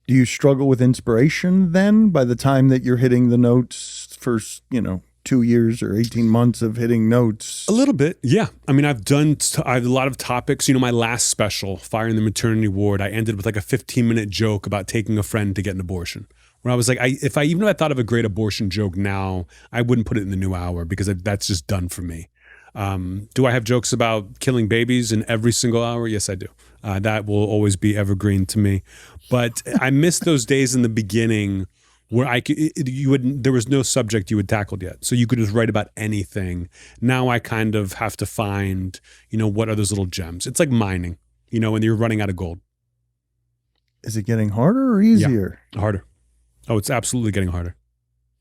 Do you struggle with inspiration then by the time that you're hitting the notes for, 2 years or 18 months of hitting notes? A little bit, yeah. I mean, I have a lot of topics. My last special, Firing the Maternity Ward, I ended with like a 15-minute joke about taking a friend to get an abortion. Where I was like, even if I thought of a great abortion joke now, I wouldn't put it in the new hour because that's just done for me. Do I have jokes about killing babies in every single hour? Yes, I do. That will always be evergreen to me. But I miss those days in the beginning where there was no subject you had tackled yet. So you could just write about anything. Now I kind of have to find, what are those little gems? It's like mining, when you're running out of gold. Is it getting harder or easier? Yeah, harder. Oh, it's absolutely getting harder.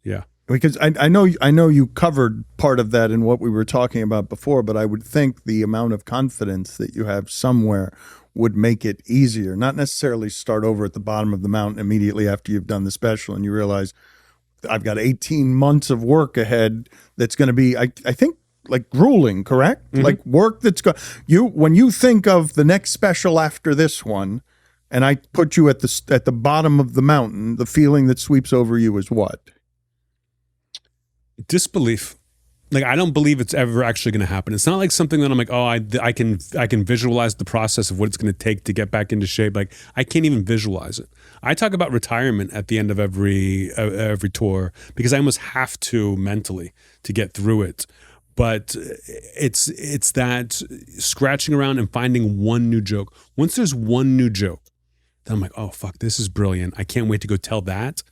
Yeah. Because I know you covered part of that in what we were talking about before, but I would think the amount of confidence that you have somewhere would make it easier. Not necessarily start over at the bottom of the mountain immediately after you've done the special and you realize I've got 18 months of work ahead that's going to be, I think, like grueling, correct? Mm-hmm. Like work that's when you think of the next special after this one, and I put you at the bottom of the mountain, the feeling that sweeps over you is what? Disbelief. Like, I don't believe it's ever actually going to happen. It's not like something that I'm like, oh, I can visualize the process of what it's going to take to get back into shape. Like, I can't even visualize it. I talk about retirement at the end of every tour because I almost have to mentally to get through it. But it's that scratching around and finding one new joke. Once there's one new joke, then I'm like, oh, fuck, this is brilliant. I can't wait to go tell that.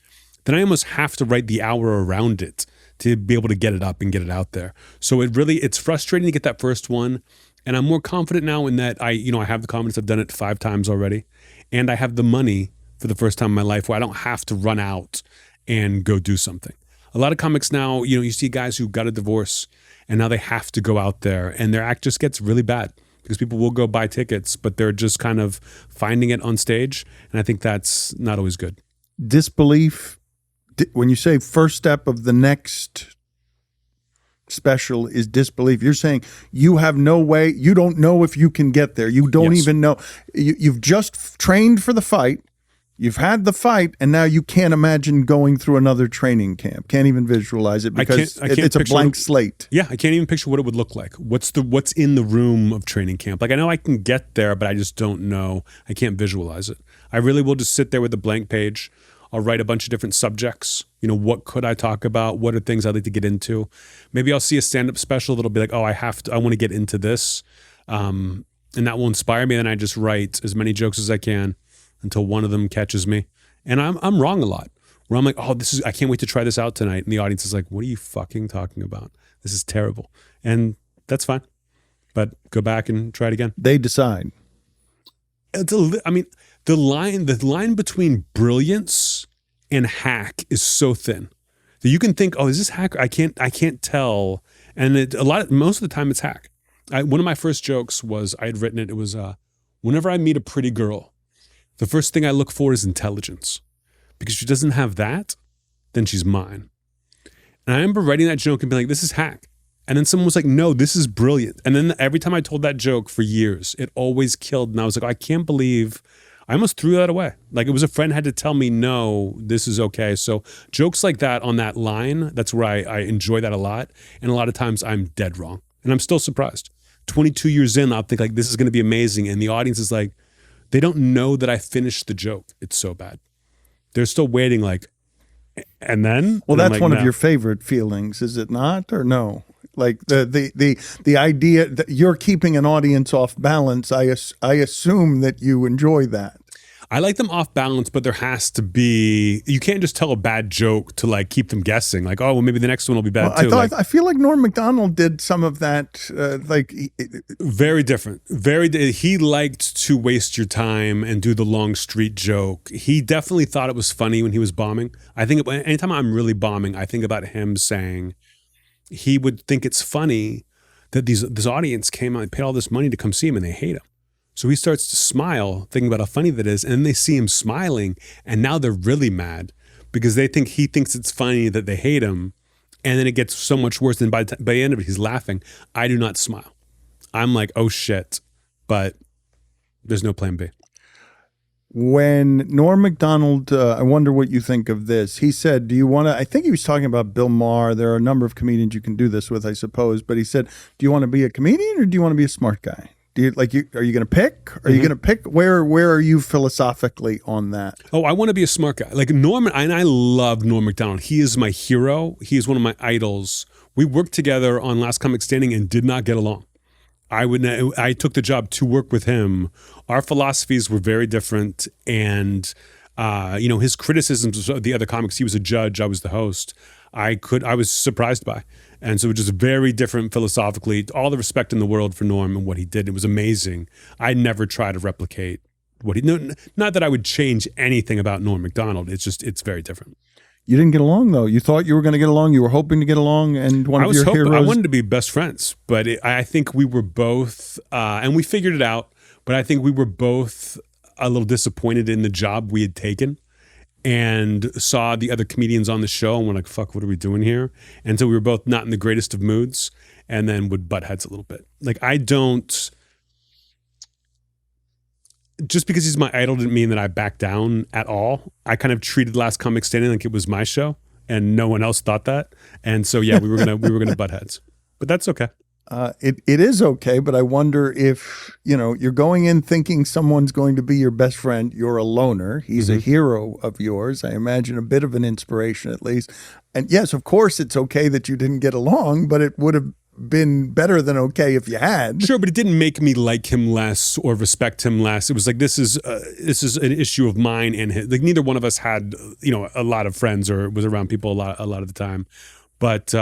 Then I almost have to write the hour around it to be able to get it up and get it out there. So it's frustrating to get that first one. And I'm more confident now in that I have the confidence. I've done it 5 times already. And I have the money for the first time in my life where I don't have to run out and go do something. A lot of comics now, you see guys who got a divorce and now they have to go out there and their act just gets really bad because people will go buy tickets, but they're just kind of finding it on stage. And I think that's not always good. Disbelief. When you say first step of the next special is disbelief, you're saying you have no way, you don't know if you can get there. You don't even know. You've just trained for the fight. You've had the fight, and now you can't imagine going through another training camp. Can't even visualize it because it's a blank slate. Yeah, I can't even picture what it would look like. What's in the room of training camp? Like, I know I can get there, but I just don't know. I can't visualize it. I really will just sit there with a blank page. I'll write a bunch of different subjects. What could I talk about? What are things I'd like to get into? Maybe I'll see a stand-up special that'll be like, oh, I want to get into this. And that will inspire me. And I just write as many jokes as I can until one of them catches me. And I'm wrong a lot. Where I'm like, oh, I can't wait to try this out tonight. And the audience is like, what are you fucking talking about? This is terrible. And that's fine. But go back and try it again. They decide. The line between brilliance and hack is so thin that you can think, oh, is this hack? I can't tell. And most of the time it's hack. One of my first jokes was, I had written it. It was, whenever I meet a pretty girl, the first thing I look for is intelligence, because if she doesn't have that, then she's mine. And I remember writing that joke and being like, this is hack. And then someone was like, no, this is brilliant. And then every time I told that joke for years, it always killed. And I was like, I can't believe I almost threw that away. Like, it was a friend had to tell me, no, this is okay. So jokes like that on that line, that's where I enjoy that a lot. And a lot of times I'm dead wrong. And I'm still surprised. 22 years in, I'll think like, this is going to be amazing. And the audience is like, they don't know that I finished the joke. It's so bad. They're still waiting like, and then? Well, and that's like, one no. of your favorite feelings, is it not? Or no? Like the idea that you're keeping an audience off balance, I assume that you enjoy that. I like them off balance, but there has to be, you can't just tell a bad joke to like keep them guessing. Like, oh, well, maybe the next one will be bad too. I feel like Norm MacDonald did some of that. Very different. He liked to waste your time and do the long street joke. He definitely thought it was funny when he was bombing. I think anytime I'm really bombing, I think about him saying he would think it's funny that this audience came out and paid all this money to come see him and they hate him. So he starts to smile, thinking about how funny that is. And then they see him smiling, and now they're really mad because he thinks it's funny that they hate him. And then it gets so much worse. And by the end of it, he's laughing. I do not smile. I'm like, oh shit. But there's no plan B. When Norm MacDonald, I wonder what you think of this. He said, do you want to, I think he was talking about Bill Maher. There are a number of comedians you can do this with, I suppose. But he said, do you want to be a comedian or do you want to be a smart guy? Do you are you going to pick? Are you going to pick? Where are you philosophically on that? Oh, I want to be a smart guy. Like Norm, and I love Norm MacDonald. He is my hero. He is one of my idols. We worked together on Last Comic Standing and did not get along. I took the job to work with him. Our philosophies were very different, and his criticisms of the other comics. He was a judge. I was the host. I was surprised by, and so it was just very different philosophically. All the respect in the world for Norm and what he did. It was amazing. I never try to replicate what he. No, not that I would change anything about Norm MacDonald. It's very different. You didn't get along, though. You thought you were going to get along. You were hoping to get along, and one of your heroes. I wanted to be best friends, but I think we were both, and we figured it out. But I think we were both a little disappointed in the job we had taken, and saw the other comedians on the show, and we're like, "Fuck, what are we doing here?" And so we were both not in the greatest of moods, and then would butt heads a little bit. Like I don't. Just because he's my idol didn't mean that I backed down at all. I kind of treated Last Comic Standing like it was my show, and no one else thought that. And so yeah, we were gonna butt heads, but that's okay. It is okay, but I wonder if you're going in thinking someone's going to be your best friend. You're a loner. He's a hero of yours. I imagine a bit of an inspiration at least. And yes, of course, it's okay that you didn't get along, but it would have been better than okay if you had. Sure, but it didn't make me like him less or respect him less. It was like this is an issue of mine and his. Like neither one of us had a lot of friends or was around people a lot of the time. But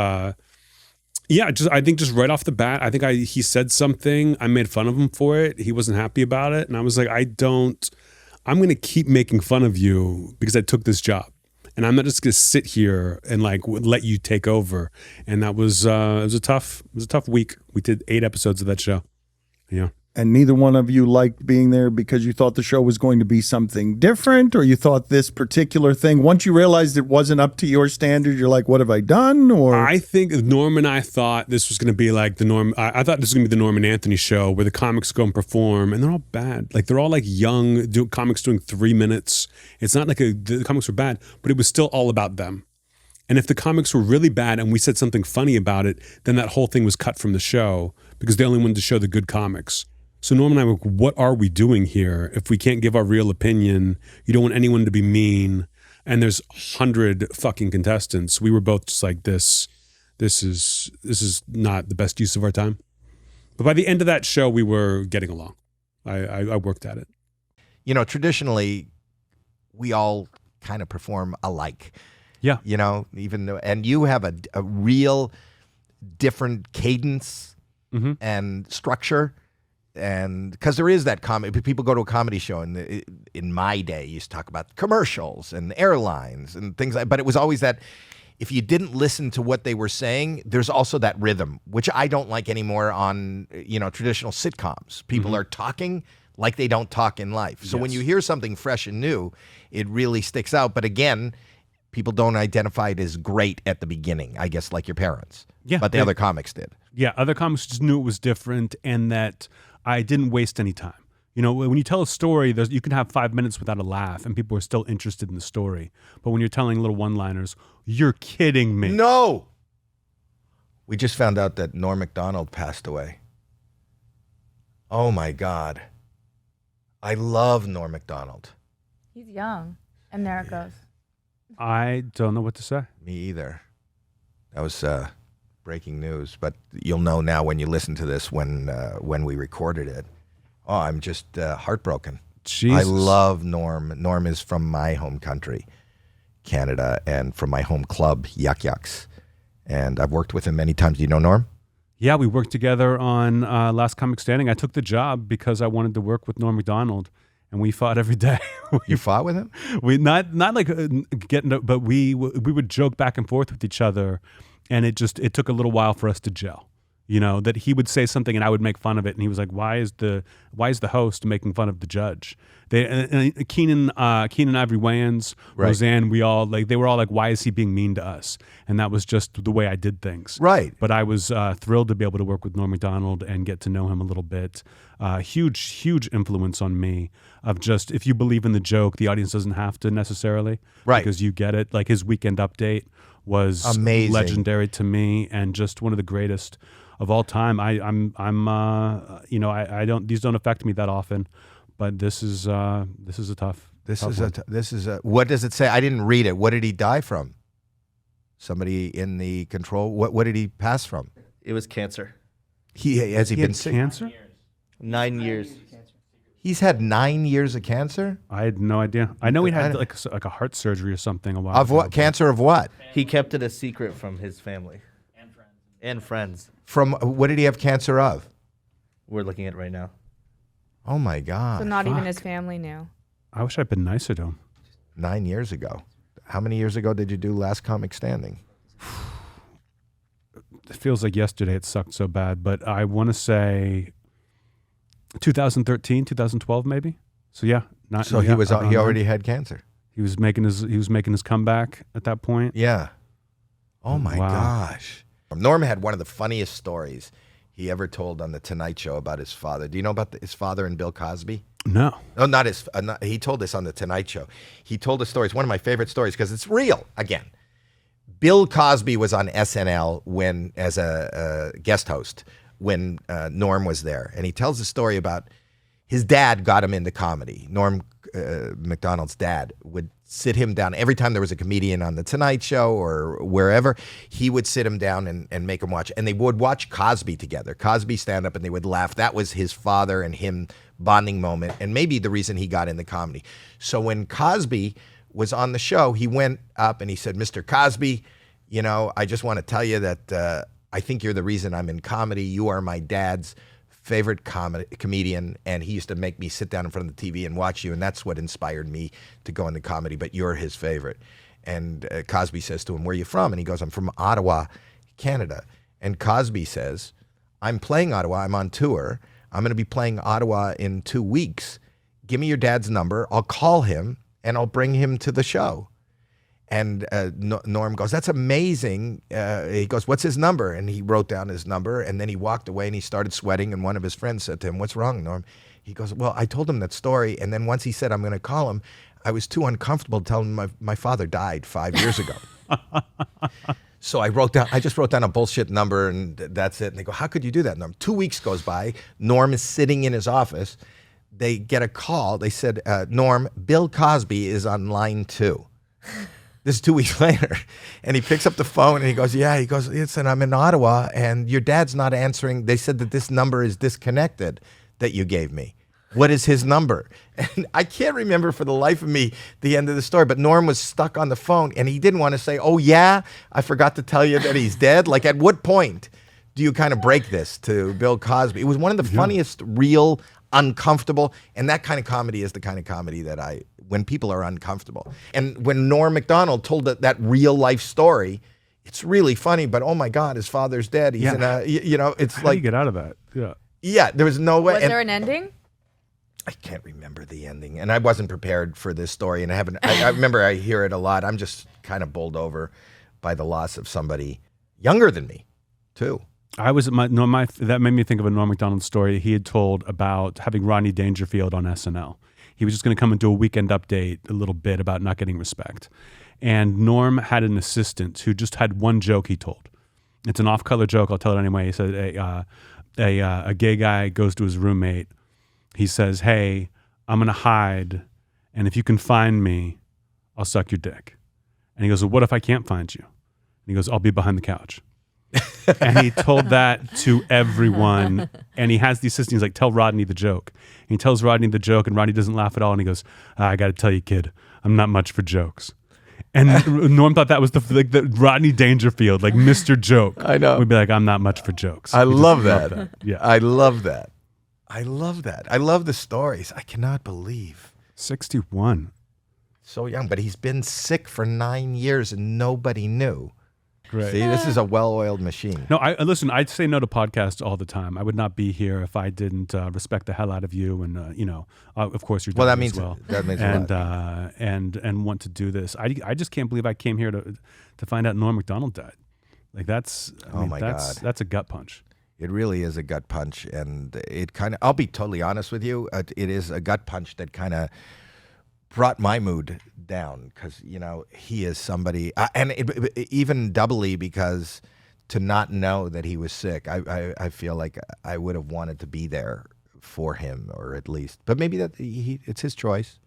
yeah, I think just right off the bat, I think he said something. I made fun of him for it. He wasn't happy about it, and I was like, I'm going to keep making fun of you because I took this job. And I'm not just gonna sit here and like let you take over. And that was it was a tough week. We did 8 episodes of that show. Yeah. And neither one of you liked being there because you thought the show was going to be something different, or you thought this particular thing, once you realized it wasn't up to your standard, you're like, what have I done? Or I think Norm and I thought this was going to be like the Norm. I thought this was going to be the Norm and Anthony show where the comics go and perform, and they're all bad. Like they're all like young comics doing 3 minutes. It's not like the comics were bad, but it was still all about them. And if the comics were really bad and we said something funny about it, then that whole thing was cut from the show because they only wanted to show the good comics. So Norm and I were like, what are we doing here? If we can't give our real opinion, you don't want anyone to be mean. And there's 100 fucking contestants. We were both just like, this is not the best use of our time. But by the end of that show, we were getting along. I worked at it. Traditionally, we all kind of perform alike. Yeah. Even though, and you have a real different cadence and structure. And because there is that comedy, people go to a comedy show, and in my day, you used to talk about commercials and airlines and things like. But it was always that if you didn't listen to what they were saying, there's also that rhythm, which I don't like anymore on traditional sitcoms. People are talking like they don't talk in life. So when you hear something fresh and new, it really sticks out. But again, people don't identify it as great at the beginning, I guess, like your parents. Yeah, but the other comics did. Yeah, other comics just knew it was different, and that I didn't waste any time. When you tell a story, you can have 5 minutes without a laugh, and people are still interested in the story. But when you're telling little one-liners, you're kidding me. No! We just found out that Norm MacDonald passed away. Oh, my God. I love Norm MacDonald. He's young, and there it goes. I don't know what to say. Me either. That was breaking news, but you'll know now when you listen to this when we recorded it. Oh, I'm just heartbroken. Jesus. I love Norm. Norm is from my home country, Canada, and from my home club, Yuck Yucks. And I've worked with him many times. Do you know Norm? Yeah, we worked together on Last Comic Standing. I took the job because I wanted to work with Norm MacDonald, and we fought every day. You fought with him? We not like getting, but we would joke back and forth with each other. And it took a little while for us to gel. You know, that he would say something and I would make fun of it, and he was like, "Why is the host making fun of the judge?" Keenan Ivory Wayans, Right. Roseanne, they were all like, "Why is he being mean to us?" And that was just the way I did things. Right. But I was thrilled to be able to work with Norm Macdonald and get to know him a little bit. Huge influence on me of just, if you believe in the joke, the audience doesn't have to necessarily, Right. because you get it. Like his Weekend Update was Amazing. legendary to me and just one of the greatest of all time. These don't affect me that often, but this is a tough. What does it say? I didn't read it. What did he die from? Somebody in the control. What did he pass from? It was cancer. Has he been had sick? cancer? 9 years. He's had 9 years of cancer. I had no idea. I know he had like a heart surgery or something a while Of ago. what? Cancer of what? He kept it a secret from his family and friends. From what did he have cancer of? We're looking at it right now. Oh my So God! not even fuck. his family knew. I wish I'd been nicer to him. 9 years ago. How many years ago did you do Last Comic Standing? It feels like yesterday. It sucked so bad, but I want to say 2013, 2012, maybe. So yeah, So he already had cancer. He was making his comeback at that point. Yeah. Oh my Wow. gosh. Norm had one of the funniest stories he ever told on the Tonight Show about his father. Do you know about his father and Bill Cosby? No. No, not his. He told this on the Tonight Show. He told a story. It's one of my favorite stories because it's real. Again, Bill Cosby was on SNL as a guest host when Norm was there, and he tells a story about his dad got him into comedy. Norm Macdonald's dad would sit him down every time there was a comedian on the Tonight Show or wherever. He would sit him down and make him watch, and they would watch Cosby together. Cosby stand up, and they would laugh. That was his father and him bonding moment, and maybe the reason he got into comedy. So when Cosby was on the show, he went up and he said, "Mr. Cosby, you know, I just want to tell you that I think you're the reason I'm in comedy. You are my dad's favorite comedian, and he used to make me sit down in front of the TV and watch you, and that's what inspired me to go into comedy, but you're his favorite." And Cosby says to him, "Where are you from?" And he goes, "I'm from Ottawa, Canada." And Cosby says, "I'm playing Ottawa. I'm on tour. I'm going to be playing Ottawa in 2 weeks. Give me your dad's number. I'll call him, and I'll bring him to the show." And Norm goes, "That's amazing." He goes, "What's his number?" And he wrote down his number, and then he walked away and he started sweating. And one of his friends said to him, "What's wrong, Norm?" He goes, "Well, I told him that story. And then once he said, I'm going to call him, I was too uncomfortable to tell him my father died 5 years ago." So I just wrote down a bullshit number, and that's it. And they go, "How could you do that, Norm?" 2 weeks goes by. Norm is sitting in his office. They get a call. They said, "Norm, Bill Cosby is on line 2. This is 2 weeks later. And he picks up the phone and he goes, "Yeah." He goes, "Listen, I'm in Ottawa and your dad's not answering. They said that this number is disconnected that you gave me. What is his number?" And I can't remember for the life of me the end of the story, but Norm was stuck on the phone and he didn't want to say, "Oh yeah, I forgot to tell you that he's dead." Like, at what point do you kind of break this to Bill Cosby? It was one of the funniest, real, uncomfortable, and that kind of comedy is the kind of comedy that when people are uncomfortable. And when Norm Macdonald told that real life story, it's really funny, but oh my God, his father's dead. He's in a, it's How do you get out of that? Yeah. yeah, there was no way. Was And there an ending? I can't remember the ending, and I wasn't prepared for this story, and I remember I hear it a lot. I'm just kind of bowled over by the loss of somebody younger than me, too. That made me think of a Norm Macdonald story he had told about having Rodney Dangerfield on SNL. He was just going to come and do a Weekend Update, a little bit about not getting respect. And Norm had an assistant who just had one joke he told. It's an off-color joke. I'll tell it anyway. He said a gay guy goes to his roommate. He says, "Hey, I'm going to hide, and if you can find me, I'll suck your dick." And he goes, "Well, what if I can't find you?" And he goes, "I'll be behind the couch." And he told that to everyone. And he has the assistant. He's like, "Tell Rodney the joke." And he tells Rodney the joke, and Rodney doesn't laugh at all. And he goes, "I got to tell you, kid, I'm not much for jokes." And Norm thought that was the Rodney Dangerfield, like Mr. Joke. I know. Would be like, "I'm not much for jokes." I He just love loved that. Yeah. I love that. I love that. I love the stories. I cannot believe. 61. So young, but he's been sick for 9 years and nobody knew. great. See, this is a well-oiled machine. No, listen. I'd say no to podcasts all the time. I would not be here if I didn't respect the hell out of you, and of course, your dad Well, that means as well. that means and a lot. And want to do this. I just can't believe I came here to find out Norm Macdonald died. Like that's God, that's a gut punch. It really is a gut punch, and it kind of. I'll be totally honest with you. It is a gut punch that kind of brought my mood down because he is somebody, and even doubly because to not know that he was sick, I feel like I would have wanted to be there for him, or at least, but maybe that it's his choice.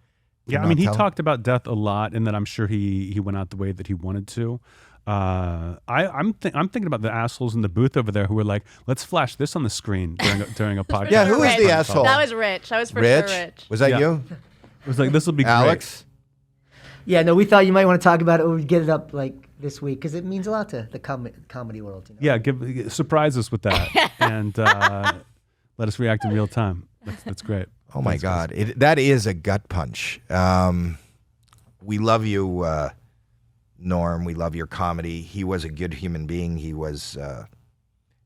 Yeah, I mean, he talked about death a lot, and that I'm sure he went out the way that he wanted to. I'm thinking about the assholes in the booth over there who were like, let's flash this on the screen during a podcast. Yeah, who was the asshole? That was Rich. That was for sure Rich. Was that Yeah. you? It was like, this will be Alex? Yeah, no, we thought you might want to talk about it when we get it up like this week because it means a lot to the comedy world. Great. Yeah, surprise us with that and let us react in real time. That's great. Oh my God, that is a gut punch. We love you, Norm. We love your comedy. He was a good human being. He was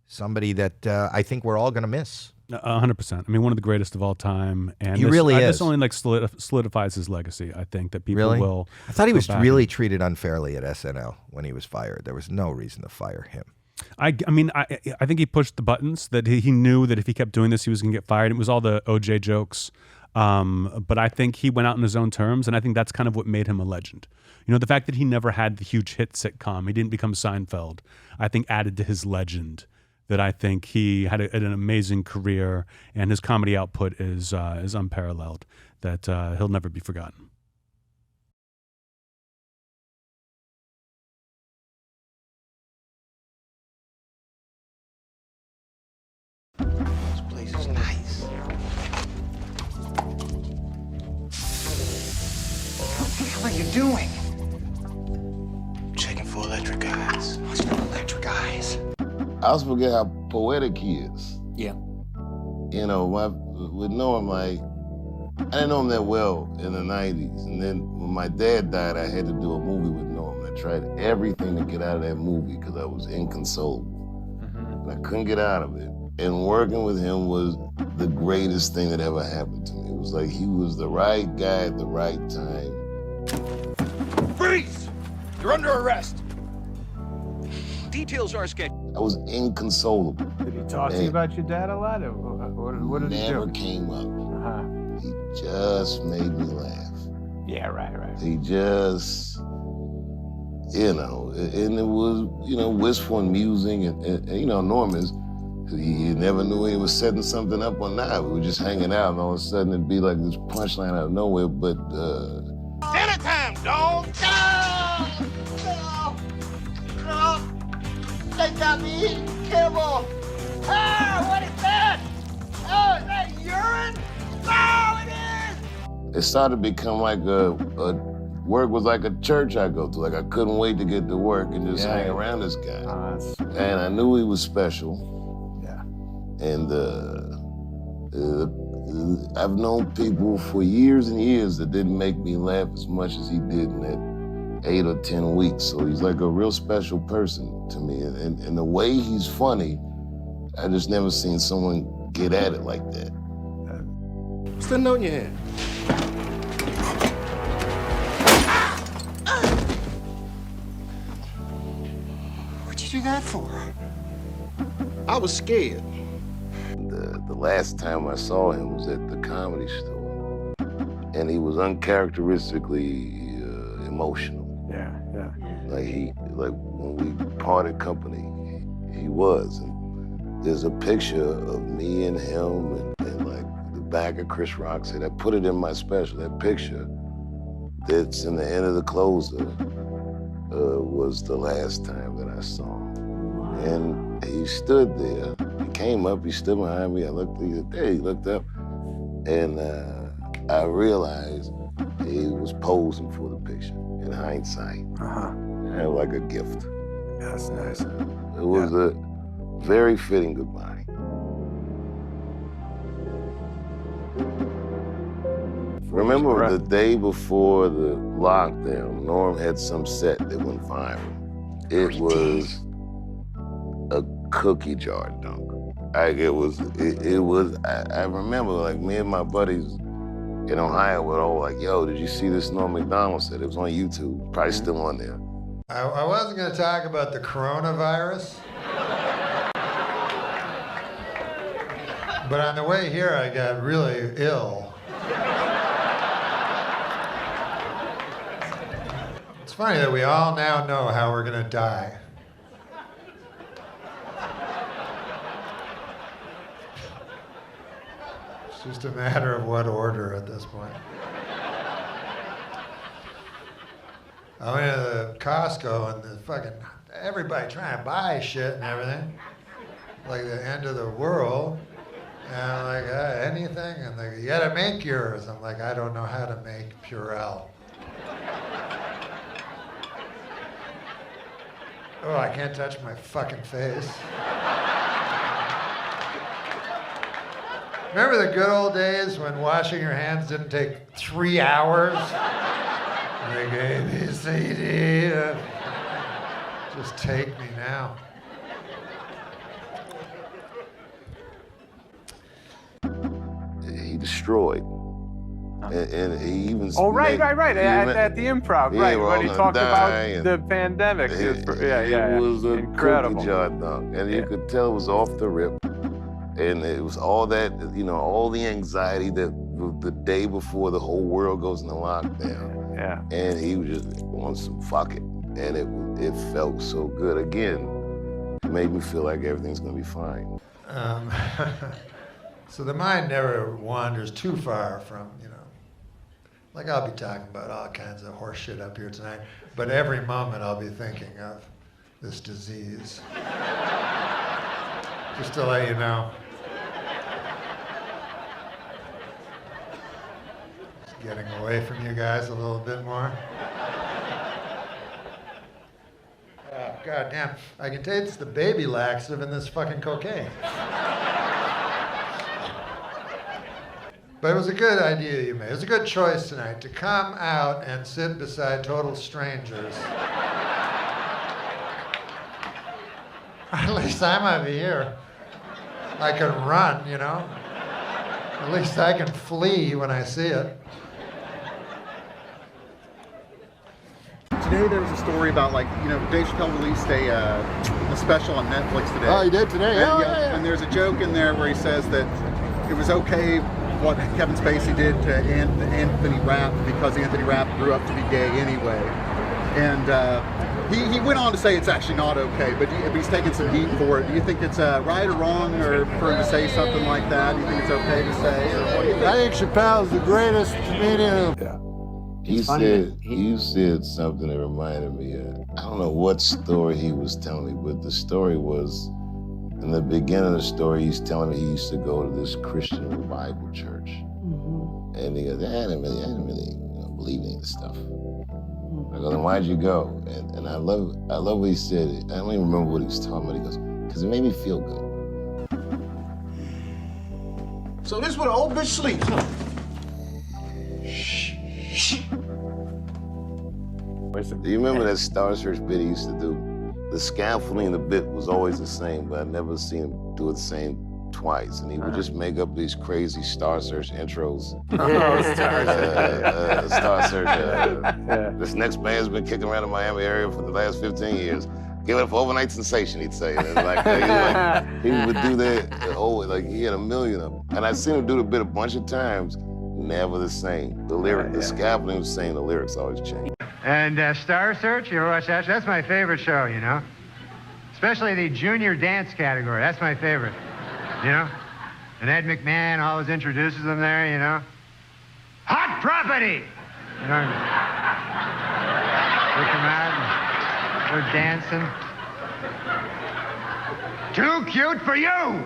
somebody that I think we're all going to miss. 100%. I mean, one of the greatest of all time, and He really is. This only like solidifies his legacy. I think that people Really? will. I thought he go was back really and- treated unfairly at SNL when he was fired. There was no reason to fire him. I mean, I think he pushed the buttons that he knew that if he kept doing this, he was going to get fired. It was all the OJ jokes. But I think he went out on his own terms, and I think that's kind of what made him a legend. The fact that he never had the huge hit sitcom, he didn't become Seinfeld, I think added to his legend. That I think he had an amazing career, and his comedy output is unparalleled. That he'll never be forgotten. This place is nice. What the hell are you doing? Checking for electric eyes. What's no electric eyes? I also forget how poetic he is. Yeah. With Norm, I didn't know him that well in the 90s. And then when my dad died, I had to do a movie with Norm. I tried everything to get out of that movie because I was inconsolable. And I couldn't get out of it. And working with him was the greatest thing that ever happened to me. It was like he was the right guy at the right time. Freeze! You're under arrest. Details are sketchy. I was inconsolable. Did he talk to you about your dad a lot? Or what did he do? Never came up. Uh-huh. He just made me laugh. Yeah, right. He just, and it was, wistful and musing, and Norm is, he never knew he was setting something up or not. We were just hanging out, and all of a sudden it'd be like this punchline out of nowhere, but, Dinner time, dog! No! They got me eating kibble! Ah, what is that? Oh, is that urine? No, it is! it started to become like work was like a church I go to. Like I couldn't wait to get to work and just hang around this guy. And I knew he was special. Yeah. And I've known people for years and years that didn't make me laugh as much as he did in that 8 or 10 weeks. So he's like a real special person to me. And the way he's funny, I just never seen someone get at it like that. What's that note in your hand? What'd you do that for? I was scared. The last time I saw him was at the Comedy Store. And he was uncharacteristically emotional. Yeah. Like when we parted company, he was. And there's a picture of me and him and like the back of Chris Rock's head. I put it in my special. That picture that's in the end of the closer was the last time that I saw him. And he stood there. He came up, he stood behind me. I looked, he said, hey, he looked up. And I realized he was posing for the picture in hindsight. Kind of like a gift. That's nice. It was a very fitting goodbye. Remember the day before the lockdown, Norm had some set that went viral. it was a cookie jar dunk. Like it was. I remember like me and my buddies in Ohio were all like, "Yo, did you see this NORM MACDONALD set? It was on YouTube. Probably still on there." I wasn't going to talk about the coronavirus, but on the way here I got really ill. It's funny that we all now know how we're going to die. It's just a matter of what order at this point. I went to the Costco and the fucking everybody trying to buy shit and everything, like the end of the world. And I'm like, anything? And they go, you gotta make yours. I'm like, I don't know how to make Purell. Oh, I can't touch my fucking face. Remember the good old days when washing your hands didn't take 3 hours? Like A, B, C, D. Just take me now. He destroyed. And he even... Oh, right. At the Improv, yeah, right, when he talked about the pandemic. It Yeah. was a Incredible. cookie jar dunk. And you could tell it was off the rip. And it was all that, all the anxiety that the day before the whole world goes into lockdown. Yeah. And he was just on some fuck it. And it felt so good. Again, it made me feel like everything's gonna be fine. So the mind never wanders too far from, like I'll be talking about all kinds of horse shit up here tonight, but every moment I'll be thinking of this disease. Just to let you know. Just getting away from you guys a little bit more. God damn, I can taste the baby laxative in this fucking cocaine. But it was a good idea you made. It was a good choice tonight to come out and sit beside total strangers. At least I might be here. I can run, At least I can flee when I see it. Today there was a story about Dave Chappelle released a special on Netflix today. Oh, he did today? Yeah. And there's a joke in there where he says that it was okay what Kevin Spacey did to Anthony Rapp because Anthony Rapp grew up to be gay anyway. And he went on to say it's actually not okay, but he's taking some heat for it. Do you think it's right or wrong or for him to say something like that? Do you think it's okay to say? Or what do you think? I think Chappelle's the greatest comedian. Yeah. You said something that reminded me of, I don't know what story he was telling me, but the story was, in the beginning of the story, he's telling me he used to go to this Christian revival church. Mm-hmm. And he goes, I didn't really believe any of this stuff. I go, then why'd you go? And I love what he said. I don't even remember what he was talking about. He goes, because it made me feel good. So this is where the old bitch sleeps, huh? Do you remember that Star Search bit he used to do? The scaffolding in the bit was always the same, but I'd never seen him do it the same twice. And he would just make up these crazy Star Search intros. Star Search. This next band's been kicking around the Miami area for the last 15 years. Give it up for overnight sensation, he'd say. And he would do that, he had a million of them. And I'd seen him do the bit a bunch of times, never the same. The scaffolding was the same, the lyrics always changed. And Star Search, you ever watch that? That's my favorite show, Especially the junior dance category. That's my favorite, And Ed McMahon always introduces them there, Hot property! They come out and they're dancing. Too cute for you!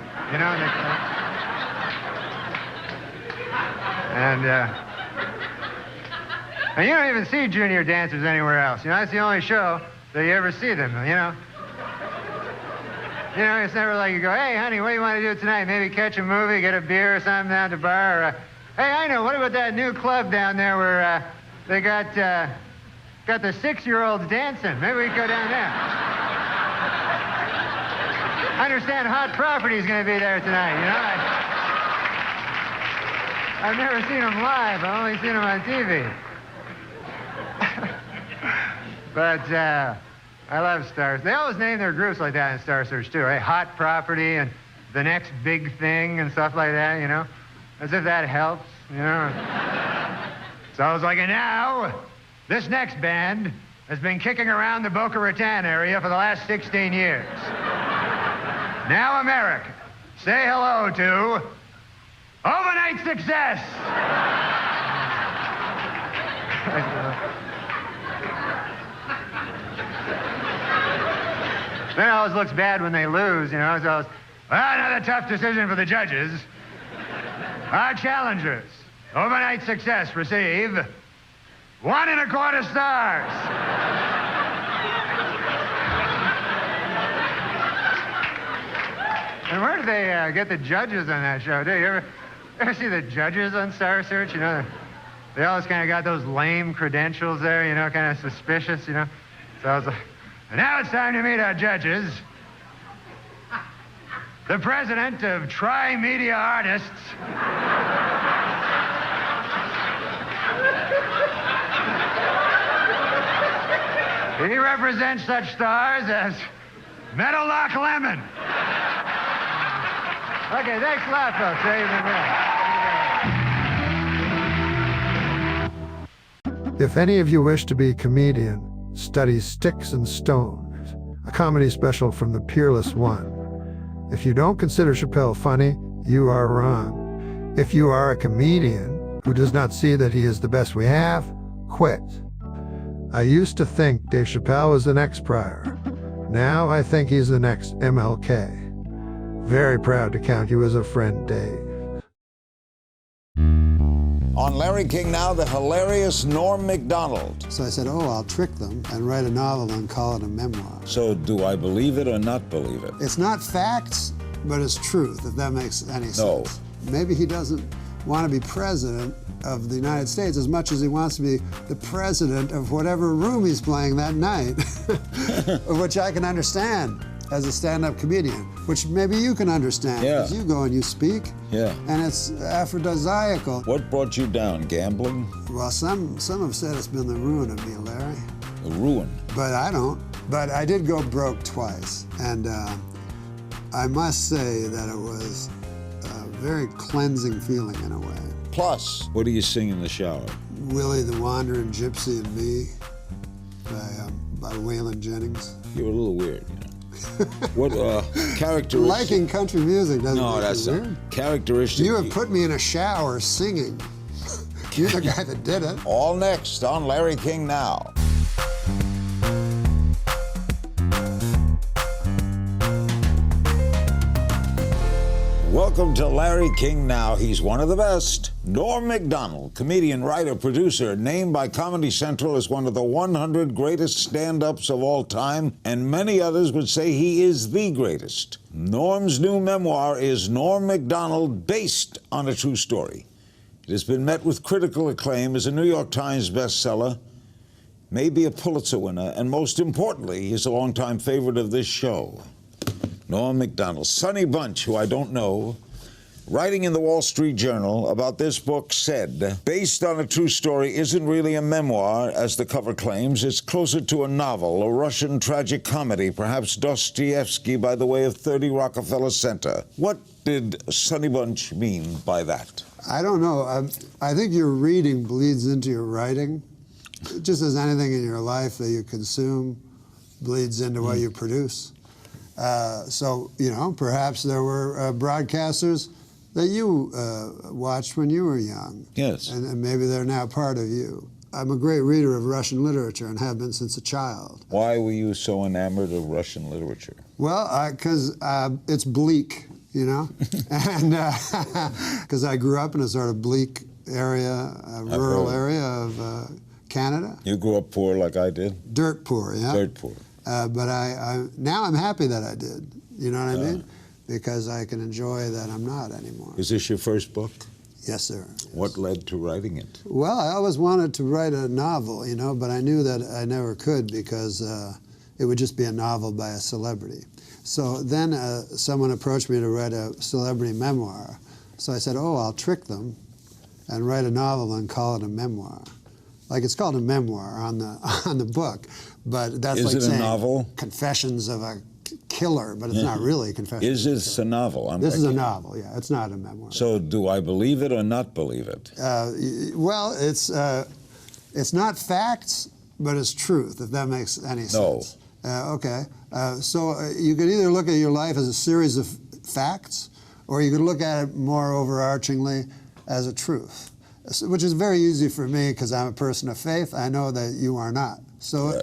And you don't even see junior dancers anywhere else. That's the only show that you ever see them, It's never like you go, hey, honey, what do you want to do tonight? Maybe catch a movie, get a beer or something down at the bar? Or, hey, I know, what about that new club down there where they got the 6-year-olds dancing? Maybe we could go down there. I understand Hot Property is going to be there tonight, you know? I've never seen them live. I've only seen them on TV. But I love Stars. They always name their groups like that in Star Search, too, right? Hot Property and The Next Big Thing and stuff like that, you know? As if that helps, you know? So I was like, and now, this next band has been kicking around the Boca Raton area for the last 16 years. Now, America, say hello to Overnight Success. Then it always looks bad when they lose, you know, so I was, well, another tough decision for the judges. Our challengers, Overnight Success, receive 1.25 stars. And where do they get the judges on that show? Do you ever see the judges on Star Search? You know, they always kind of got those lame credentials there, you know, kind of suspicious, you know. So I was like, and now it's time to meet our judges. The president of Tri-Media Artists. He represents such stars as Metal Lock Lemon. Okay, thanks a lot, folks. There you've been. If any of you wish to be a comedian, study Sticks and Stones, a comedy special from the Peerless One. If you don't consider Chappelle funny, you are wrong. If you are a comedian who does not see that he is the best we have, quit. I used to think Dave Chappelle was the next Pryor. Now I think he's the next MLK. Very proud to count you as a friend, Dave. On Larry King Now, the hilarious Norm MacDonald. So I said, oh, I'll trick them and write a novel and call it a memoir. So do I believe it or not believe it? It's not facts, but it's truth, if that makes any sense. No. Maybe he doesn't want to be president of the United States as much as he wants to be the president of whatever room he's playing that night, which I can understand as a stand-up comedian, which maybe you can understand, because you go and you speak, and it's aphrodisiacal. What brought you down, gambling? Well, some have said it's been the ruin of me, Larry. The ruin? But I don't. But I did go broke twice, and I must say that it was a very cleansing feeling in a way. Plus, what do you sing in the shower? Willie the Wandering Gypsy and Me by Waylon Jennings. You're a little weird, you know. What characteristic? Liking country music doesn't make that's you weird. Characteristic. You have put me in a shower singing. You're the guy that did it. All next on Larry King Now. Welcome to Larry King Now. He's one of the best. Norm MacDonald, comedian, writer, producer, named by Comedy Central as one of the 100 greatest stand-ups of all time, and many others would say he is the greatest. Norm's new memoir is Norm MacDonald, based on a true story. It has been met with critical acclaim as a New York Times bestseller, maybe a Pulitzer winner, and most importantly, he's a longtime favorite of this show. Norm MacDonald. Sonny Bunch, who I don't know, writing in the Wall Street Journal about this book, said, based on a true story isn't really a memoir, as the cover claims. It's closer to a novel, a Russian tragic comedy, perhaps Dostoevsky by the way of 30 Rockefeller Center. What did Sonny Bunch mean by that? I don't know. I think your reading bleeds into your writing. Just as anything in your life that you consume bleeds into what you produce. So, you know, perhaps there were broadcasters that you watched when you were young. Yes. And maybe they're now part of you. I'm a great reader of Russian literature and have been since a child. Why were you so enamored of Russian literature? Well, because it's bleak, you know? And because I grew up in a sort of bleak area, rural area of Canada. You grew up poor like I did? Dirt poor, yeah. Dirt poor. But now I'm happy that I did. You know what I mean? Because I can enjoy that I'm not anymore. Is this your first book? Yes, sir. What led to writing it? Well, I always wanted to write a novel, you know, but I knew that I never could because it would just be a novel by a celebrity. So then someone approached me to write a celebrity memoir. So I said, oh, I'll trick them and write a novel and call it a memoir. Like, it's called a memoir on the book, but that's Is like it saying a novel? Confessions of a Killer, but it's not really a confession. Is this a novel? This is a novel, yeah. It's not a memoir. So do I believe it or not believe it? Well, it's not facts, but it's truth, if that makes any sense. Okay. So you could either look at your life as a series of facts, or you could look at it more overarchingly as a truth, which is very easy for me because I'm a person of faith. I know that you are not. So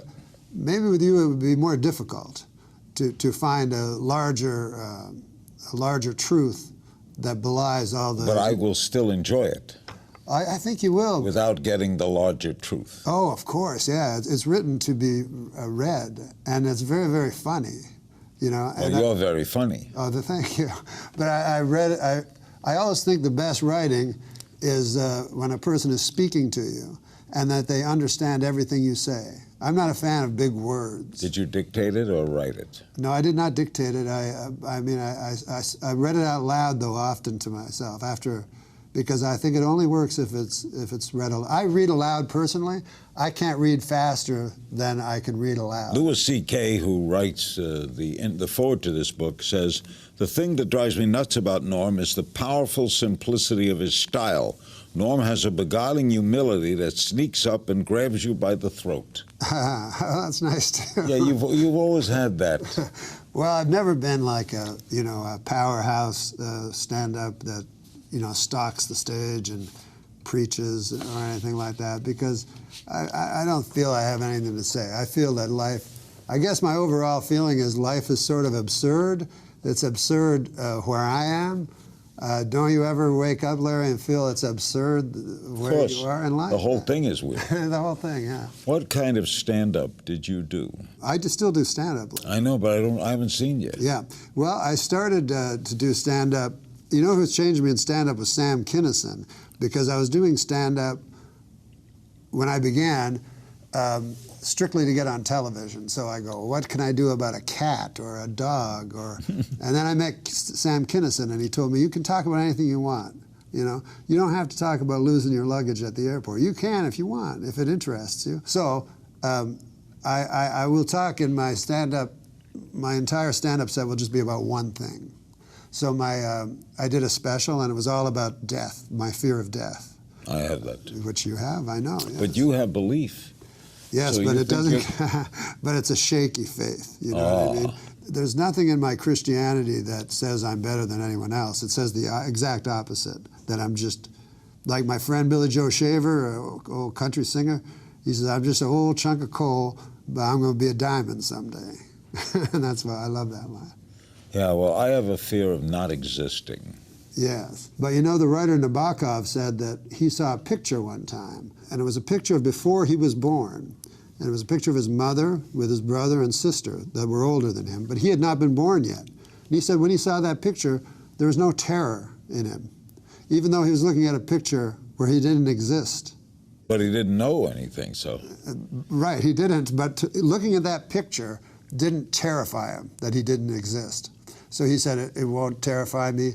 maybe with you it would be more difficult to find a larger truth that belies all the... But I will still enjoy it. I think you will. Without getting the larger truth. Oh, of course, yeah. It's written to be read, and it's very, very funny, you know. Well, you're very funny. Oh, thank you. But I always think the best writing is when a person is speaking to you and that they understand everything you say. I'm not a fan of big words. Did you dictate it or write it? No, I did not dictate it. I mean, I read it out loud, though, often to myself after, because I think it only works if it's read aloud. I read aloud personally. I can't read faster than I can read aloud. Louis C.K., who writes the foreword to this book, says, "The thing that drives me nuts about Norm is the powerful simplicity of his style. Norm has a beguiling humility that sneaks up and grabs you by the throat." That's nice too. Yeah, you've always had that. Well, I've never been like a powerhouse stand-up that stalks the stage and preaches or anything like that, because I don't feel I have anything to say. I feel that life, I guess my overall feeling is life is sort of absurd. It's absurd where I am. Don't you ever wake up, Larry, and feel it's absurd where you are in life? The whole thing is weird. The whole thing, yeah. What kind of stand-up did you do? I still do stand-up. I know, but I haven't seen yet. Yeah. Well, I started to do stand-up. You know who's changed me in stand-up was Sam Kinison, because I was doing stand-up when I began strictly to get on television. So I go, what can I do about a cat or a dog? And then I met Sam Kinison, and he told me, you can talk about anything you want. You don't have to talk about losing your luggage at the airport. You can if you want, if it interests you. So I will talk in my stand-up, my entire stand-up set will just be about one thing. So I did a special, and it was all about death, my fear of death. I have that too. Which you have, I know. Yes. But you have belief. Yes, so but it doesn't. But it's a shaky faith. You know what I mean? There's nothing in my Christianity that says I'm better than anyone else. It says the exact opposite. That I'm just like my friend Billy Joe Shaver, an old country singer. He says I'm just a whole chunk of coal, but I'm going to be a diamond someday. And that's why I love that line. Yeah, well, I have a fear of not existing. Yes. But the writer Nabokov said that he saw a picture one time, and it was a picture of before he was born. And it was a picture of his mother with his brother and sister that were older than him, but he had not been born yet. And he said when he saw that picture, there was no terror in him, even though he was looking at a picture where he didn't exist. But he didn't know anything, so. Right, he didn't, but looking at that picture didn't terrify him that he didn't exist. So he said, it won't terrify me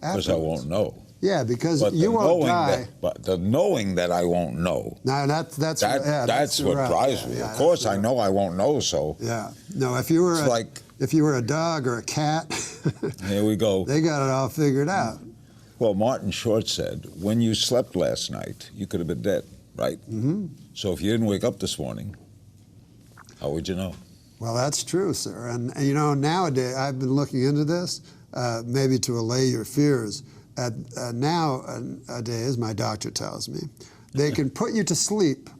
afterwards. Because I won't know. Yeah, because you won't die. But the knowing that I won't know. No, that's what drives me. Of course, I know I won't know. So. Yeah. No, if you were a dog or a cat. Here we go. They got it all figured out. Well, Martin Short said, when you slept last night, you could have been dead, right? Mm-hmm. So if you didn't wake up this morning, how would you know? Well, that's true, sir. And nowadays I've been looking into this, maybe to allay your fears. Nowadays, my doctor tells me, they can put you to sleep,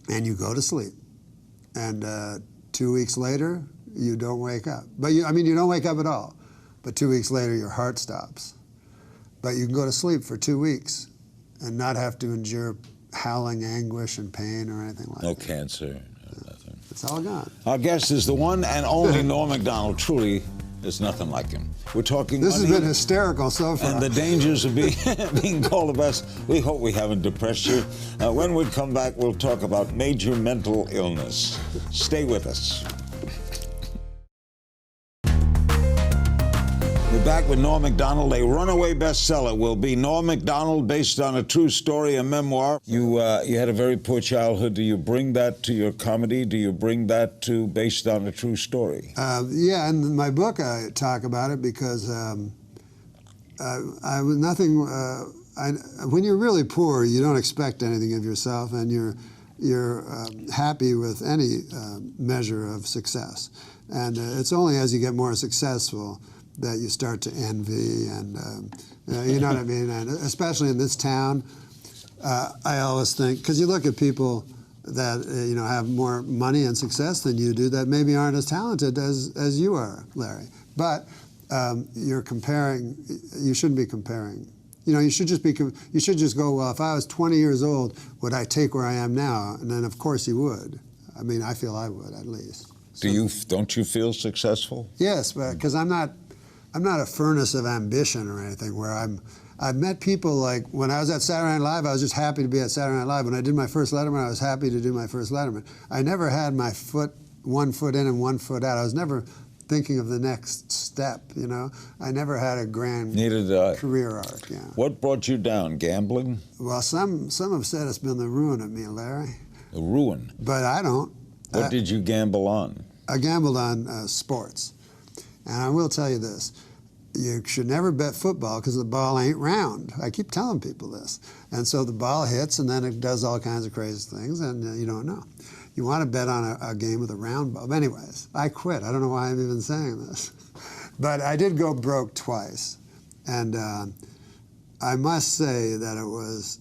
and you go to sleep, and 2 weeks later, you don't wake up. But you don't wake up at all. But 2 weeks later, your heart stops. But you can go to sleep for 2 weeks and not have to endure howling anguish and pain or anything like that. No cancer, nothing. It's all gone. Our guest is the one and only Norm MacDonald. Truly, there's nothing like him. We're talking This has been hysterical so far. And the dangers of being called the best. We hope we haven't depressed you. When we come back, we'll talk about major mental illness. Stay with us. We're back with Norm Macdonald. A runaway bestseller will be Norm Macdonald, based on a true story, a memoir. You had a very poor childhood. Do you bring that to your comedy? Do you bring that to based on a true story? Yeah, in my book I talk about it because I was nothing. When you're really poor, you don't expect anything of yourself, and you're happy with any measure of success. And it's only as you get more successful that you start to envy, and you know what I mean. And especially in this town, I always think, because you look at people that you know have more money and success than you do, that maybe aren't as talented as you are, Larry. But you're comparing. You shouldn't be comparing. You know, you should just go, well, if I was 20 years old, would I take where I am now? And then, of course, you would. I mean, I feel I would, at least. So, Don't you feel successful? Yes, because I'm not a furnace of ambition or anything where I've met people like when I was at Saturday Night Live, I was just happy to be at Saturday Night Live. When I did my first Letterman, I was happy to do my first Letterman. I never had my one foot in and one foot out. I was never thinking of the next step, you know. I never had a grand career arc, yeah. What brought you down, gambling? Well, some have said it's been the ruin of me, Larry. The ruin? But I don't. What did you gamble on? I gambled on sports. And I will tell you this, you should never bet football because the ball ain't round. I keep telling people this. And so the ball hits and then it does all kinds of crazy things and you don't know. You want to bet on a game with a round ball. Anyways, I quit. I don't know why I'm even saying this. But I did go broke twice. And I must say that it was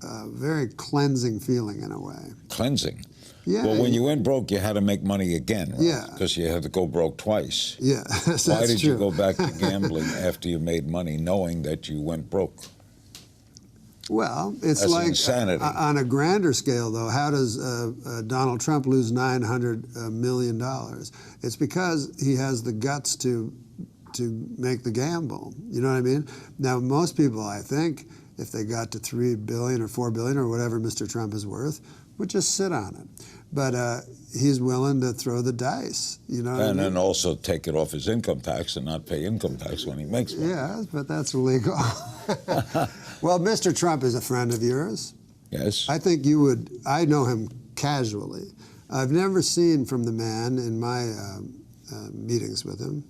a very cleansing feeling in a way. Cleansing? Yeah. Well, when you went broke, you had to make money again, right? Yeah. Because you had to go broke twice. Yeah, that's true. Why did you go back to gambling after you made money, knowing that you went broke? Well, it's That's like insanity. On a grander scale, though. How does Donald Trump lose $900 million? It's because he has the guts to make the gamble. You know what I mean? Now, most people, I think, if they got to $3 billion or $4 billion or whatever Mr. Trump is worth, would just sit on it. But he's willing to throw the dice, you know what I mean? And then also take it off his income tax and not pay income tax when he makes money. Yeah, but that's illegal. Well, Mr. Trump is a friend of yours. Yes. I think you would, I know him casually. I've never seen from the man in my meetings with him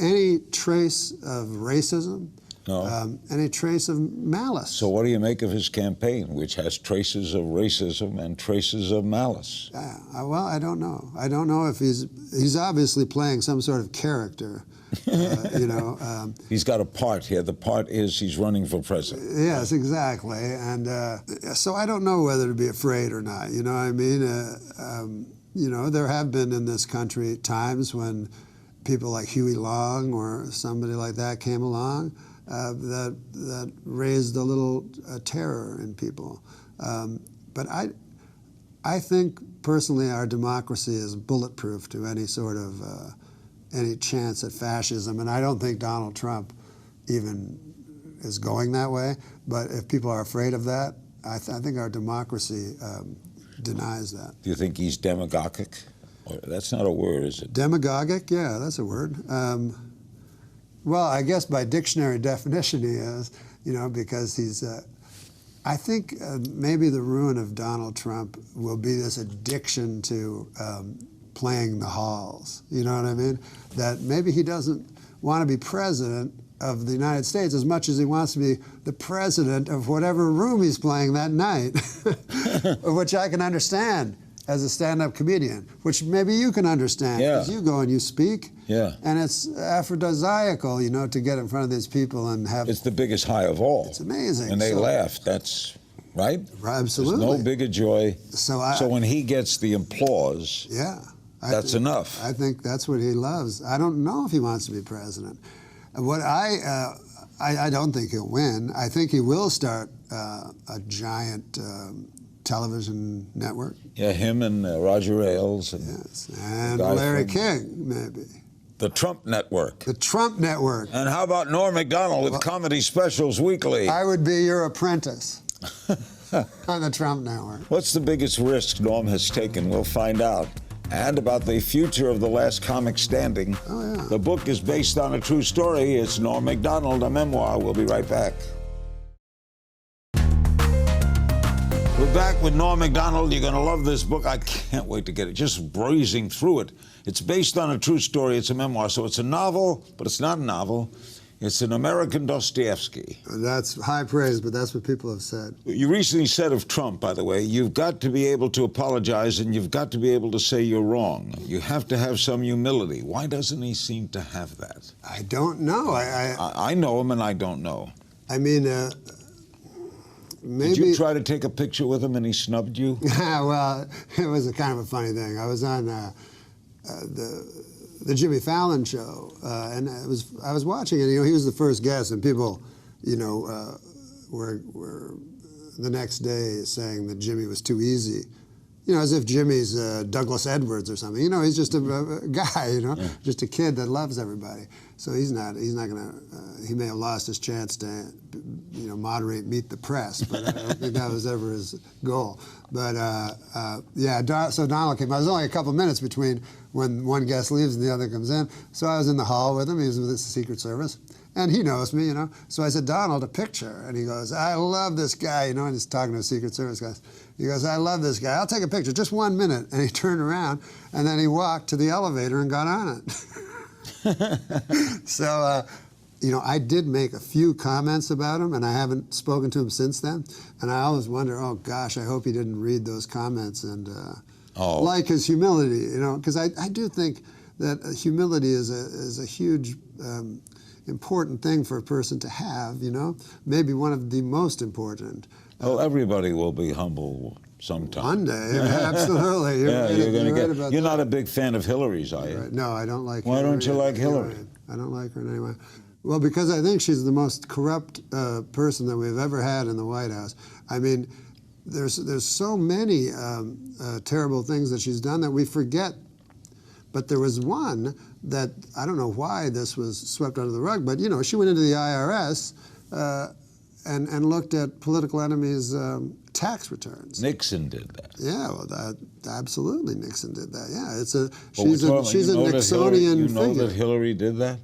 any trace of racism. No. Any trace of malice. So what do you make of his campaign, which has traces of racism and traces of malice? Well, I don't know. I don't know if he's obviously playing some sort of character, you know. He's got a part here. The part is he's running for president. Yes, exactly. And so I don't know whether to be afraid or not, you know what I mean? You know, there have been in this country times when people like Huey Long or somebody like that came along that raised a little terror in people. But I think personally our democracy is bulletproof to any sort of any chance at fascism, and I don't think Donald Trump even is going that way. But if people are afraid of that, I think our democracy denies that. Do you think he's demagogic? That's not a word, is it? Demagogic? Yeah, that's a word. Well, I guess by dictionary definition he is, you know, because he's, I think maybe the ruin of Donald Trump will be this addiction to playing the halls, you know what I mean? That maybe he doesn't want to be president of the United States as much as he wants to be the president of whatever room he's playing that night, which I can understand as a stand-up comedian, which maybe you can understand, because you go and you speak, and it's aphrodisiacal, you know, to get in front of these people and have... It's the biggest high of all. It's amazing. And they laugh, that's, right? Absolutely. There's no bigger joy. So when he gets the applause, that's enough. I think that's what he loves. I don't know if he wants to be president. What I don't think he'll win. I think he will start a giant television network. Yeah, him and Roger Ailes. And Larry King, maybe. The Trump Network. The Trump Network. And how about Norm Macdonald with comedy specials weekly? I would be your apprentice on the Trump Network. What's the biggest risk Norm has taken? We'll find out and about the future of the last comic standing. Oh, yeah. The book is based on a true story. It's Norm MacDonald, a memoir. We'll be right back. We're back with Norm MacDonald. You're going to love this book. I can't wait to get it. Just breezing through it. It's based on a true story. It's a memoir. So it's a novel, but it's not a novel. It's an American Dostoevsky. That's high praise, but that's what people have said. You recently said of Trump, by the way, you've got to be able to apologize and you've got to be able to say you're wrong. You have to have some humility. Why doesn't he seem to have that? I don't know. I know him and I don't know. I mean, maybe... Did you try to take a picture with him and he snubbed you? Well, it was a kind of a funny thing. I was on the Jimmy Fallon show, and I was watching it. You know, he was the first guest, and people, you know, were the next day saying that Jimmy was too easy. You know, as if Jimmy's Douglas Edwards or something. You know, he's just a guy. You know, just a kid that loves everybody. So he's not gonna. He may have lost his chance to, you know, moderate Meet the Press, but I don't think that was ever his goal. But yeah, so Donald came. It was only a couple minutes between when one guest leaves and the other comes in. So I was in the hall with him. He was with the Secret Service, and he knows me, you know. So I said, Donald, a picture, and he goes, I love this guy, you know. And he's talking to the Secret Service guys. He goes, I love this guy. I'll take a picture, just 1 minute. And he turned around, and then he walked to the elevator and got on it. So, you know, I did make a few comments about him, and I haven't spoken to him since then. And I always wonder, oh gosh, I hope he didn't read those comments and like his humility, you know, because I do think that humility is a huge important thing for a person to have, you know, maybe one of the most important. Oh, everybody will be humble sometime. One day, absolutely. You're going to get. You're not a big fan of Hillary's, are you? Right. No, I don't like. Why don't you like Hillary? I don't like her in any way. Well, because I think she's the most corrupt person that we've ever had in the White House. I mean, there's so many terrible things that she's done that we forget. But there was one that I don't know why this was swept under the rug. But you know, she went into the IRS. And looked at political enemies' tax returns. Nixon did that. Yeah, well, absolutely Nixon did that. Yeah, she's a You Nixonian know figure. that Hillary did that?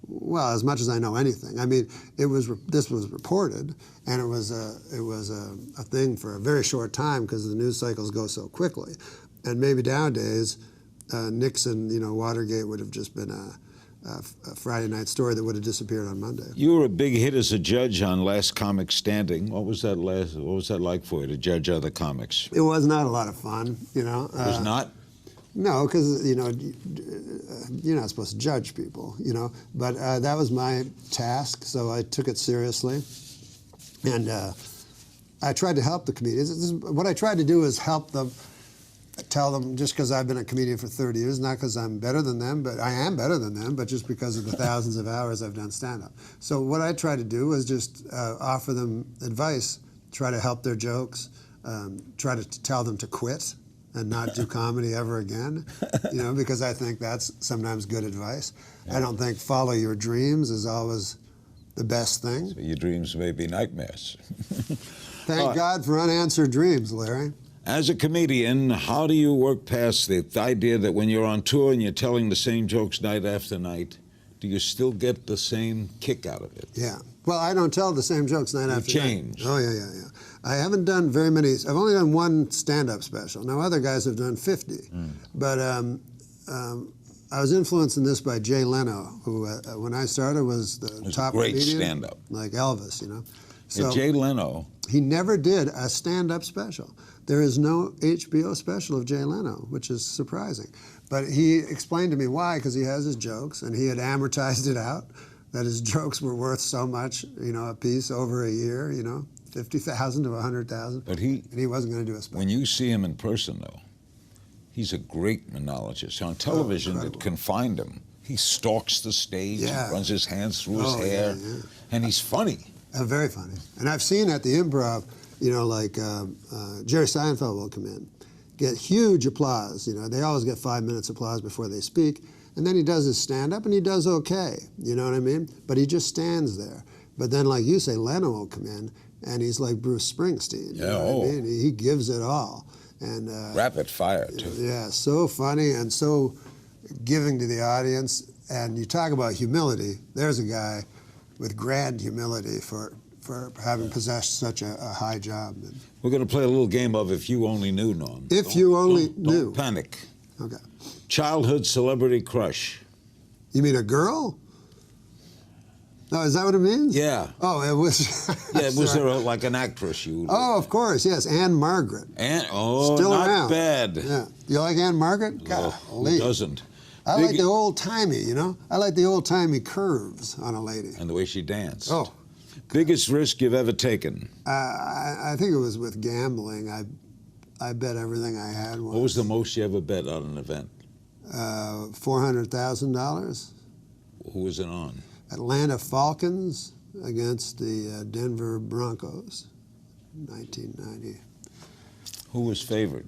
Well, as much as I know anything. I mean, this was reported, and it was a thing for a very short time because the news cycles go so quickly. And maybe nowadays, Nixon, you know, Watergate would have just been a Friday night story that would have disappeared on Monday. You were a big hit as a judge on Last Comic Standing. What was that like for you to judge other comics? It was not a lot of fun, you know. It was not? No, because you know you're not supposed to judge people, you know. But that was my task, so I took it seriously, and I tried to help the comedians. What I tried to do is help them. Tell them, just because I've been a comedian for 30 years, not because I'm better than them, but I am better than them, but just because of the thousands of hours I've done stand-up. So what I try to do is just offer them advice, try to help their jokes, try to tell them to quit and not do comedy ever again, you know, because I think that's sometimes good advice. Yeah. I don't think follow your dreams is always the best thing. So your dreams may be nightmares. Thank God for unanswered dreams, Larry. As a comedian, how do you work past the idea that when you're on tour and you're telling the same jokes night after night, do you still get the same kick out of it? Yeah. Well, I don't tell the same jokes night after night. Change. Oh, yeah. I haven't done very many. I've only done one stand-up special. Now, other guys have done 50. But I was influenced in this by Jay Leno, who, when I started, was the top great comedian. stand-up. Like Elvis, you know. So, Jay Leno. He never did a stand-up special. There is no HBO special of Jay Leno, which is surprising. But he explained to me why, because he has his jokes, and he had amortized it out, that his jokes were worth so much, you know, a piece over a year, you know, 50,000 to 100,000. But and he wasn't going to do a special. When you see him in person, though, he's a great monologist. On television, it confined him. He stalks the stage, and runs his hands through his hair, and he's funny. Very funny. And I've seen at the Improv, you know, like Jerry Seinfeld will come in, get huge applause. You know, they always get 5 minutes applause before they speak. And then he does his stand-up, and he does okay. You know what I mean? But he just stands there. But then, like you say, Leno will come in, and he's like Bruce Springsteen. You know what I mean? He gives it all. and rapid fire too. Yeah, so funny and so giving to the audience. And you talk about humility. There's a guy with grand humility for having possessed such a high job. We're going to play a little game of If You Only Knew, Norm. If you only knew. Don't panic. Okay. Childhood celebrity crush. You mean a girl? No, is that what it means? Yeah. Oh, it was. Yeah, was there like an actress you? Oh, of course, yes, Anne Margaret. Still not around. Bad. Yeah. You like Anne Margaret? Who doesn't? I like the old-timey, you know? I like the old-timey curves on a lady. And the way she danced. Oh. Biggest risk you've ever taken? I think it was with gambling. I bet everything I had once. What was the most you ever bet on an event? $400,000. Who was it on? Atlanta Falcons against the Denver Broncos, 1990. Who was favored?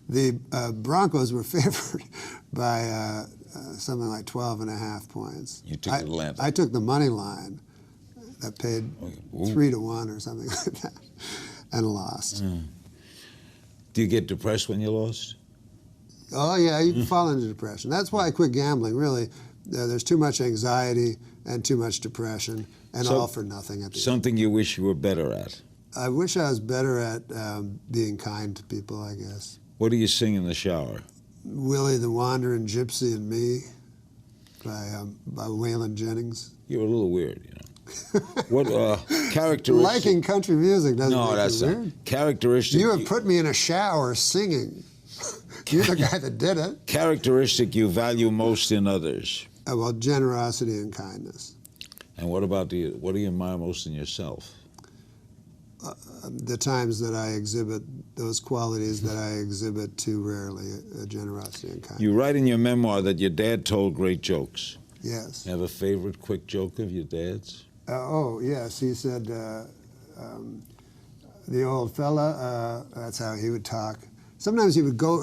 The Broncos were favored by something like 12.5 points. You took Atlanta. I took the money line that paid 3-1 or something like that, and lost. Do you get depressed when you lost? Oh yeah, you can fall into depression. That's why I quit gambling. Really, there's too much anxiety and too much depression, and all for nothing at the end. Something you wish you were better at? I wish I was better at being kind to people, I guess. What do you sing in the shower? Willie the Wandering Gypsy and Me by Waylon Jennings. You're a little weird, you know. What characteristic? Liking country music doesn't make that's you not weird. Characteristic. You have put me in a shower singing. You're the guy that did it. Characteristic you value most in others? Well, generosity and kindness. And what do you admire most in yourself? The times that I exhibit those qualities that I exhibit too rarely, generosity and kindness. You write in your memoir that your dad told great jokes. Yes. You have a favorite quick joke of your dad's? Oh, yes. He said, the old fella, that's how he would talk. Sometimes he would go,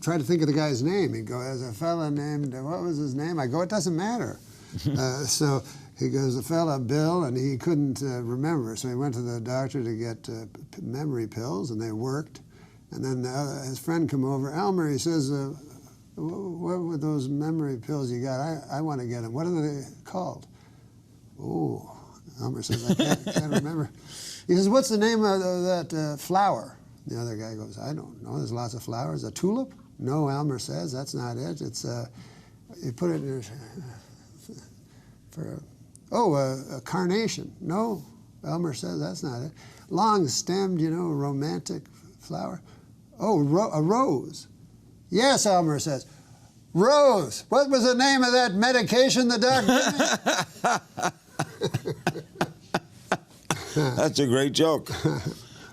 try to think of the guy's name. He'd go, there's a fella named, what was his name? I go, it doesn't matter. So he goes, a fella, Bill, and he couldn't remember. So he went to the doctor to get memory pills, and they worked. And then his friend come over. Elmer, he says, what were those memory pills you got? I want to get them. What are they called? Oh, Elmer says, I can't remember. He says, what's the name of that flower? The other guy goes, I don't know. There's lots of flowers. A tulip? No, Elmer says, that's not it. It's, you put it in a carnation. No, Elmer says, that's not it. Long-stemmed, romantic flower. Oh, a rose. Yes, Elmer says. Rose. What was the name of that medication the doctor gave me? That's a great joke.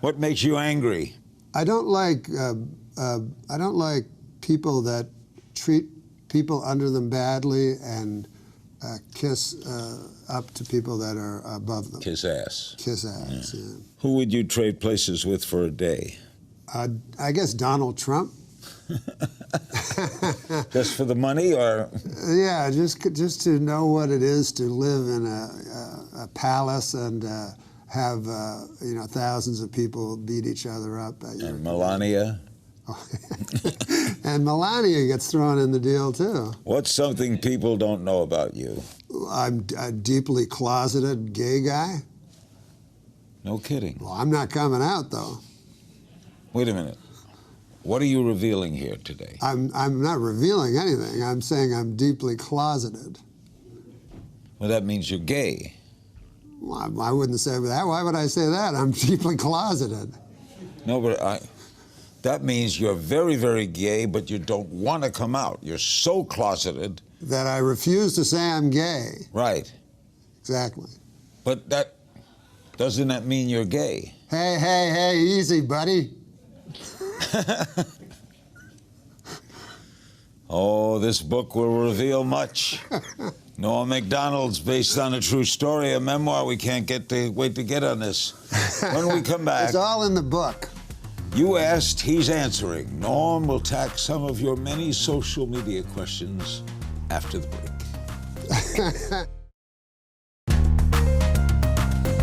What makes you angry? I don't like people that treat people under them badly and kiss up to people that are above them. Kiss ass. Kiss ass. Yeah. Who would you trade places with for a day? I guess Donald Trump. Just for the money, or? Yeah, just to know what it is to live in a palace and have thousands of people beat each other up. And Melania? And Melania gets thrown in the deal too. What's something people don't know about you? I'm a deeply closeted gay guy. No kidding. Well, I'm not coming out though. Wait a minute. What are you revealing here today? I'm not revealing anything. I'm saying I'm deeply closeted. Well, that means you're gay. Well, I wouldn't say that. Why would I say that? I'm deeply closeted. No, but that means you're very, very gay, but you don't want to come out. You're so closeted. That I refuse to say I'm gay. Right. Exactly. But doesn't that mean you're gay? Hey, easy, buddy. Oh, this book will reveal much. Norm MacDonald's based on a true story, a memoir. We can't wait to get on this. When we come back. It's all in the book. You asked, he's answering. Norm will tackle some of your many social media questions after the break.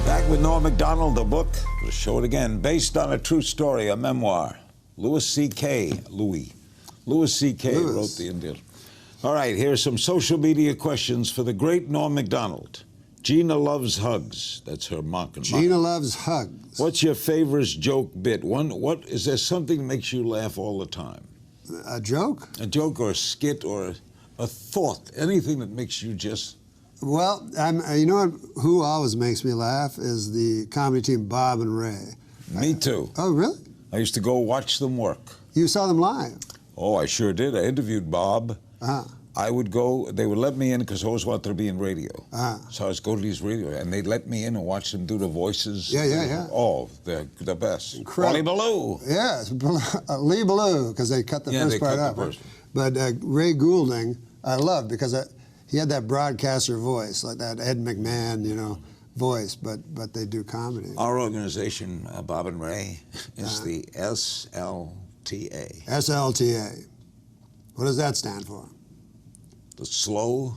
Back back with Norm MacDonald, the book. We'll show it again. Based on a true story, a memoir. Louis C.K. wrote the Indian. All right, here's some social media questions for the great Norm MacDonald. Gina loves hugs. That's her mocking. Gina loves hugs. What's your favorite joke bit? What is there something that makes you laugh all the time? A joke? A joke or a skit or a thought, anything that makes you just... Well, you know who always makes me laugh is the comedy team Bob and Ray. Me too. Oh, really? I used to go watch them work. You saw them live? Oh, I sure did. I interviewed Bob. I would go, they would let me in because I always wanted to be in radio. So I was go to these radio, and they'd let me in and watch them do the voices. Yeah. Oh, they're the best. Incredible. Wally Ballou. Yes, Lee Ballou, because they cut the first part out. But Ray Goulding, I loved because he had that broadcaster voice, like that Ed McMahon, voice, but they do comedy. Our organization, Bob and Ray, is the SLTA. SLTA. What does that stand for? The slow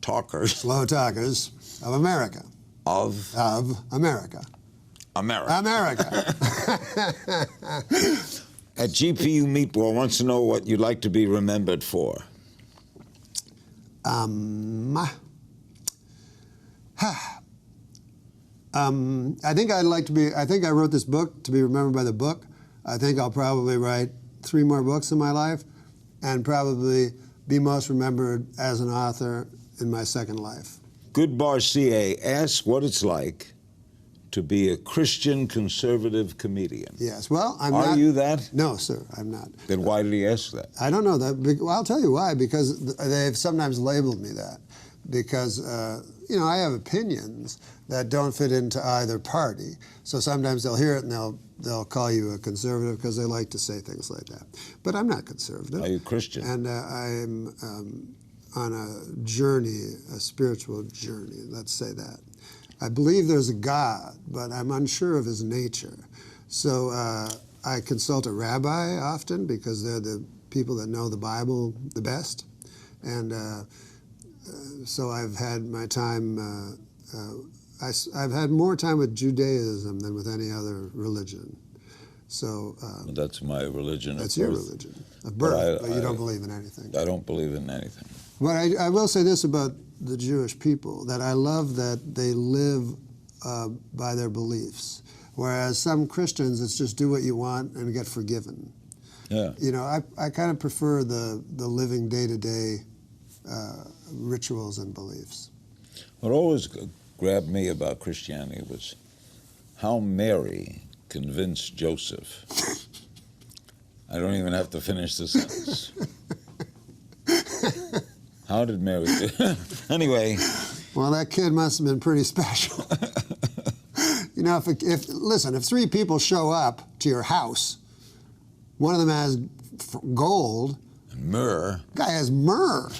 talkers. Slow talkers of America. Of America. America. At GPU Meatball wants to know what you'd like to be remembered for. I think I'd like to be, I think I wrote this book to be remembered by the book. I think I'll probably write 3 more books in my life and probably be most remembered as an author in my second life. Good Bar CA asks what it's like to be a Christian conservative comedian. Yes, well, I'm not. Are you that? No, sir, I'm not. Then why did he ask that? I don't know that. Well, I'll tell you why, because they've sometimes labeled me that. Because, I have opinions that don't fit into either party. So sometimes they'll hear it and they'll call you a conservative because they like to say things like that. But I'm not conservative. Are you Christian? And I'm on a journey, a spiritual journey, let's say that. I believe there's a God, but I'm unsure of his nature. So I consult a rabbi often because they're the people that know the Bible the best. And so I've had my time, I've had more time with Judaism than with any other religion. So that's my religion. That's your religion of birth, but you don't believe in anything. I don't believe in anything. But I will say this about the Jewish people, that I love that they live by their beliefs, whereas some Christians, it's just do what you want and get forgiven. Yeah. I kind of prefer the living day-to-day rituals and beliefs. What always grabbed me about Christianity was how Mary convinced Joseph. I don't even have to finish the sentence. How did Mary do it? Anyway. Well, that kid must have been pretty special. Listen, if 3 people show up to your house, one of them has gold. And myrrh. Guy has myrrh.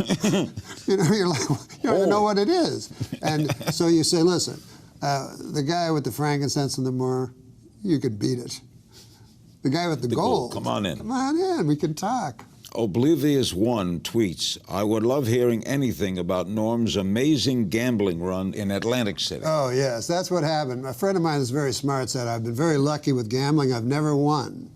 You're like, you don't even know what it is. And so you say, listen, the guy with the frankincense and the myrrh, you could beat it. The guy with the gold. Come on in. Come on in, we can talk. Oblivious1 tweets, I would love hearing anything about Norm's amazing gambling run in Atlantic City. Oh, yes, that's what happened. A friend of mine is very smart said, I've been very lucky with gambling. I've never won.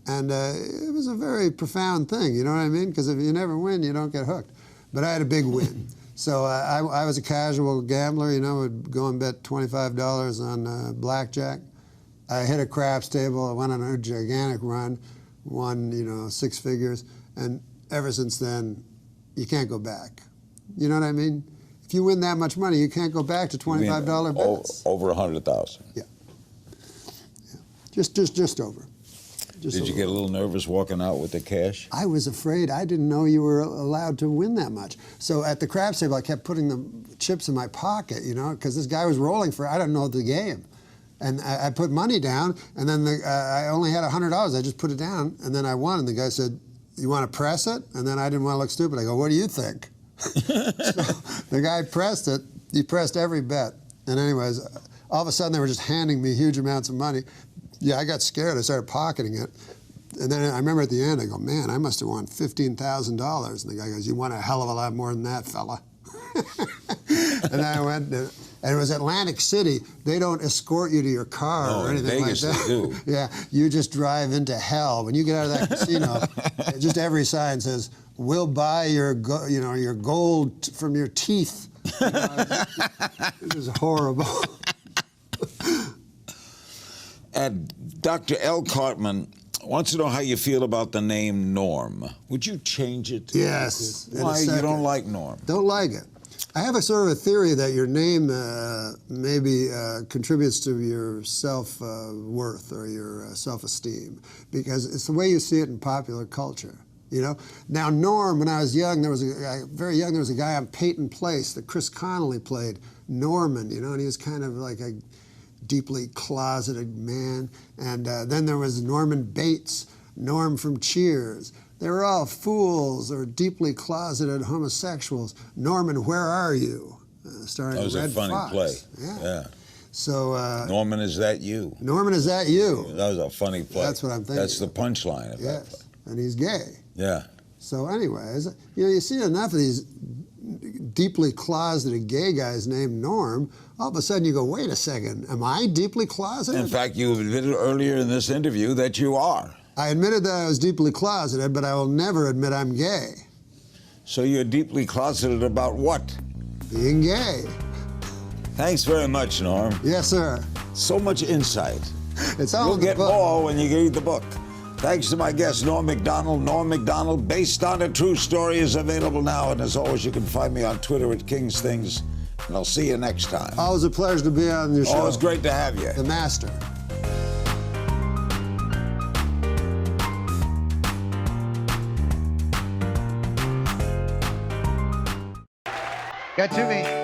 And it was a very profound thing, you know what I mean? Because if you never win, you don't get hooked. But I had a big win. So I was a casual gambler, would go and bet $25 on blackjack. I hit a craps table. I went on a gigantic run. Won, 6 figures, and ever since then, you can't go back. You know what I mean? If you win that much money, you can't go back to $25 bets. Over 100,000. Yeah. Just over. Did you get a little nervous walking out with the cash? I was afraid. I didn't know you were allowed to win that much. So at the craps table, I kept putting the chips in my pocket, because this guy was rolling for, I don't know the game. And I put money down, and then I only had $100. I just put it down, and then I won. And the guy said, you want to press it? And then I didn't want to look stupid. I go, what do you think? So the guy pressed it. He pressed every bet. And anyways, all of a sudden, they were just handing me huge amounts of money. Yeah, I got scared. I started pocketing it. And then I remember at the end, I go, man, I must have won $15,000. And the guy goes, you won a hell of a lot more than that, fella. And then I went, and it was Atlantic City. They don't escort you to your car or anything Vegas like that. they do. Yeah, you just drive into hell. When you get out of that casino, just every sign says, "We'll buy your gold from your teeth." It was horrible. And Dr. L. Cartman wants to know how you feel about the name Norm. Would you change it? Yes. Why? You don't like Norm? Don't like it. I have a sort of a theory that your name maybe contributes to your self-worth or your self-esteem, because it's the way you see it in popular culture. You know, now Norm. When I was young, there was very young. There was a guy on Peyton Place that Chris Connolly played, Norman. You know, and he was kind of like a deeply closeted man. And then there was Norman Bates, Norm from Cheers. They were all fools or deeply closeted homosexuals. Norman, Where Are You? Starring That was Red a funny Fox. play. Yeah. So Norman, Is That You? Norman, Is That You? That was a funny play. That's what I'm thinking. That's the punchline of that Yes, play. and he's gay. Yeah. So anyways, you know, you see enough of these deeply closeted gay guys named Norm, all of a sudden you go, wait a second, am I deeply closeted? In fact, you admitted earlier in this interview that you are. I admitted that I was deeply closeted, but I will never admit I'm gay. So you're deeply closeted about what? Being gay. Thanks very much, Norm. Yes, sir. So much insight. It's all You'll in the get book. more when you read the book. Thanks to my guest, Norm MacDonald. Norm MacDonald, based on a true story, is available now. And as always, you can find me on Twitter at King's Things. And I'll see you next time. Always a pleasure to be on your show. Always great to have you. The master. Got to me.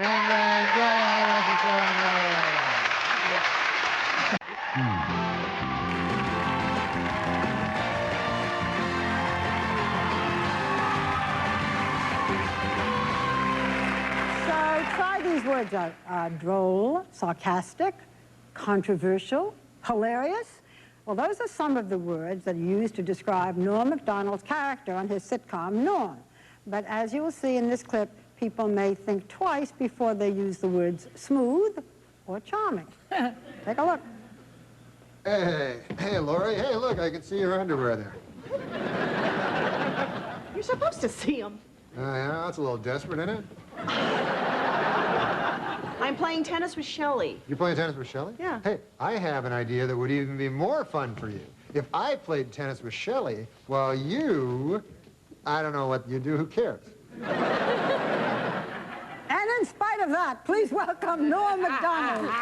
Try these words out. Droll, sarcastic, controversial, hilarious. Well, those are some of the words that are used to describe Norm MacDonald's character on his sitcom, Norm. But as you will see in this clip, people may think twice before they use the words smooth or charming. Take a look. Hey, Lori. Hey, look, I can see your underwear there. You're supposed to see them. Yeah, that's a little desperate, isn't it? I'm playing tennis with Shelley. You're playing tennis with Shelley? Yeah. Hey, I have an idea that would even be more fun for you. If I played tennis with Shelley, while you, I don't know what you do, who cares? And in spite of that, please welcome Norm MacDonald.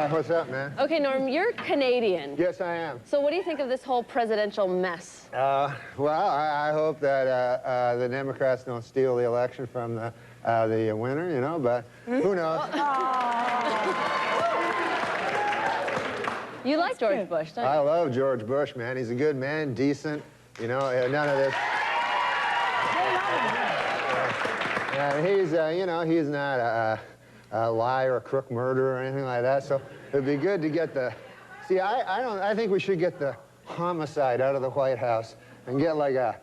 What's up, man? Okay, Norm, you're Canadian. Yes, I am. So what do you think of this whole presidential mess? Well, I hope that the Democrats don't steal the election from the winner, you know, but who knows? You like George Bush, don't you? I love George Bush, man. He's a good man, decent, you know, none of this. He's, you know, he's not a liar, a crook, murderer, or anything like that. So it'd be good to get the. See, I think we should get the homicide out of the White House and get like a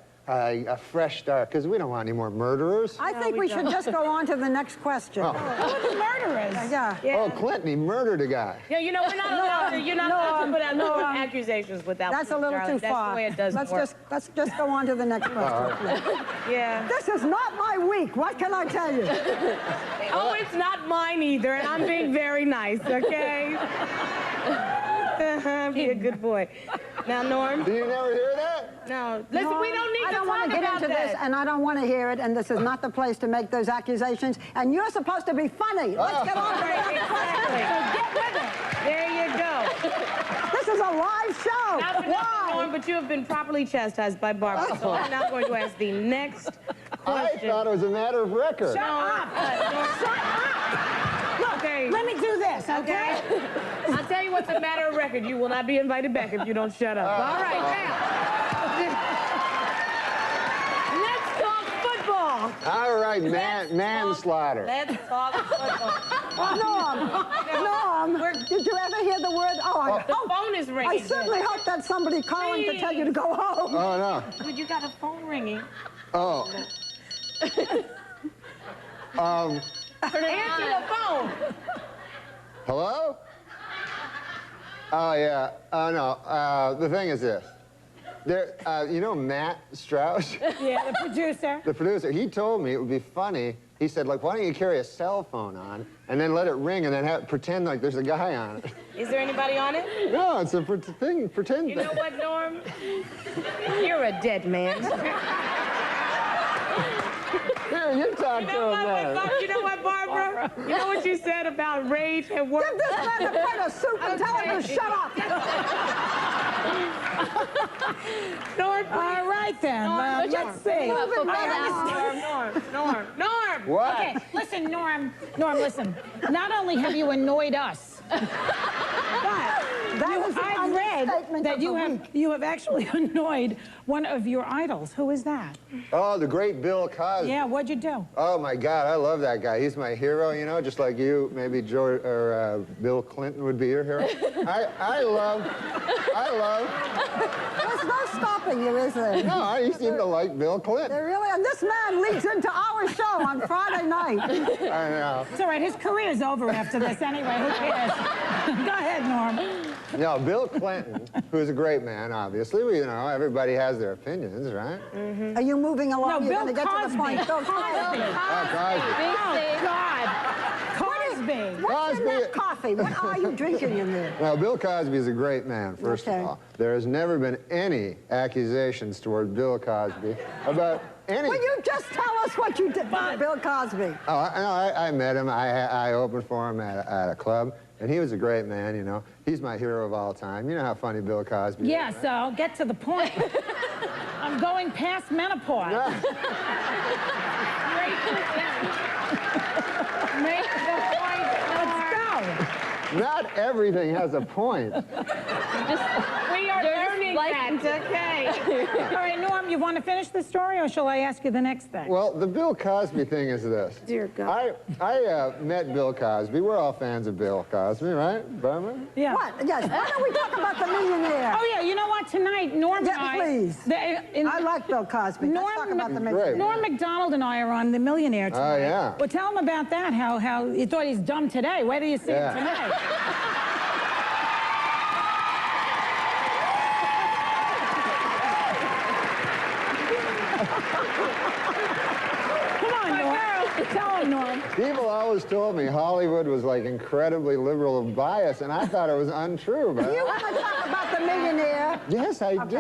fresh start, because we don't want any more murderers. I think we should just go on to the next question. Oh. Who's the murderers? Yeah. Oh, Clinton, he murdered a guy. Yeah, you know, we're not allowed to, you're not allowed to put out no accusations without. That's a little too far. That's the way it does work. Let's just go on to the next question. Yeah. This is not my week. What can I tell you? Oh, it's not mine either, and I'm being very nice, okay? Be a good boy. Now, Norm. Do you never hear that? No. Listen, we don't need I to don't talk want to get about into this, and I don't want to hear it, and this is not the place to make those accusations, and you're supposed to be funny. Let's get on to the next question. So get with it. There you go. This is a live show. Not for nothing, Norm, but you have been properly chastised by Barbara, so I'm now going to ask the next question. I thought it was a matter of record. Shut up. Shut up. Look, Okay. let me do this, okay? I'll tell you what's a matter of record. You will not be invited back if you don't shut up. All right, now. Let's talk football. All right, manslaughter. Let's talk football. Norm, did you ever hear the word? The phone is ringing. I certainly hope that's somebody calling to tell you to go home. Oh, no. Dude, you got a phone ringing. Oh. Answer the phone. Hello? Oh, yeah. Oh, no. The thing is this. There, you know Matt Strauss? Yeah, the producer. The producer. He told me it would be funny. He said, like, why don't you carry a cell phone on and then let it ring and then pretend like there's a guy on it? Is there anybody on it? No, it's a thing. Pretend. You know what, Norm? You're a dead man. Here, you talk to him then. You know what, Barbara? You know what you said about rage at work? Give this man a plate of soup and tell him to shut up. Norm, all right, then. Let's see. Norm. What? Okay, listen, Norm, listen. Not only have you annoyed us, but I've read that you have actually annoyed one of your idols. Who is that? Oh, the great Bill Cosby. Yeah, what'd you do? Oh, my God, I love that guy. He's my hero, you know, just like you, maybe George or Bill Clinton would be your hero. I love. There's no stopping you, is there? No, you seem to like Bill Clinton. They really, and this man leads into our show on Friday night. I know. It's all right, his career's over after this anyway. Who cares? Go ahead, Norm. No, Bill Clinton, who's a great man, obviously. You know, everybody has their opinions, right? Mm-hmm. Are you moving along? No, You're Bill going to get to the Cosby. point. Bill Cosby. Cosby. Oh, Cosby. Oh, God. Cosby. What's in that coffee? What are you drinking in there? Well, Bill Cosby is a great man, first of all. There has never been any accusations toward Bill Cosby about any... Will you just tell us what you did for Bill Cosby? Oh, I met him. I opened for him at a club, and he was a great man, you know. He's my hero of all time. You know how funny Bill Cosby is, Yeah, right? so get to the point. I'm going past menopause. Make the point. Let's go. Not everything has a point. We are learning that, okay? All right, Norm, you want to finish the story, or shall I ask you the next thing? Well, the Bill Cosby thing is this. Dear God. I met Bill Cosby. We're all fans of Bill Cosby, right, Barbara? Yeah. What? Yes. Why don't we talk about the millionaire? Oh, yeah, you know what? Tonight, Norm and I... please. I like Bill Cosby. Let's talk about the millionaire. Norm MacDonald and I are on The Millionaire tonight. Oh, yeah. Well, tell him about that, how you thought he's dumb today. Where do you see him tonight? Come on, Norm. Tell him, Norm. People always told me Hollywood was like incredibly liberal of bias, and I thought it was untrue. But You want to talk about the millionaire? Yes, I do.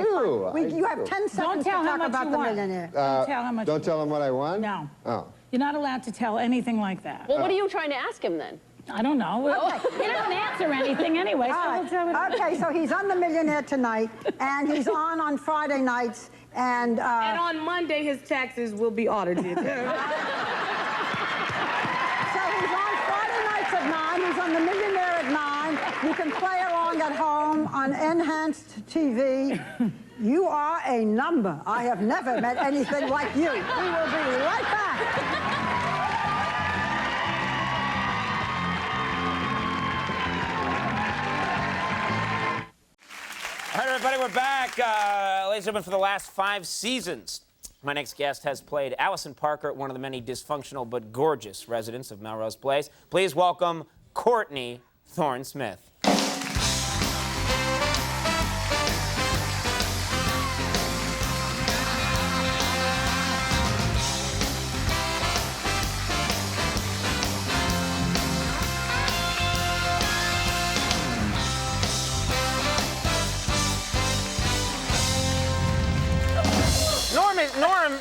You have 10 seconds to talk about the millionaire. Don't tell how much Don't tell him what I won? No. Oh. You're not allowed to tell anything like that. Well, what are you trying to ask him then? I don't know. Okay. He doesn't answer anything anyway. So we'll tell him. Okay, so he's on The Millionaire tonight, and he's on Friday nights, and on Monday, his taxes will be audited. So he's on Friday nights at 9. He's on The Millionaire at 9. You can play along at home on Enhanced TV. You are a number. I have never met anything like you. We will be right back. All right, everybody, we're back. Ladies and gentlemen, for the last 5 seasons, my next guest has played Allison Parker, one of the many dysfunctional but gorgeous residents of Melrose Place. Please welcome Courtney Thorne-Smith.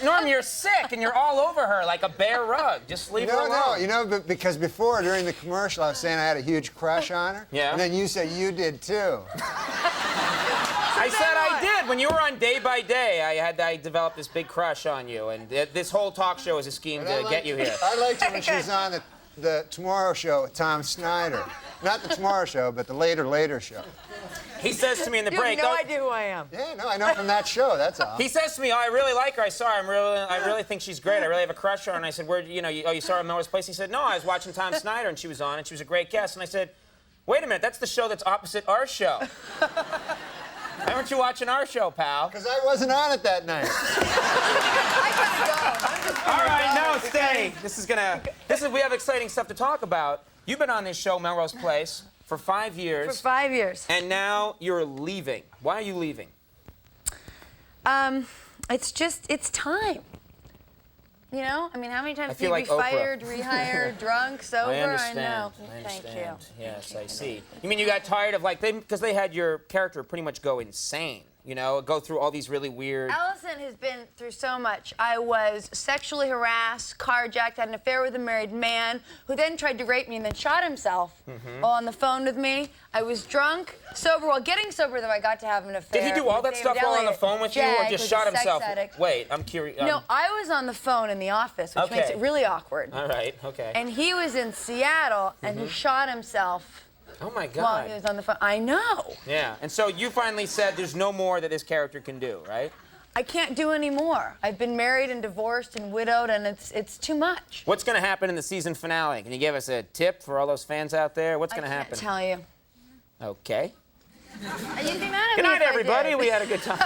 Norm, you're sick and you're all over her like a bear rug. Just leave her alone. No, you know, because before, during the commercial, I was saying I had a huge crush on her. Yeah. And then you said you did too. I said I did. When you were on Day by Day, I developed this big crush on you, and this whole talk show is a scheme to get you here. I liked her when she was on the Tomorrow Show with Tom Snyder. Not the Tomorrow Show, but the Later Show. He says to me in the break. You have no idea who I am. Yeah, no, I know from that show. That's all. He says to me, "Oh, I really like her. I saw her. I really think she's great. I really have a crush on her." And I said, "Where? You saw her at Melrose Place?" He said, "No, I was watching Tom Snyder, and she was on, and she was a great guest." And I said, "Wait a minute, that's the show that's opposite our show. Why weren't you watching our show, pal?" Because I wasn't on it that night. All right, no, stay. We have exciting stuff to talk about. You've been on this show, Melrose Place, for 5 years. For 5 years. And now you're leaving. Why are you leaving? It's time. You know? I mean, how many times feel do you like be Oprah. fired, rehired, drunk, sober? I understand. know. I Thank understand. you. Yes, I see. You mean you got tired of because they had your character pretty much go insane, go through all these really weird... Allison has been through so much. I was sexually harassed, carjacked, had an affair with a married man who then tried to rape me and then shot himself while on the phone with me. I was drunk, sober. While getting sober, though, I got to have an affair. Did he do all that with stuff David while on the Elliott. phone with you, Yeah, or just he shot was a sex himself? addict. Wait, I'm curious. No, I was on the phone in the office, which makes it really awkward. All right, okay. And he was in Seattle, and he shot himself. Oh, my God. While he was on the phone. I know. Yeah, and so you finally said there's no more that this character can do, right? I can't do any more. I've been married and divorced and widowed, and it's too much. What's going to happen in the season finale? Can you give us a tip for all those fans out there? What's going to happen? I can't tell you. Okay. You'd be mad at Good me night, if I everybody. did. We had a good time.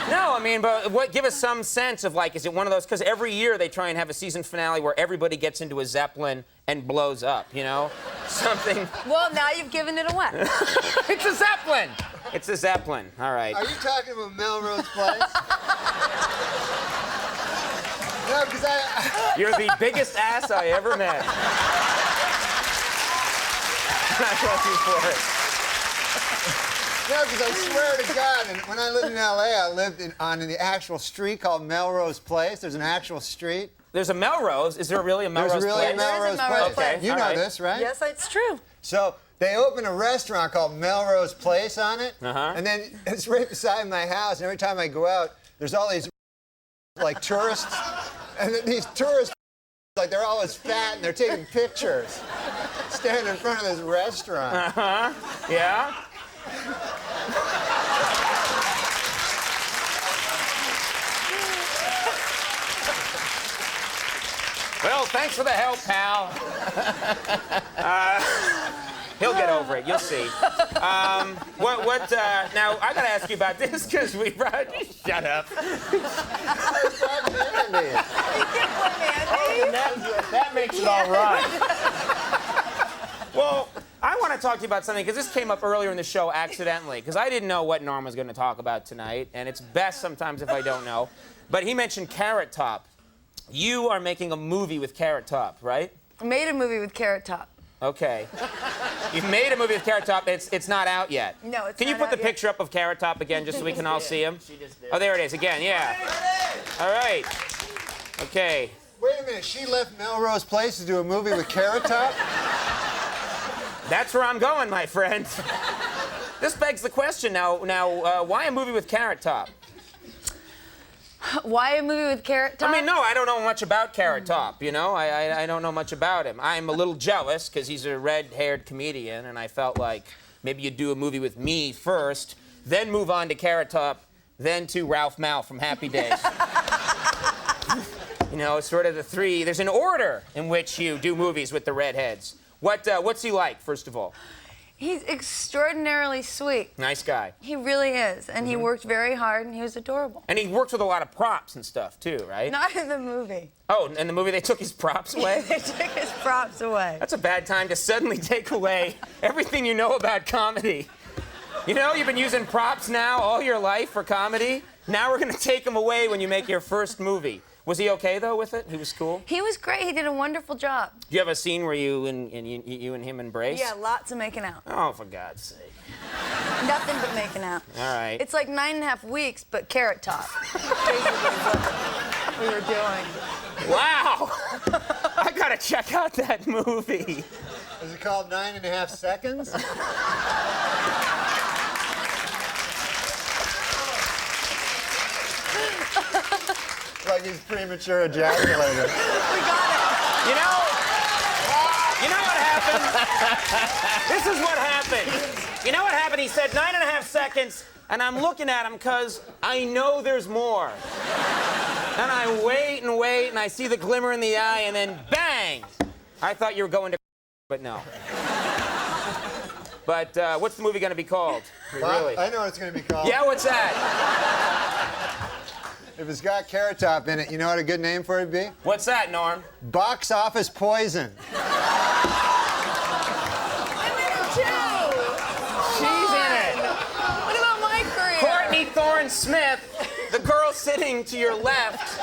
No, I mean, but give us some sense of is it one of those? Because every year they try and have a season finale where everybody gets into a Zeppelin and blows up. Something. Well, now you've given it away. It's a Zeppelin. It's a Zeppelin. All right. Are you talking about Melrose Place? No, because You're the biggest ass I ever met. I love you for it. No, because I swear to God, and when I lived in L.A., I lived on the actual street called Melrose Place. There's an actual street. There's a Melrose. Is there really a Melrose There's really place? a Melrose Place. Okay, You all know right. this, right? Yes, it's true. So they opened a restaurant called Melrose Place on it, Uh-huh. and then it's right beside my house. And every time I go out, there's all these like tourists, and then these tourists, like they're always fat and they're taking pictures, standing in front of this restaurant. Uh-huh. Yeah. Well, thanks for the help, pal. He'll get over it. You'll see. Now, I got to ask you about this because we brought... Shut up. That makes it all right. Well, I want to talk to you about something because this came up earlier in the show accidentally because I didn't know what Norm was going to talk about tonight, and it's best sometimes if I don't know. But he mentioned Carrot Top. You are making a movie with Carrot Top, right? I made a movie with Carrot Top. Okay. You've made a movie with Carrot Top. It's not out yet. No, it's Can you not put the out yet. picture up of Carrot Top again just so we can all see him? Oh, there it is again, yeah. All right. Okay. Wait a minute, she left Melrose Place to do a movie with Carrot Top? That's where I'm going, my friend. This begs the question now, why a movie with Carrot Top? Why a movie with Carrot Top? I mean, no, I don't know much about Carrot Top, you know? I don't know much about him. I'm a little jealous because he's a red-haired comedian, and I felt like maybe you'd do a movie with me first, then move on to Carrot Top, then to Ralph Mal from Happy Days. You know, sort of the three. There's an order in which you do movies with the redheads. What's he like, first of all? He's extraordinarily sweet. Nice guy. He really is. And he worked very hard, and he was adorable. And he works with a lot of props and stuff, too, right? Not in the movie. Oh, in the movie they took his props away? They took his props away. That's a bad time to suddenly take away everything you know about comedy. You know, you've been using props now all your life for comedy. Now we're going to take them away when you make your first movie. Was he okay, though, with it? He was cool? He was great. He did a wonderful job. Do you have a scene where you and him embrace? Yeah, lots of making out. Oh, for God's sake. Nothing but making out. All right. It's like 9.5 weeks, but Carrot Top. Basically is what we were doing. Wow! I gotta check out that movie. Is it called 9.5 Seconds? Like he's premature ejaculated. We got it. You know what happened? This is what happened. You know what happened? He said 9.5 seconds, and I'm looking at him because I know there's more. And I wait and wait, and I see the glimmer in the eye, and then bang! I thought you were going to, but no. But what's the movie going to be called? Well, Really? I know what it's going to be called. Yeah, what's that? If it's got Carrot Top in it, you know what a good name for it would be? What's that, Norm? Box Office Poison. She's in it. What about my career? Courtney Thorne-Smith, the girl sitting to your left,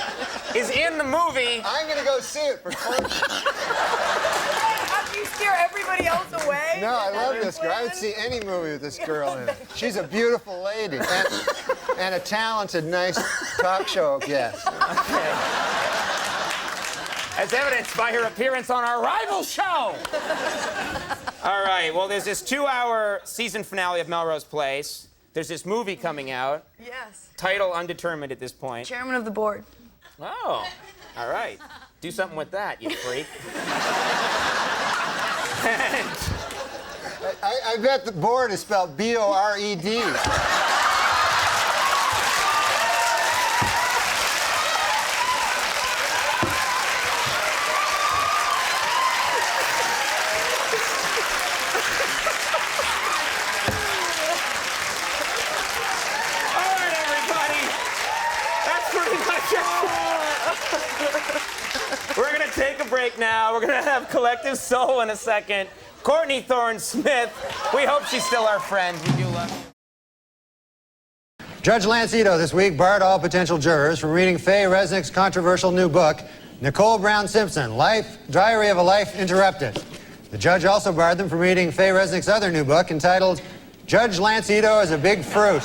is in the movie. I'm going to go see it for Courtney. After you scare everybody else away? No, I love this girl. I would see any movie with this girl in it. She's a beautiful lady and a talented, nice talk show guest. Okay. As evidenced by her appearance on our rival show. All right, well, there's this 2-hour season finale of Melrose Place. There's this movie coming out. Yes. Title undetermined at this point. Chairman of the board. Oh, all right. Do something with that, you freak. I bet the board is spelled B-O-R-E-D. We're going to take a break now. We're going to have Collective Soul in a second. Courtney Thorne-Smith, we hope she's still our friend. We do love her. Judge Lance Ito this week barred all potential jurors from reading Faye Resnick's controversial new book, Nicole Brown Simpson, Diary of a Life Interrupted. The judge also barred them from reading Faye Resnick's other new book entitled Judge Lance Ito is a Big Fruit.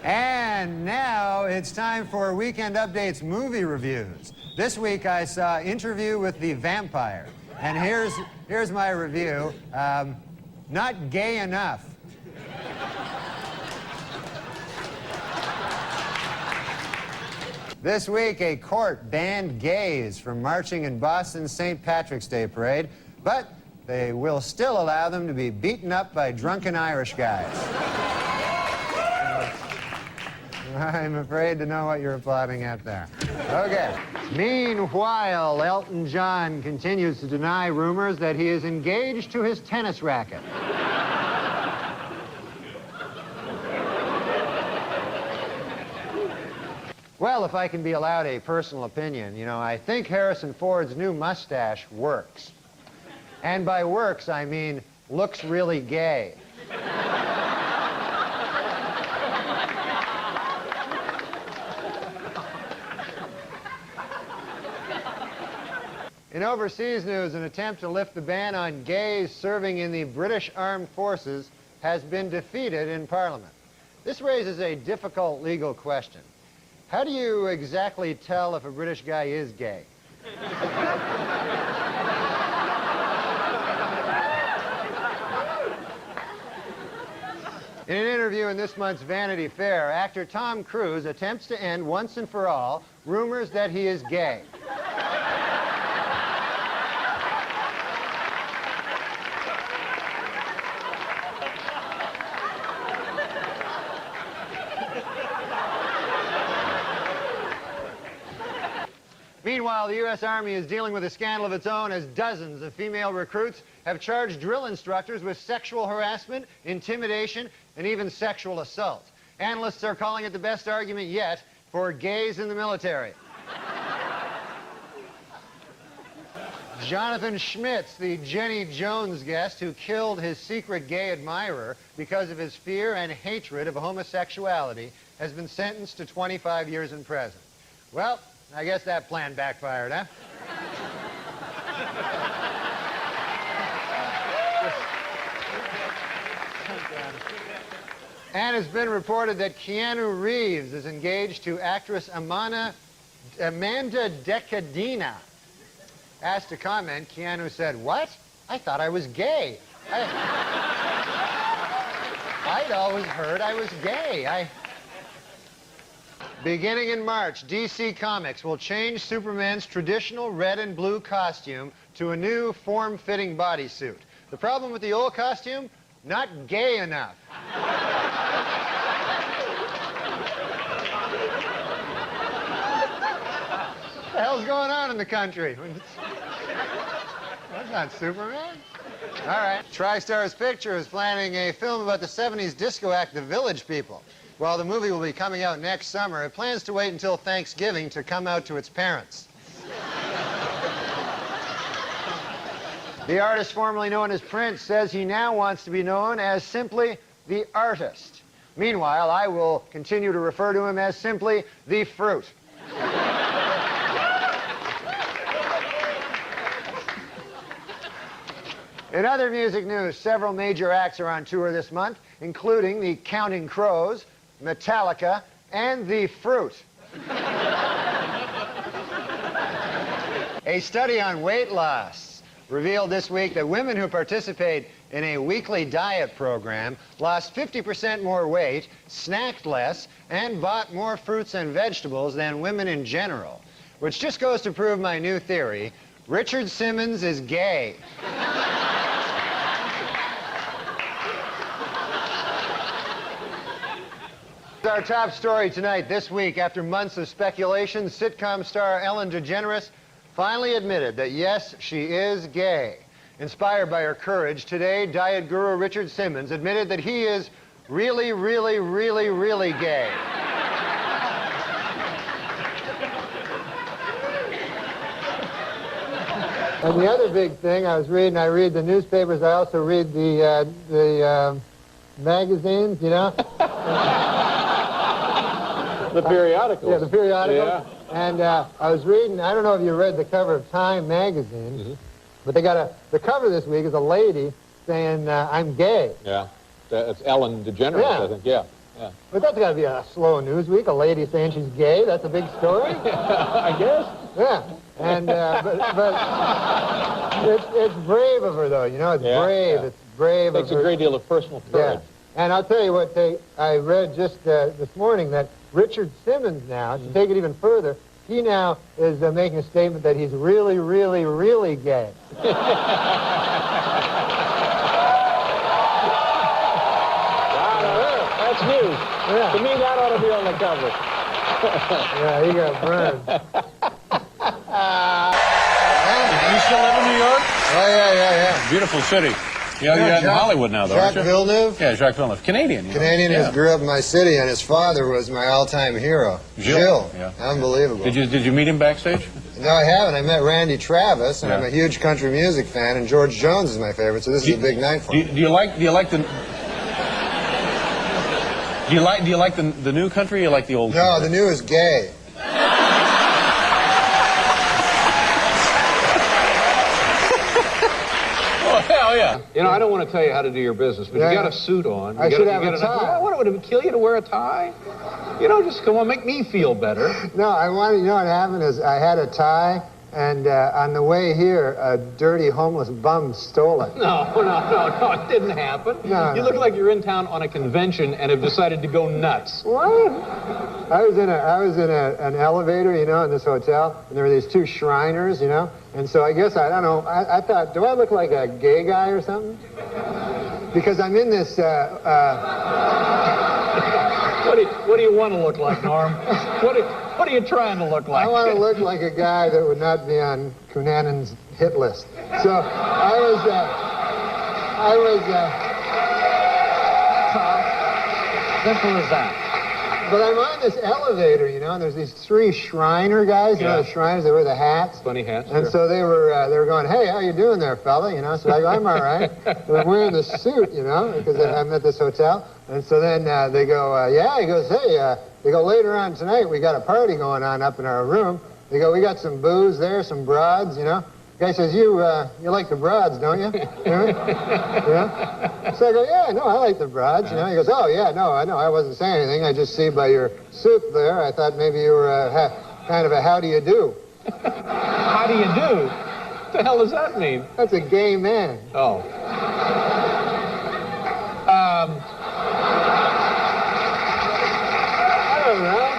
And now it's time for Weekend Update's movie reviews. This week I saw Interview with the Vampire. And here's my review. Not gay enough. This week, a court banned gays from marching in Boston's St. Patrick's Day parade, but they will still allow them to be beaten up by drunken Irish guys. I'm afraid to know what you're applauding at there. Okay. Meanwhile, Elton John continues to deny rumors that he is engaged to his tennis racket. Well, if I can be allowed a personal opinion, you know, I think Harrison Ford's new mustache works. And by works, I mean looks really gay. In overseas news, an attempt to lift the ban on gays serving in the British Armed Forces has been defeated in Parliament. This raises a difficult legal question. How do you exactly tell if a British guy is gay? In an interview in this month's Vanity Fair, actor Tom Cruise attempts to end once and for all rumors that he is gay. Meanwhile, the U.S. Army is dealing with a scandal of its own as dozens of female recruits have charged drill instructors with sexual harassment, intimidation, and even sexual assault. Analysts are calling it the best argument yet for gays in the military. Jonathan Schmitz, the Jenny Jones guest who killed his secret gay admirer because of his fear and hatred of homosexuality, has been sentenced to 25 years in prison. Well, I guess that plan backfired, huh? And it's been reported that Keanu Reeves is engaged to actress Amanda Decadina. Asked to comment, Keanu said, "What? I thought I was gay. I'd always heard I was gay. Beginning in March, DC Comics will change Superman's traditional red and blue costume to a new form-fitting bodysuit. The problem with the old costume? Not gay enough. What the hell's going on in the country? That's not Superman. All right. TriStar's Picture is planning a film about the 70s disco act, The Village People. While the movie will be coming out next summer, it plans to wait until Thanksgiving to come out to its parents. The artist formerly known as Prince says he now wants to be known as simply the artist. Meanwhile, I will continue to refer to him as simply the fruit. In other music news, several major acts are on tour this month, including the Counting Crows, Metallica, and the Fruit. A study on weight loss revealed this week that women who participate in a weekly diet program lost 50% more weight, snacked less, and bought more fruits and vegetables than women in general. Which just goes to prove my new theory: Richard Simmons is gay. Our top story tonight. This week, after months of speculation, sitcom star Ellen DeGeneres finally admitted that, yes, she is gay. Inspired by her courage, today, diet guru Richard Simmons admitted that he is really, really, really, really gay. And the other big thing I read the newspapers, I also read the magazines, you know? The periodical. Yeah, the periodical. Yeah. And I was reading, I don't know if you read the cover of Time magazine, but they got the cover this week is a lady saying, I'm gay. Yeah. That's Ellen DeGeneres, Yeah. I think. Yeah. Yeah. But that's got to be a slow news week, a lady saying she's gay. That's a big story. I guess. Yeah. And, but it's brave of her, though. You know, it's brave. Yeah. It's brave Takes of her. a great deal of personal courage. Yeah. And I'll tell you what, I read just this morning that Richard Simmons now, to take it even further, he now is making a statement that he's really, really, really gay. That's news. Yeah. To me, that ought to be on the cover. Yeah, he got burned. You still live in New York? Oh, yeah. Beautiful city. You're in Hollywood now, though, aren't Jacques you? Villeneuve? Yeah, Jacques Villeneuve. Canadian. You know? Canadian Yeah. who grew up in my city, and his father was my all-time hero. Gilles. Yeah. Unbelievable. Did you meet him backstage? No, I haven't. I met Randy Travis, and Yeah. I'm a huge country music fan, and George Jones is my favorite, so this is a big night for me. Do you like the new country or you like the old country? No, the new is gay. Oh, hell yeah. You know, I don't want to tell you how to do your business, but Yeah. you got a suit on. I should have a tie. What, would it kill you to wear a tie? You know, just come on, make me feel better. No, you know what happened is I had a tie, and on the way here, a dirty homeless bum stole it. No, it didn't happen. No, You no. look like you're in town on a convention and have decided to go nuts. What? I was in an elevator, you know, in this hotel, and there were these two Shriners, you know, and so I guess, I don't know, I thought, do I look like a gay guy or something? Because I'm in this, What do you want to look like, Norm? What are you trying to look like? I want to look like a guy that would not be on Cunanan's hit list. So I was simple as that. But I'm on this elevator, you know, and there's these three Shriner guys, you know, the Shriners, they wear the hats. Funny hats. And sure. so they were going, hey, how you doing there, fella? You know, so I go, I'm all right. And I'm wearing the suit, you know, because I'm at this hotel. And so then they go, yeah, he goes, hey, they go, later on tonight, we got a party going on up in our room. They go, we got some booze there, some broads, you know. The guy says, you like the broads, don't you? Yeah? So I go, yeah, no, I like the broads, you know. He goes, oh, yeah, no, I know, I wasn't saying anything. I just see by your suit there, I thought maybe you were kind of a how do you do. How do you do? What the hell does that mean? That's a gay man. Oh. I don't know.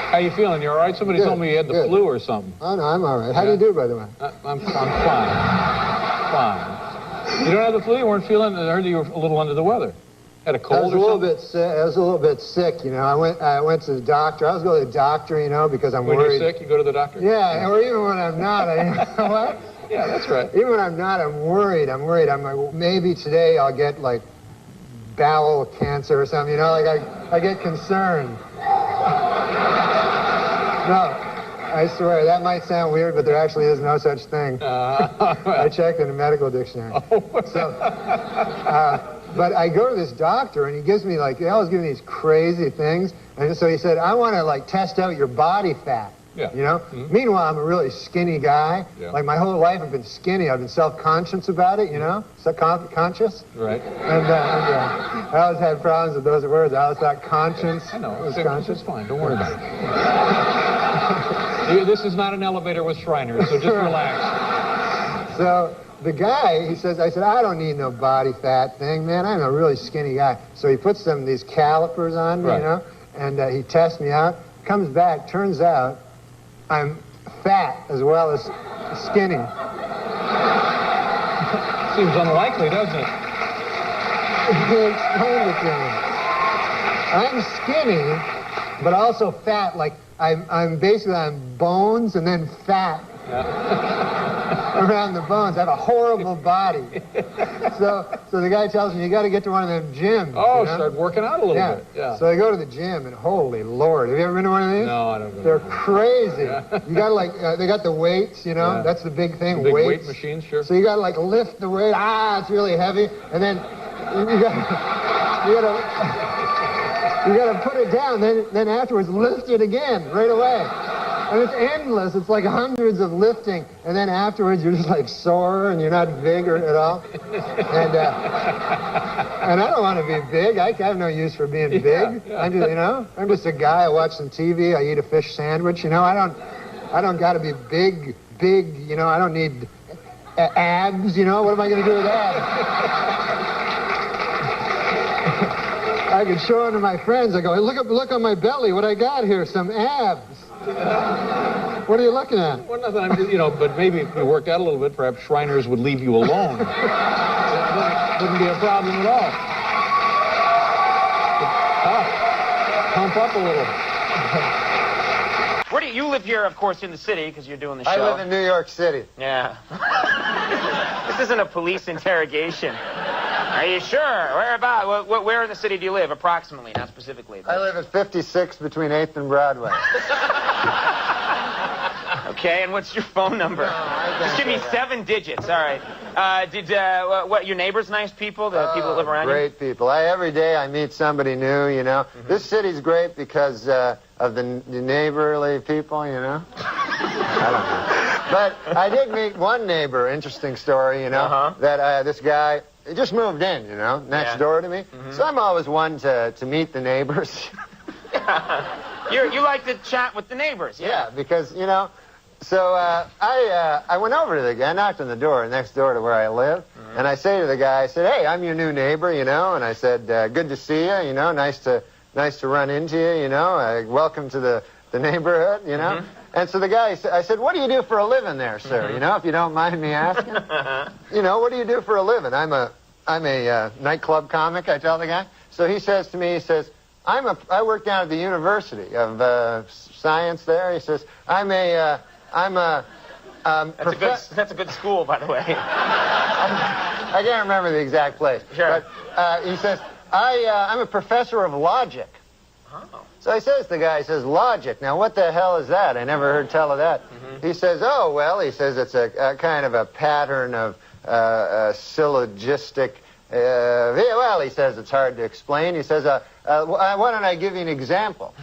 How you feeling? You all right? Somebody told me you had the flu or something. Oh, no, I'm all right. How do you do, by the way? I'm fine. Fine. You don't have the flu? You weren't feeling it? I heard you were a little under the weather. Had a cold or something? I was a little bit sick, you know. I went to the doctor. I was going to the doctor, you know, because I'm worried. When you're sick, you go to the doctor? Yeah, or even when I'm not. You know what? Yeah, that's right. Even when I'm not, I'm worried. I'm like, maybe today I'll get, like, bowel cancer or something, you know? Like, I get concerned. No, I swear, that might sound weird, but there actually is no such thing. I checked in the medical dictionary. But I go to this doctor, and he gives me, like, he always gives me these crazy things. And so he said, I want to, like, test out your body fat. Yeah. You know? Mm-hmm. Meanwhile, I'm a really skinny guy. Yeah. Like, my whole life I've been skinny. I've been self-conscious about it, you know? Self-conscious. Right. And I always had problems with those words. I always thought conscience was conscious. It's fine. Don't worry about it. This is not an elevator with Shriners, so just relax. So the guy, I said, I don't need no body fat thing, man. I'm a really skinny guy. So he puts these calipers on me, you know, and he tests me out. Comes back, turns out I'm fat as well as skinny. Seems unlikely, doesn't it? He explained it to me. I'm skinny, but also fat. Like, I'm basically on bones and then fat. Around the bones. I have a horrible body. So the guy tells me, you got to get to one of them gyms. Oh, you know? start working out a little bit. Yeah. So I go to the gym, and holy Lord, have you ever been to one of these? No, I don't go. They're crazy. Yeah. You got to, like, they got the weights, you know? Yeah. That's the big thing, the big weights. Weight machines, sure. So you got to, like, lift the weight. It's really heavy. And then you got you gotta put it down, then afterwards lift it again right away. And it's endless. It's like hundreds of lifting, and then afterwards you're just like sore and you're not big at all. And I don't want to be big. I have no use for being big. I'm just a guy. I watch some TV. I eat a fish sandwich. I don't got to be big. I don't need abs. What am I going to do with abs? I could show them to my friends. I go, hey, look on my belly. What I got here? Some abs. What are you looking at? Well, nothing. I'm just, but maybe if you worked out a little bit, perhaps Shriners would leave you alone. Wouldn't be a problem at all. Pump up a little. Where do you live here, of course, in the city, because you're doing the show. I live in New York City. Yeah. This isn't a police interrogation. Are you sure? Where about? Where in the city do you live, approximately, not specifically? I live at 56 between 8th and Broadway. Okay, and what's your phone number? Just give me 7 digits. All right. What? Your neighbors nice people? The people that live around you? Great people. Every day I meet somebody new. This city's great because of the neighborly people. I don't know. But I did meet one neighbor. Interesting story. That this guy. He just moved in, next door to me. So I'm always one to meet the neighbors. You like to chat with the neighbors, yeah because, so I went over to the guy, I knocked on the door next door to where I live, and I say to the guy, I said, hey, I'm your new neighbor, and I said, good to see you, nice to run into you, welcome to the neighborhood, And so the guy, I said, what do you do for a living there, sir? If you don't mind me asking. What do you do for a living? I'm a nightclub comic, I tell the guy. So he says to me, I work down at the University of Science there. He says, that's a good school, by the way. I can't remember the exact place. Sure. But he says, I'm a professor of logic. Oh. So I says to the guy, he says, logic. Now, what the hell is that? I never heard tell of that. He says, oh, well, he says it's a kind of a pattern of syllogistic. Well, he says it's hard to explain. He says, why don't I give you an example?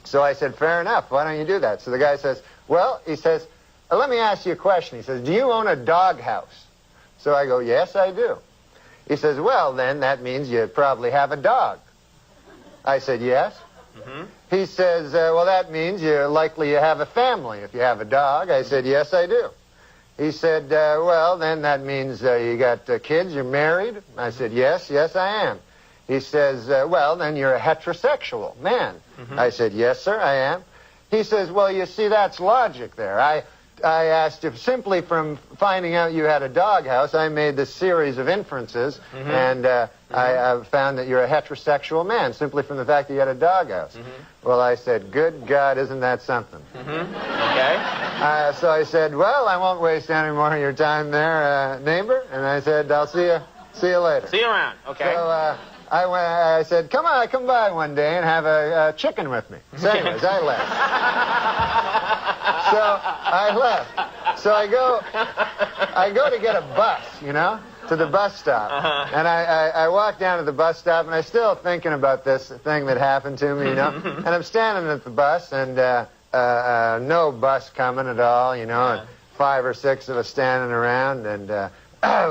So I said, fair enough. Why don't you do that? So the guy says, well, he says, let me ask you a question. He says, do you own a doghouse? So I go, yes, I do. He says, well, then that means you probably have a dog. I said, yes. He says, well, that means you're likely you have a family if you have a dog. I said, yes, I do. He said, well, then that means you got kids, you're married. I said, yes, I am. He says, well, then you're a heterosexual man. I said, yes, sir, I am. He says, well, you see, that's logic there. I asked if simply from finding out you had a doghouse, I made this series of inferences, and I found that you're a heterosexual man simply from the fact that you had a doghouse. Well, I said, good God, isn't that something? Okay. So I said, well, I won't waste any more of your time there, neighbor. And I said, I'll see you later. See you around. Okay. So I said, come by one day and have a chicken with me. So anyways, I left. So I go to get a bus, to the bus stop. And I walk down to the bus stop, and I'm still thinking about this thing that happened to me, And I'm standing at the bus, and no bus coming at all, and 5 or 6 of us standing around, and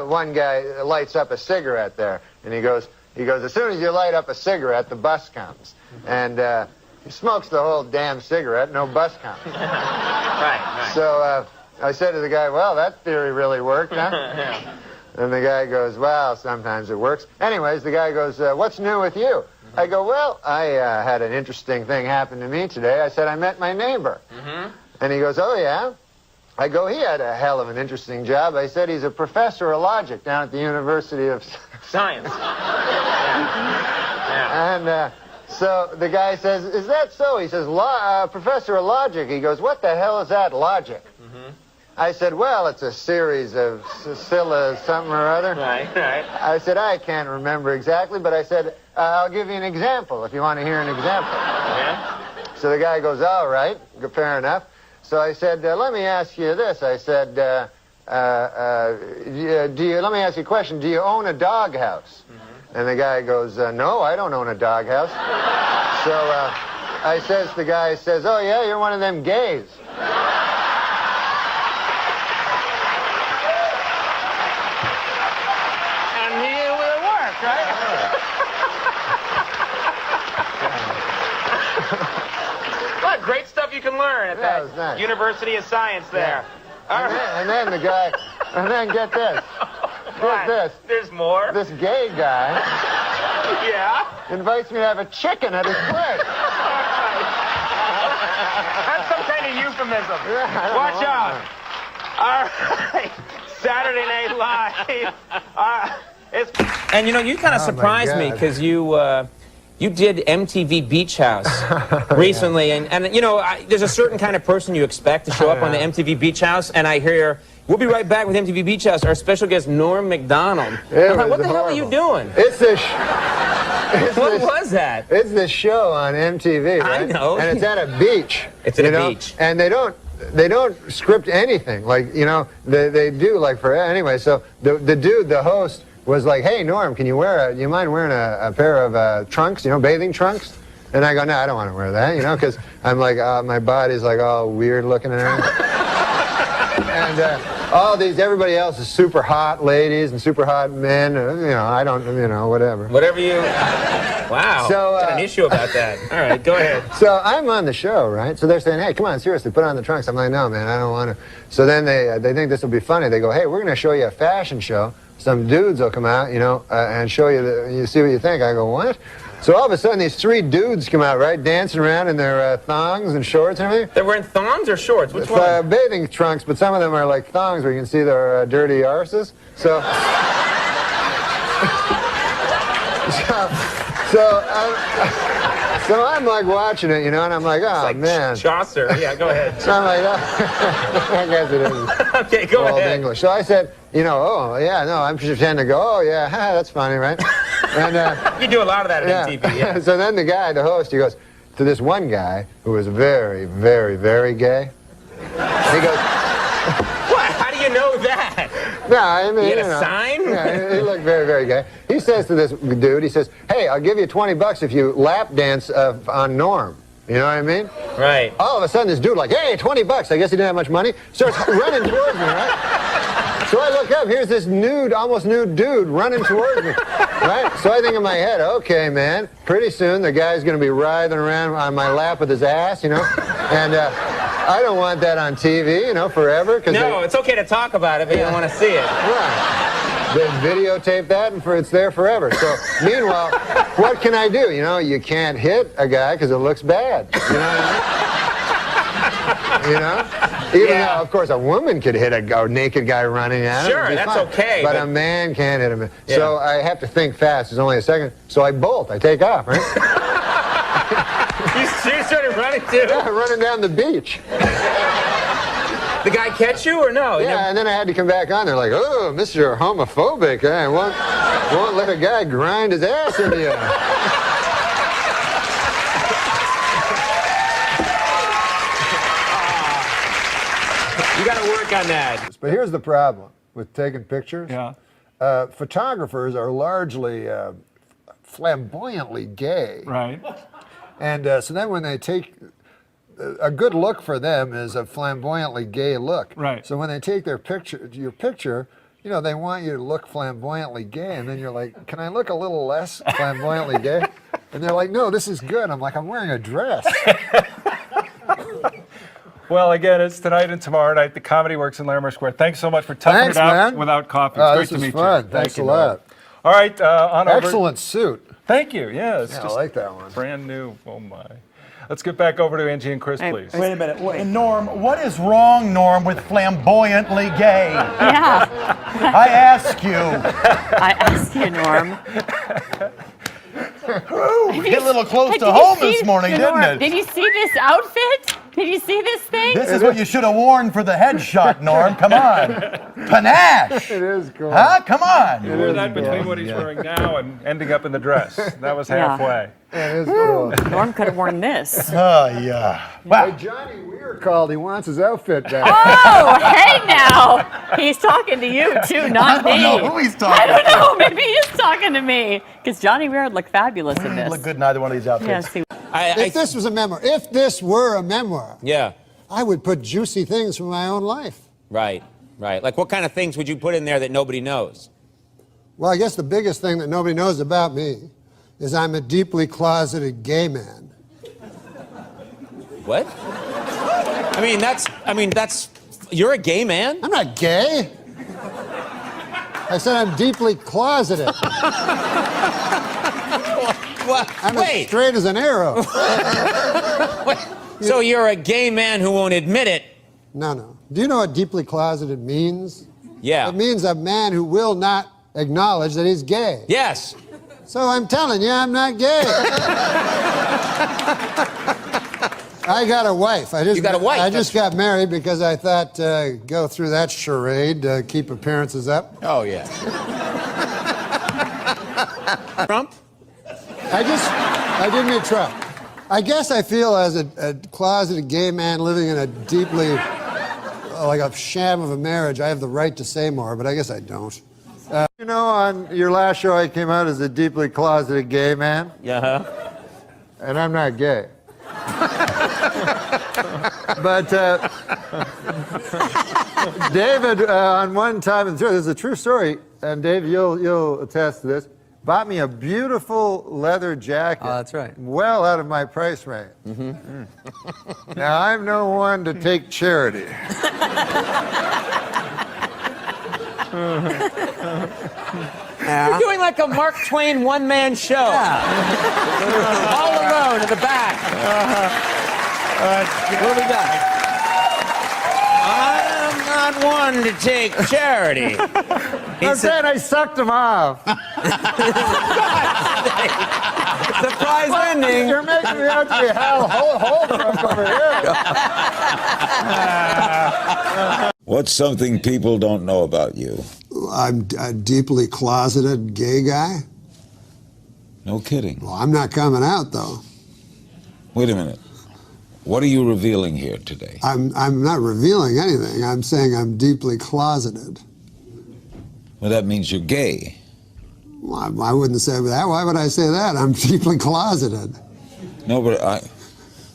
one guy lights up a cigarette there, and he goes, as soon as you light up a cigarette, the bus comes. And he smokes the whole damn cigarette, no bus comes. Right. So I said to the guy, well, that theory really worked, huh? And the guy goes, well, sometimes it works. Anyways, the guy goes, what's new with you? I go, well, I had an interesting thing happen to me today. I said, I met my neighbor. And he goes, oh, yeah? I go, he had a hell of an interesting job. I said, he's a professor of logic down at the University of Science. And so the guy says, is that so? He says, professor of logic. He goes, what the hell is that, logic? I said, well, it's a series of something or other. Right. I said, I can't remember exactly, but I said, I'll give you an example if you want to hear an example. So the guy goes, all right, fair enough. So I said, let me ask you this. I said, let me ask you a question. Do you own a doghouse? And the guy goes, no, I don't own a doghouse. So I says, the guy says, oh yeah, you're one of them gays. And it worked, right? What great stuff you can learn at Yeah, it was that nice. University of Science there. All right. And then the guy, and then get this. What? Get this. There's more. This gay guy Yeah. invites me to have a chicken at his place. That's some kind of euphemism. Yeah, I don't Watch know. out. All right. Saturday Night Live. And you know, you kind of Oh, my surprised me God. because you did MTV Beach House recently, and you know, there's a certain kind of person you expect to show up on the MTV Beach House, and I hear, we'll be right back with MTV Beach House, our special guest, Norm MacDonald. I'm like, what the hell are you doing? It's this. What was that? It's this show on MTV, right? I know. And it's at a beach. It's at you a know? beach. And they don't script anything. Like, you know, they do like for anyway. So the dude, the host, was like, hey Norm, can you you mind wearing a pair of trunks, you know, bathing trunks? And I go, no, I don't want to wear that, you know, because I'm like, my body's like all weird looking and everything. And everybody else is super hot ladies and super hot men. You know, I don't, you know, whatever. Whatever you. Wow. So, got an issue about that. All right, go ahead. So I'm on the show, right? So they're saying, hey, come on, seriously, put on the trunks. I'm like, no, man, I don't want to. So then they think this will be funny. They go, hey, we're going to show you a fashion show. Some dudes will come out, you know, and show you, you see what you think. I go, what? So all of a sudden, these three dudes come out, right, dancing around in their thongs and shorts and everything. They're wearing thongs or shorts? Which one? Bathing trunks, but some of them are like thongs where you can see their dirty arses. So, so I'm like watching it, you know, and I'm like, oh, man. Chaucer. Yeah, go ahead. So I'm like, oh, I guess it is. Okay, go Old ahead. English. So I said, you know, oh, yeah, no, I'm pretending to go, oh, yeah, that's funny, right? And you do a lot of that at MTV, yeah. So then the guy, the host, he goes to this one guy who was very, very, very gay. He goes, what? How do you know that? no, I mean, You had a know, sign? Yeah, he looked very, very gay. He says to this dude, he says, hey, I'll give you $20 if you lap dance on Norm. You know what I mean? Right. All of a sudden, this dude like, hey, $20. I guess he didn't have much money. Starts running towards me, right? So I look up, here's this nude, almost nude dude running towards me, right? So I think in my head, okay, man, pretty soon the guy's going to be writhing around on my lap with his ass, you know? And I don't want that on TV, you know, forever. No, it's okay to talk about it, but you don't want to see it. Right. They videotape that, and it's there forever. So, meanwhile, what can I do? You know, you can't hit a guy because it looks bad. You know what I mean? You know? Even though, of course, a woman could hit a naked guy running at him. Sure, It'd be that's fine. okay, But but- a man can't hit him. Yeah. So I have to think fast. There's only a second. So I bolt. I take off, right? You started running too? Yeah, running down the beach. The guy catch you or no? Yeah, and then I had to come back on. They're like, oh, Mr. Homophobic. I won't let a guy grind his ass into you. You got to work on that. But here's the problem with taking pictures. Yeah. Photographers are largely flamboyantly gay. Right. And so then when they take, a good look for them is a flamboyantly gay look. Right. So when they take your picture, you know, they want you to look flamboyantly gay, and then you're like, can I look a little less flamboyantly gay? And they're like, no, this is good. I'm like, I'm wearing a dress. Well, again, it's tonight and tomorrow night. The Comedy Works in Larimer Square. Thanks so much for toughing Thanks, it out man. without coffee. It's great This to was meet fun. you. Thanks Thank a you, lot. All right, on over. Excellent suit. Thank you. Yeah, it's Yeah, I just like that one. brand new. Oh my. Let's get back over to Angie and Chris, please. Wait a minute. Norm, what is wrong, Norm, with flamboyantly gay? Yeah. I ask you. I ask you, Norm. Ooh, hit a little close to home this morning, didn't it? Did you see this outfit? Did you see this thing? This is what you should have worn for the headshot, Norm. Come on. Panache. It is cool. Huh? Come on. You wore that between what he's wearing now and ending up in the dress. That was Yeah. halfway. It is cool. Norm could have worn this. Oh, yeah. Wow. Hey, Johnny Weir called. He wants his outfit back. Oh, hey now. He's talking to you too, not me. I don't know who he's talking I don't to. know. Maybe he's talking to me. Because Johnny Weir looked fabulous in this. Look good in either one of these outfits. Yes, he If this was a memoir, if this were a memoir, Yeah. I would put juicy things from my own life. Right. Right. Like, what kind of things would you put in there that nobody knows? Well, I guess the biggest thing that nobody knows about me is I'm a deeply closeted gay man. What? I mean, that's. You're a gay man? I'm not gay. I said I'm deeply closeted. I'm as straight as an arrow. So you're a gay man who won't admit it? No. Do you know what deeply closeted means? Yeah. It means a man who will not acknowledge that he's gay. Yes. So I'm telling you, I'm not gay. I got a wife. You got a wife? I just got married because I thought, go through that charade, keep appearances up. Oh, yeah. Trump? I didn't mean Trump. I guess I feel as a closeted gay man living in a deeply, like a sham of a marriage, I have the right to say more, but I guess I don't. You know, on your last show, I came out as a deeply closeted gay man. Yeah. And I'm not gay. But David, on one time, this is a true story, and Dave, you'll attest to this, bought me a beautiful leather jacket. Oh, that's right. Well out of my price range. Mm-hmm. Now, I'm no one to take charity. You're doing like a Mark Twain one-man show. All alone in the back. What do we got? I'm not one to take charity. I'm saying I sucked him off. Surprise ending. You're making me out to be Hal Holbrook over here. What's something people don't know about you? I'm a deeply closeted gay guy. No kidding. Well, I'm not coming out, though. Wait a minute. What are you revealing here today? I'm not revealing anything. I'm saying I'm deeply closeted. Well, that means you're gay. Well, I wouldn't say that. Why would I say that? I'm deeply closeted. No, but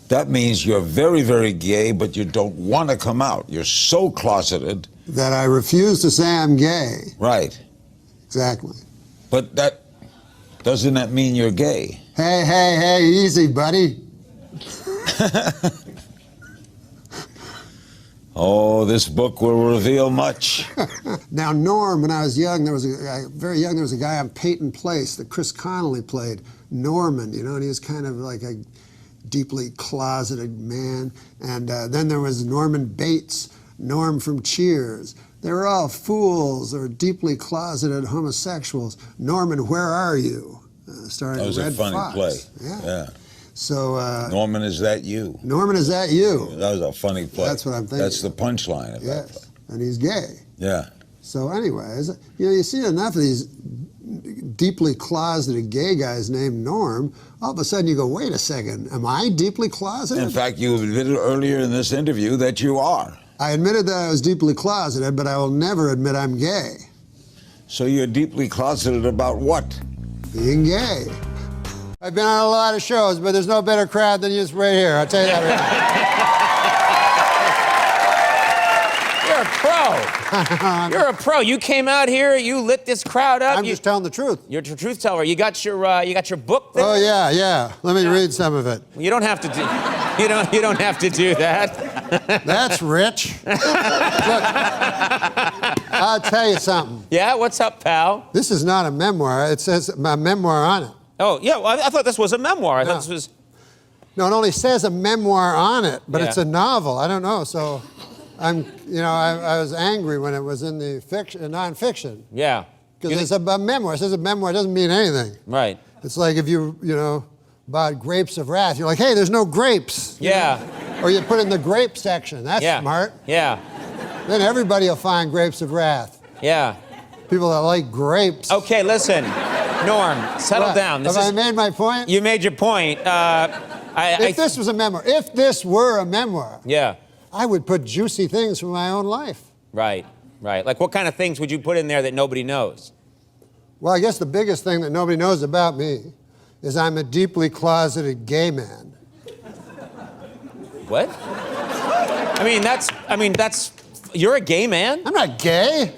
that means you're very, very gay, but you don't want to come out. You're so closeted. That I refuse to say I'm gay. Right. Exactly. But doesn't that mean you're gay? Hey, easy, buddy. Oh, this book will reveal much. Now, Norm, when I was young, there was very young, there was a guy on Peyton Place that Chris Connolly played, Norman, you know, and he was kind of like a deeply closeted man. And then there was Norman Bates, Norm from Cheers. They were all fools or deeply closeted homosexuals. Norman, Where Are You? Starring That was Red a funny Fox. play. Yeah. So, Norman, Is That You? Norman, Is That You? That was a funny play. That's what I'm thinking. That's the punchline of that play. Yes, and he's gay. Yeah. So anyways, you know, you see enough of these deeply closeted gay guys named Norm, all of a sudden you go, wait a second, am I deeply closeted? In fact, you admitted earlier in this interview that you are. I admitted that I was deeply closeted, but I will never admit I'm gay. So you're deeply closeted about what? Being gay. I've been on a lot of shows, but there's no better crowd than you right here. I'll tell you that You're a pro. You're a pro. You came out here. You lit this crowd up. I'm just telling the truth. You're a truth teller. You got your book there? Oh yeah. Let me read some of it. You don't have to do. You don't have to do that. That's rich. Look, I'll tell you something. Yeah, what's up, pal? This is not a memoir. It says my memoir on it. Oh yeah, well, I thought this was a memoir. I thought this was. No, it only says a memoir on it, but Yeah. it's a novel. I don't know. So, I was angry when it was in the nonfiction. Yeah. Because it's a memoir. It says a memoir. It doesn't mean anything. Right. It's like if you bought Grapes of Wrath. You're like, hey, there's no grapes. Yeah. Or you put it in the grape section. That's smart. Yeah. Then everybody will find Grapes of Wrath. Yeah. People that like grapes. Okay, listen, Norm, settle down. Have I made my point? You made your point. If this was a memoir, if this were a memoir, yeah, I would put juicy things from my own life. Right, right. Like what kind of things would you put in there that nobody knows? Well, I guess the biggest thing that nobody knows about me is I'm a deeply closeted gay man. What? You're a gay man? I'm not gay.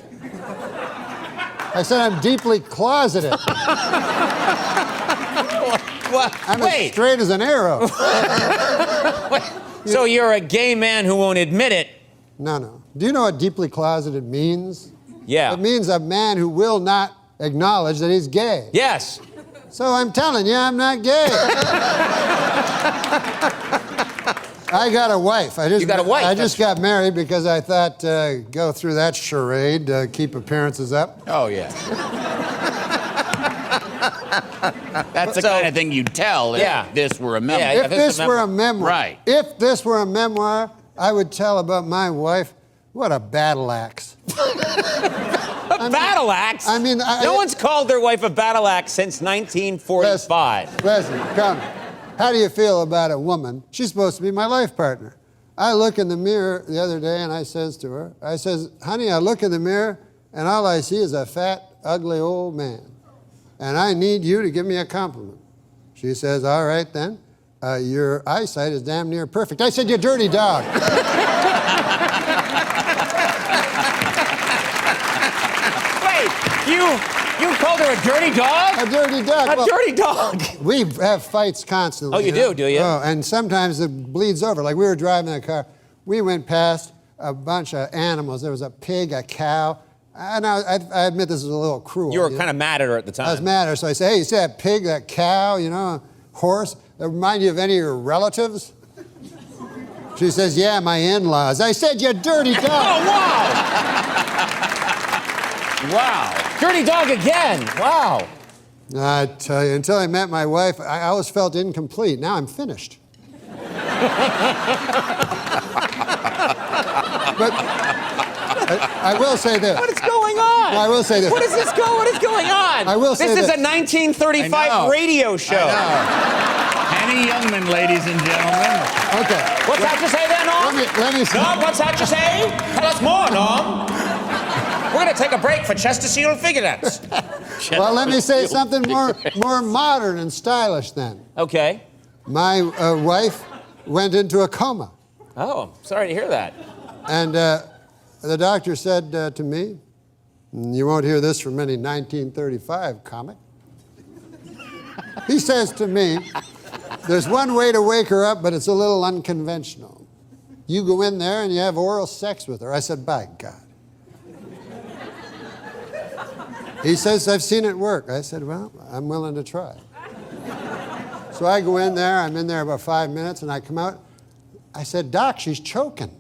I said I'm deeply closeted. I'm as straight as an arrow. So you're a gay man who won't admit it? No. Do you know what deeply closeted means? Yeah. It means a man who will not acknowledge that he's gay. Yes. So I'm telling you, I'm not gay. I got a wife. You got a wife? I just got married because I thought, go through that charade, keep appearances up. Oh, yeah. That's the kind of thing you'd tell if this were a memoir. Yeah, if this were a memoir. Right. If this were a memoir, I would tell about my wife. What a battle axe. Battle axe? No one's called their wife a battle axe since 1945. Listen, come. How do you feel about a woman? She's supposed to be my life partner. I look in the mirror the other day and I says to her, honey, I look in the mirror and all I see is a fat, ugly old man. And I need you to give me a compliment. She says, all right then. Your eyesight is damn near perfect. I said, you dirty dog. You called her a dirty dog? A dirty dog. A dirty dog. We have fights constantly. Oh, you do you? Oh, and sometimes it bleeds over. Like we were driving in a car. We went past a bunch of animals. There was a pig, a cow. And I admit this is a little cruel. You were kind of mad at her at the time. I was mad at her. So I said, hey, you see that pig, that cow, horse? That remind you of any of your relatives? She says, yeah, my in-laws. I said, you dirty dog. Oh, wow. Wow. Dirty dog again. Wow. I tell you, until I met my wife, I always felt incomplete. Now I'm finished. But I will say this. What is going on? I will say this. What is going on? I will say this is this. a 1935 radio show. Henny Youngman, ladies and gentlemen. Okay. What's that you say there, Norm? Let me see. Norm, what's that you say? Tell us more, Norm. We're going to take a break for Chesterfield figurettes. Well, let me say something more modern and stylish then. Okay. My wife went into a coma. Oh, I'm sorry to hear that. And the doctor said to me, you won't hear this from any 1935 comic. He says to me, there's one way to wake her up, but it's a little unconventional. You go in there and you have oral sex with her. I said, by God. He says, I've seen it work. I said, well, I'm willing to try. So I go in there, I'm in there about 5 minutes, and I come out. I said, Doc, she's choking.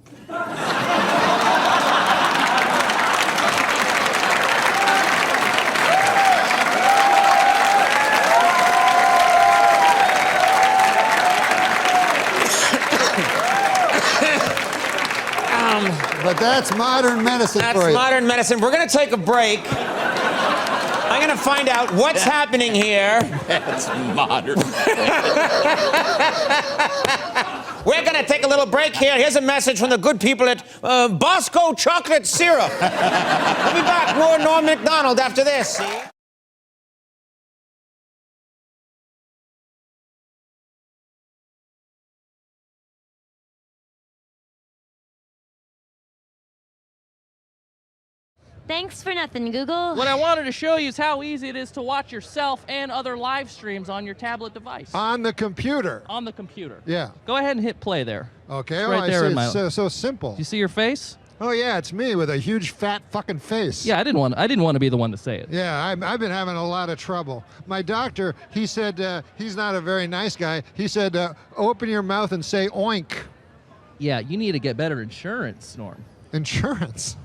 But that's modern medicine for you. That's modern medicine. We're going to take a break. I'm going to find out what's happening here. That's modern. We're going to take a little break here. Here's a message from the good people at Bosco Chocolate Syrup. We'll be back. More Norm MacDonald after this. Thanks for nothing, Google. What I wanted to show you is how easy it is to watch yourself and other live streams on your tablet device. On the computer. On the computer. Yeah. Go ahead and hit play there. Okay. It's Oh, right I there see. in my. It's so simple. Do you see your face? Oh yeah, it's me with a huge fat fucking face. Yeah, I didn't want to be the one to say it. Yeah, I've been having a lot of trouble. My doctor, he said he's not a very nice guy. He said, open your mouth and say oink. Yeah, you need to get better insurance, Norm. Insurance?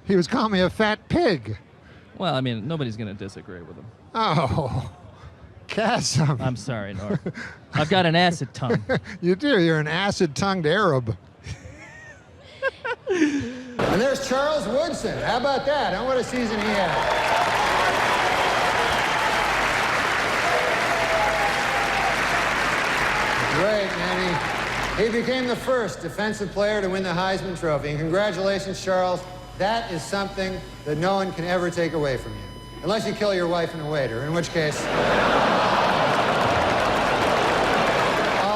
He was calling me a fat pig. Well, I mean, nobody's going to disagree with him. Oh, chasm. I'm sorry, Norm. I've got an acid tongue. You do. You're an acid-tongued Arab. And there's Charles Woodson. How about that? And what a season he had. Great, Manny. He became the first defensive player to win the Heisman Trophy. And congratulations, Charles. That is something that no one can ever take away from you. Unless you kill your wife and a waiter, in which case, all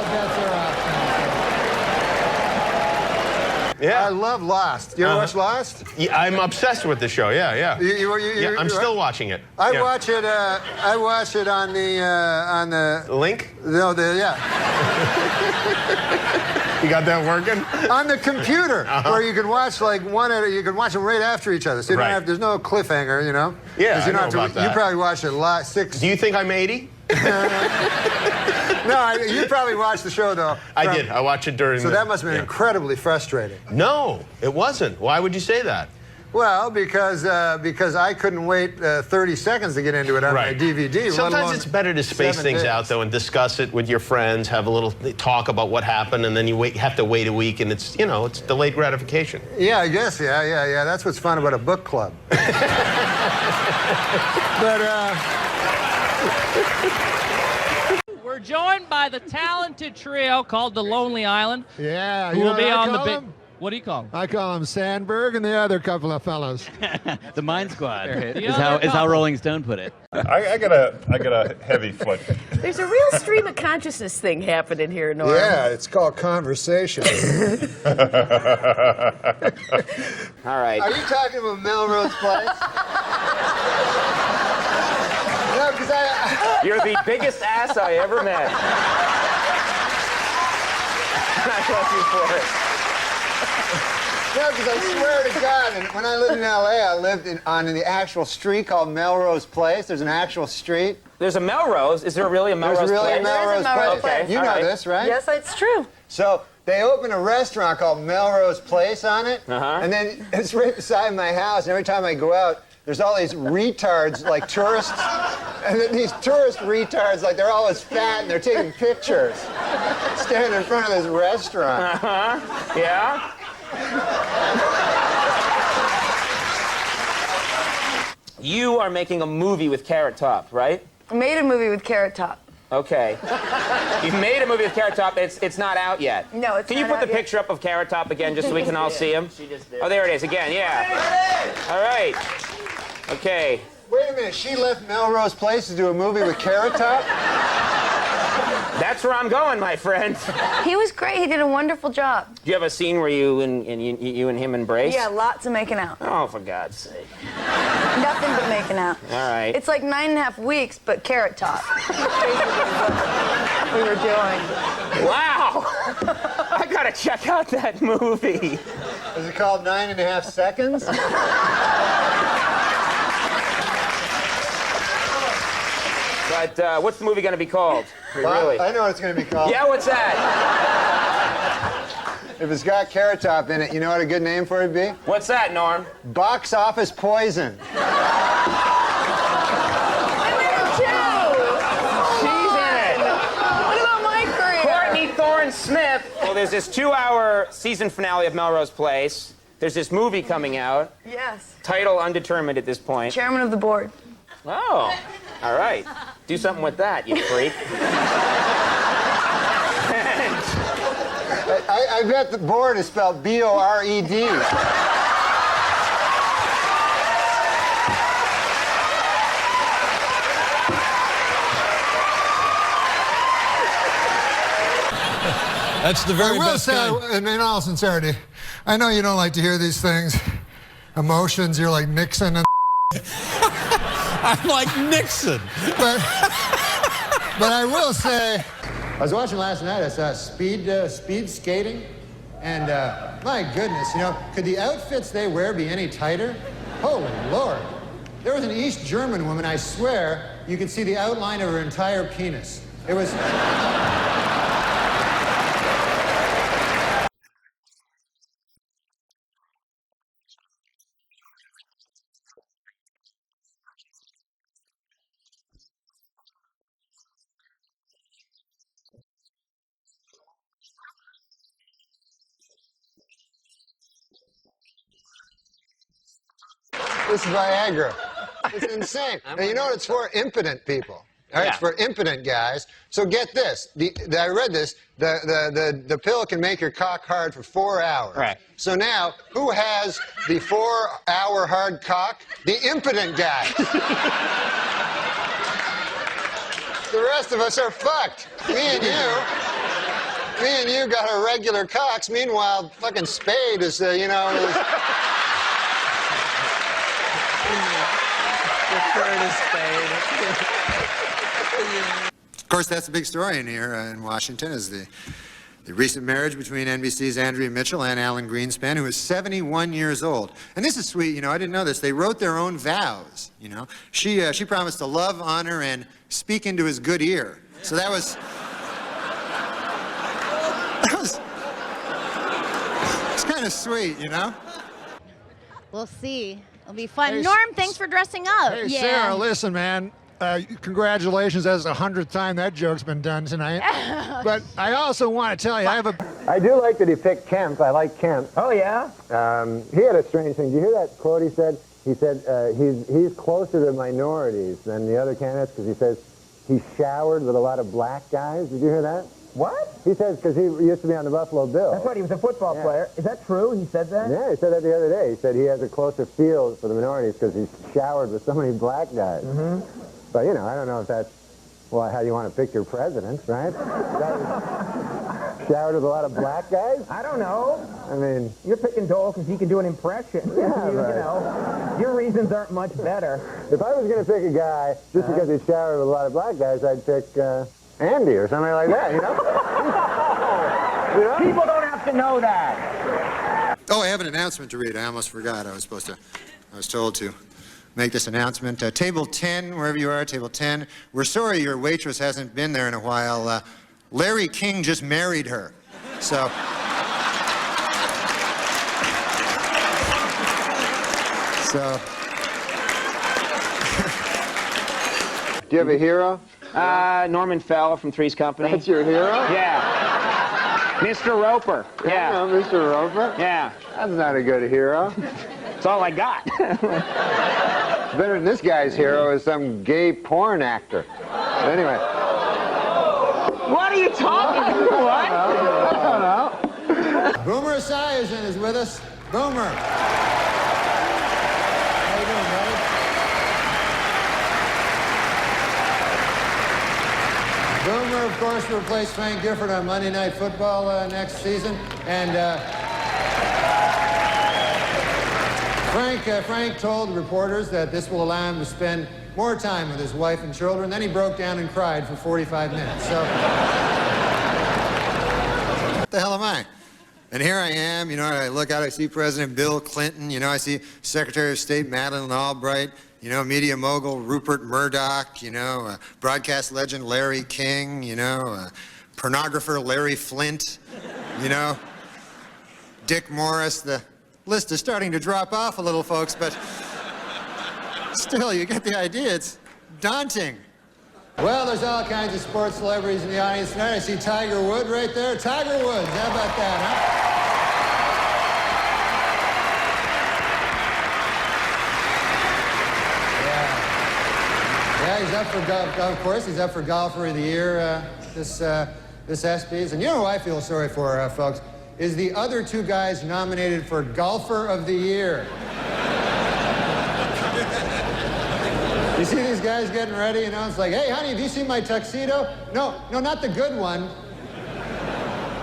bets are off. Yeah. I love Lost. You ever watch Lost? Yeah, I'm obsessed with the show. Yeah, yeah. Yeah, I'm still watching it. I watch it on the link. No, yeah. You got that working? On the computer, where you can watch like you can watch them right after each other. So you don't have, there's no cliffhanger, you know. Yeah, 'Cause you I know don't have about that. You probably watched it live 6. Do you think I'm 80? No, you probably watched the show though. I did. I watched it during. So that must have been incredibly frustrating. No, it wasn't. Why would you say that? Well, because I couldn't wait 30 seconds to get into it on my DVD. Sometimes it's better to space things out, though, and discuss it with your friends, have a little talk about what happened, and then you have to wait a week, and it's, you know, it's delayed gratification. Yeah, I guess, yeah. That's what's fun about a book club. But, We're joined by the talented trio called the Lonely Island. Yeah, who you will know be what I on the call big. them? What do you call them? I call them Sandberg and the other couple of fellows. The Mind Squad The is other how Rolling Stone put it. I got a heavy foot. There's a real stream of consciousness thing happening here, Norm. Yeah, it's called conversation. All right. Are you talking about Melrose Place? No, because You're the biggest ass I ever met. And I love you for it. No, because I swear to God, and when I lived in L.A., I lived on the actual street called Melrose Place. There's an actual street. There's a Melrose. Is there really a Melrose There's really place? a Melrose Place. Okay. You all know right. this, right? Yes, it's true. So they opened a restaurant called Melrose Place on it, and then it's right beside my house. And every time I go out, there's all these retards, like tourists, and then these tourist retards, like they're always fat and they're taking pictures, standing in front of this restaurant. Yeah. You are making a movie with Carrot Top, right? I made a movie with Carrot Top. Okay. You made a movie with Carrot Top. It's not out yet. No, it's Can you not put the out yet. picture up of Carrot Top again, just so we can all see him? She just did. Oh, there it is again. Yeah. All right. Okay. Wait a minute, she left Melrose Place to do a movie with Carrot Top? That's where I'm going, my friend. He was great. He did a wonderful job. Do you have a scene where you and him embrace? Yeah, lots of making out. Oh, for God's sake. Nothing but making out. All right. It's like 9.5 weeks, but Carrot Top. we were doing. Wow. I gotta check out that movie. Is it called 9.5 Seconds? But what's the movie gonna be called? Really? I know what it's going to be called. Yeah, what's that? If it's got Carrot Top in it, you know what a good name for it would be? What's that, Norm? Box Office Poison. She's in it. What about my career? Courtney Thorne Smith. Well, there's this 2-hour season finale of Melrose Place. There's this movie coming out. Yes. Title undetermined at this point. Chairman of the board. Oh, all right. Do something with that, you freak. I bet the board is spelled B-O-R-E-D. That's the very I will best say, kind. in all sincerity, I know you don't like to hear these things. Emotions, you're like Nixon and I'm like Nixon. But I will say, I was watching last night, I saw speed skating, and my goodness, you know, could the outfits they wear be any tighter? Oh, Lord. There was an East German woman, I swear, you could see the outline of her entire penis. It was... This is Viagra. It's insane. And you know what it's for? Impotent people. All right, it's for impotent guys. So get this. I read this. The pill can make your cock hard for 4 hours. Right. So now, who has the 4-hour hard cock? The impotent guy. The rest of us are fucked. Me and you got our regular cocks. Meanwhile, fucking Spade is, you know. Of course, that's the big story in here in Washington is the recent marriage between NBC's Andrea Mitchell and Alan Greenspan, who is 71 years old. And this is sweet, you know, I didn't know this. They wrote their own vows, you know. She promised to love, honor, and speak into his good ear. So that was it's kind of sweet, you know. We'll see. It'll be fun. Norm, thanks for dressing up. Hey, Sarah, listen, man. Congratulations. That's the 100th time that joke's been done tonight. But I also want to tell you, I do like that he picked Kemp. I like Kemp. Oh, yeah? He had a strange thing. Did you hear that quote he said? He said he's closer to minorities than the other candidates because he says he showered with a lot of black guys. Did you hear that? What? He says because he used to be on the Buffalo Bills. That's right, he was a football player. Is that true? He said that? Yeah, he said that the other day. He said he has a closer feel for the minorities because he's showered with so many black guys. Mm-hmm. But, you know, I don't know if that's, well, how you want to pick your president, right? Showered with a lot of black guys? I don't know. I mean... You're picking Dole because he can do an impression. Yeah, you know, your reasons aren't much better. If I was going to pick a guy just because he's showered with a lot of black guys, I'd pick Andy or something like that, you know? You know? People don't have to know that. Oh, I have an announcement to read. I almost forgot. I was told to make this announcement. Table 10, wherever you are, table 10. We're sorry your waitress hasn't been there in a while. Larry King just married her. So... Do you have a hero? Norman Fell from Three's Company. That's your hero? Yeah. Mr. Roper. Yeah. No, Mr. Roper? Yeah. That's not a good hero. That's all I got. Better than this guy's hero is some gay porn actor. Anyway. What are you talking about? What? I don't know. Boomer Esiason is with us. Boomer. How you doing, buddy? Boomer, of course, will replace Frank Gifford on Monday Night Football next season. And Frank told reporters that this will allow him to spend more time with his wife and children. Then he broke down and cried for 45 minutes. So, what the hell am I? And here I am, you know, I look out, I see President Bill Clinton, you know, I see Secretary of State Madeleine Albright, you know, media mogul Rupert Murdoch, you know, broadcast legend Larry King, you know, pornographer Larry Flint, you know, Dick Morris. The list is starting to drop off a little, folks, but still, you get the idea. It's daunting. Well, there's all kinds of sports celebrities in the audience tonight. I see Tiger Woods right there. Tiger Woods, how about that, huh? Yeah, he's up for golf. Of course, he's up for Golfer of the Year this ESPYs. And you know who I feel sorry for, folks, is the other two guys nominated for Golfer of the Year. You see these guys getting ready, you know? It's like, hey, honey, have you seen my tuxedo? No, not the good one.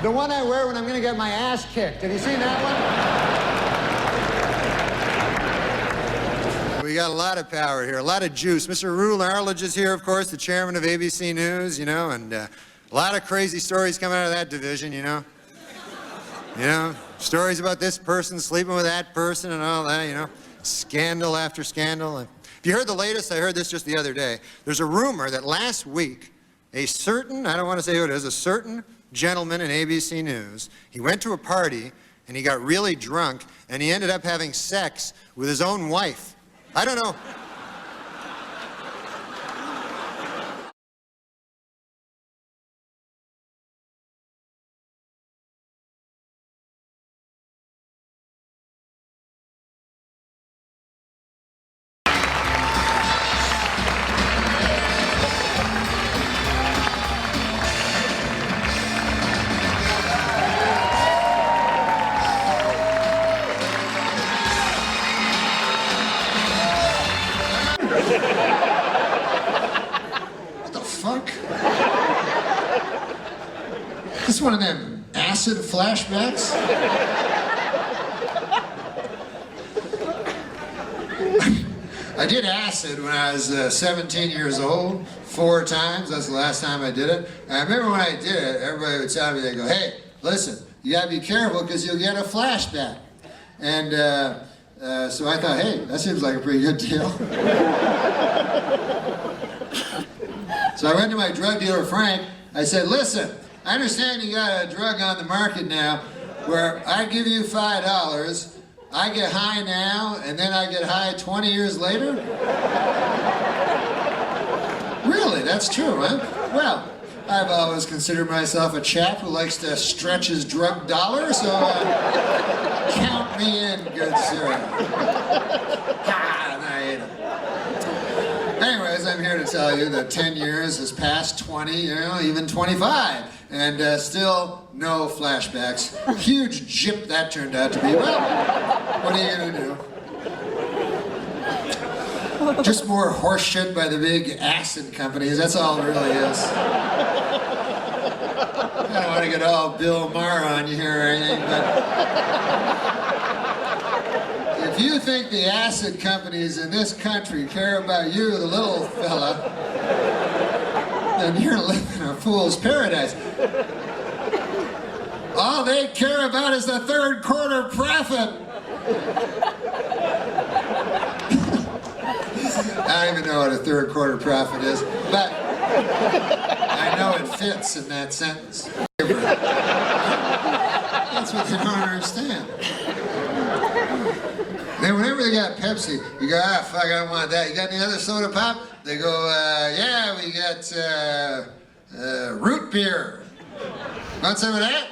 The one I wear when I'm going to get my ass kicked. Have you seen that one? We got a lot of power here, a lot of juice. Mr. Rule Arledge is here, of course, the chairman of ABC News, you know, and a lot of crazy stories coming out of that division, you know. You know, stories about this person sleeping with that person and all that, you know. Scandal after scandal. And if you heard the latest, I heard this just the other day. There's a rumor that last week, a certain, I don't want to say who it is, a certain gentleman in ABC News, he went to a party and he got really drunk and he ended up having sex with his own wife. I don't know. fuck? This one of them acid flashbacks? I did acid when I was 17 years old, 4 times. That's the last time I did it. And I remember when I did it, everybody would tell me, they go, hey, listen, you gotta be careful because you'll get a flashback. And so I thought, hey, that seems like a pretty good deal. So I went to my drug dealer, Frank. I said, listen, I understand you got a drug on the market now where I give you $5, I get high now, and then I get high 20 years later? Really, that's true, huh? Well, I've always considered myself a chap who likes to stretch his drug dollar, so count me in, good sir. Anyways, I'm here to tell you that 10 years has passed, 20, even 25, and still no flashbacks. Huge jip that turned out to be. Well, what are you gonna do? Just more horse shit by the big acid companies, that's all it really is. I don't want to get all Bill Maher on you here or anything, but if you think the acid companies in this country care about you, the little fella, then you're living a fool's paradise. All they care about is the third quarter profit. I don't even know what a third quarter profit is, but I know it fits in that sentence. That's what they don't understand. Then whenever they got Pepsi, you go, ah, fuck, I don't want that. You got any other soda pop? They go, yeah, we got root beer. Want some of that?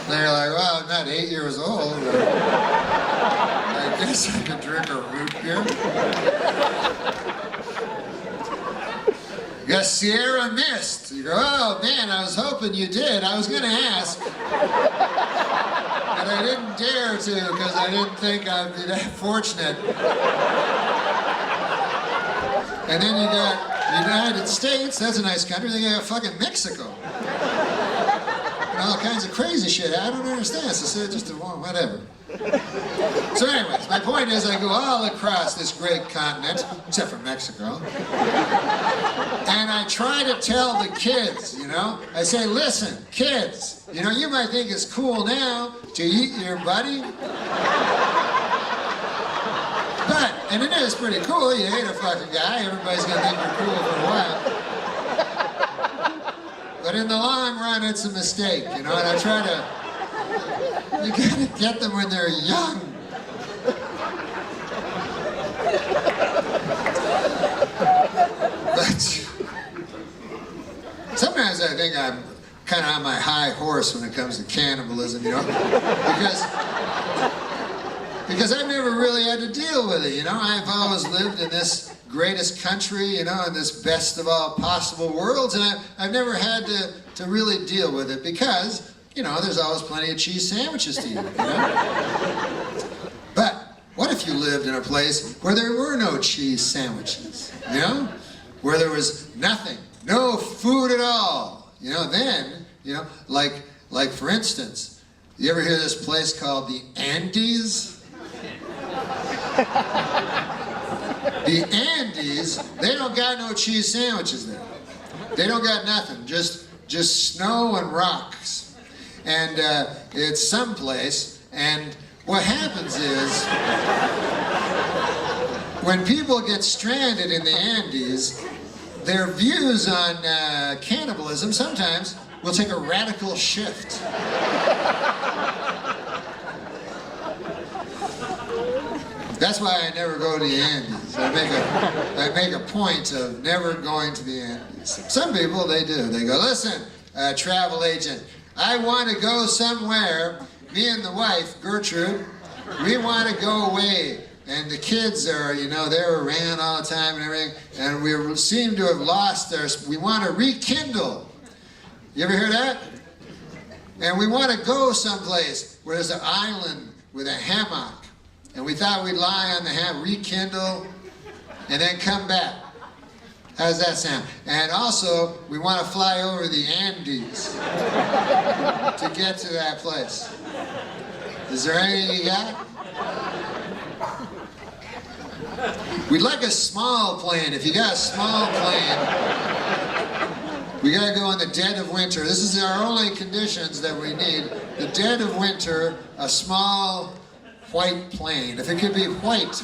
They're like, well, I'm not 8 years old. I guess I could drink a root beer. You got Sierra Mist. You go, oh man, I was hoping you did. I was going to ask. But I didn't dare to because I didn't think I'd be that fortunate. And then you got the United States. That's a nice country. Then you got fucking Mexico. All kinds of crazy shit. I don't understand. So just whatever. So anyways, my point is I go all across this great continent, except for Mexico, and I try to tell the kids, I say, listen, kids, you might think it's cool now to eat your buddy, but, and it is pretty cool, you hate a fucking guy, everybody's gonna think you're cool for a while. But in the long run, it's a mistake, and I try to, you gotta get them when they're young. But sometimes I think I'm kind of on my high horse when it comes to cannibalism, because I've never really had to deal with it, I've always lived in this greatest country, in this best of all possible worlds, and I've never had to really deal with it because, there's always plenty of cheese sandwiches to eat, But what if you lived in a place where there were no cheese sandwiches, Where there was nothing, no food at all, then, like for instance, you ever hear this place called the Andes? The Andes, they don't got no cheese sandwiches there. They don't got nothing, just snow and rocks. And it's someplace, and what happens is, when people get stranded in the Andes, their views on cannibalism sometimes will take a radical shift. That's why I never go to the Andes. I make a point of never going to the Andes. Some people, they do. They go, listen, travel agent, I want to go somewhere. Me and the wife, Gertrude, we want to go away. And the kids are, they're around all the time and everything. And we seem to have lost we want to rekindle. You ever hear that? And we want to go someplace where there's an island with a hammock. And we thought we'd lie on the hammock, rekindle, and then come back. How's that sound? And also, we want to fly over the Andes to get to that place. Is there anything you got? We'd like a small plane. If you got a small plane, we gotta go in the dead of winter. This is our only conditions that we need. The dead of winter, a small white plane. If it could be white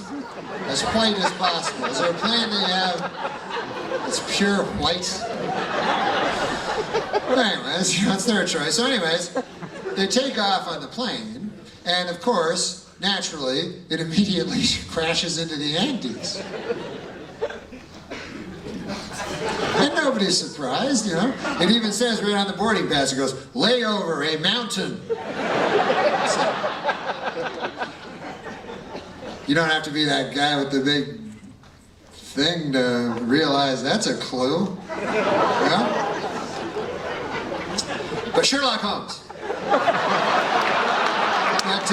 as possible. Is there a plane that you have that's pure white? Anyways, that's their choice. So anyways, they take off on the plane, and of course, naturally, it immediately crashes into the Andes. And nobody's surprised, you know. It even says right on the boarding pass, it goes, lay over a mountain. So, you don't have to be that guy with the big thing to realize that's a clue. You know? But Sherlock Holmes. But,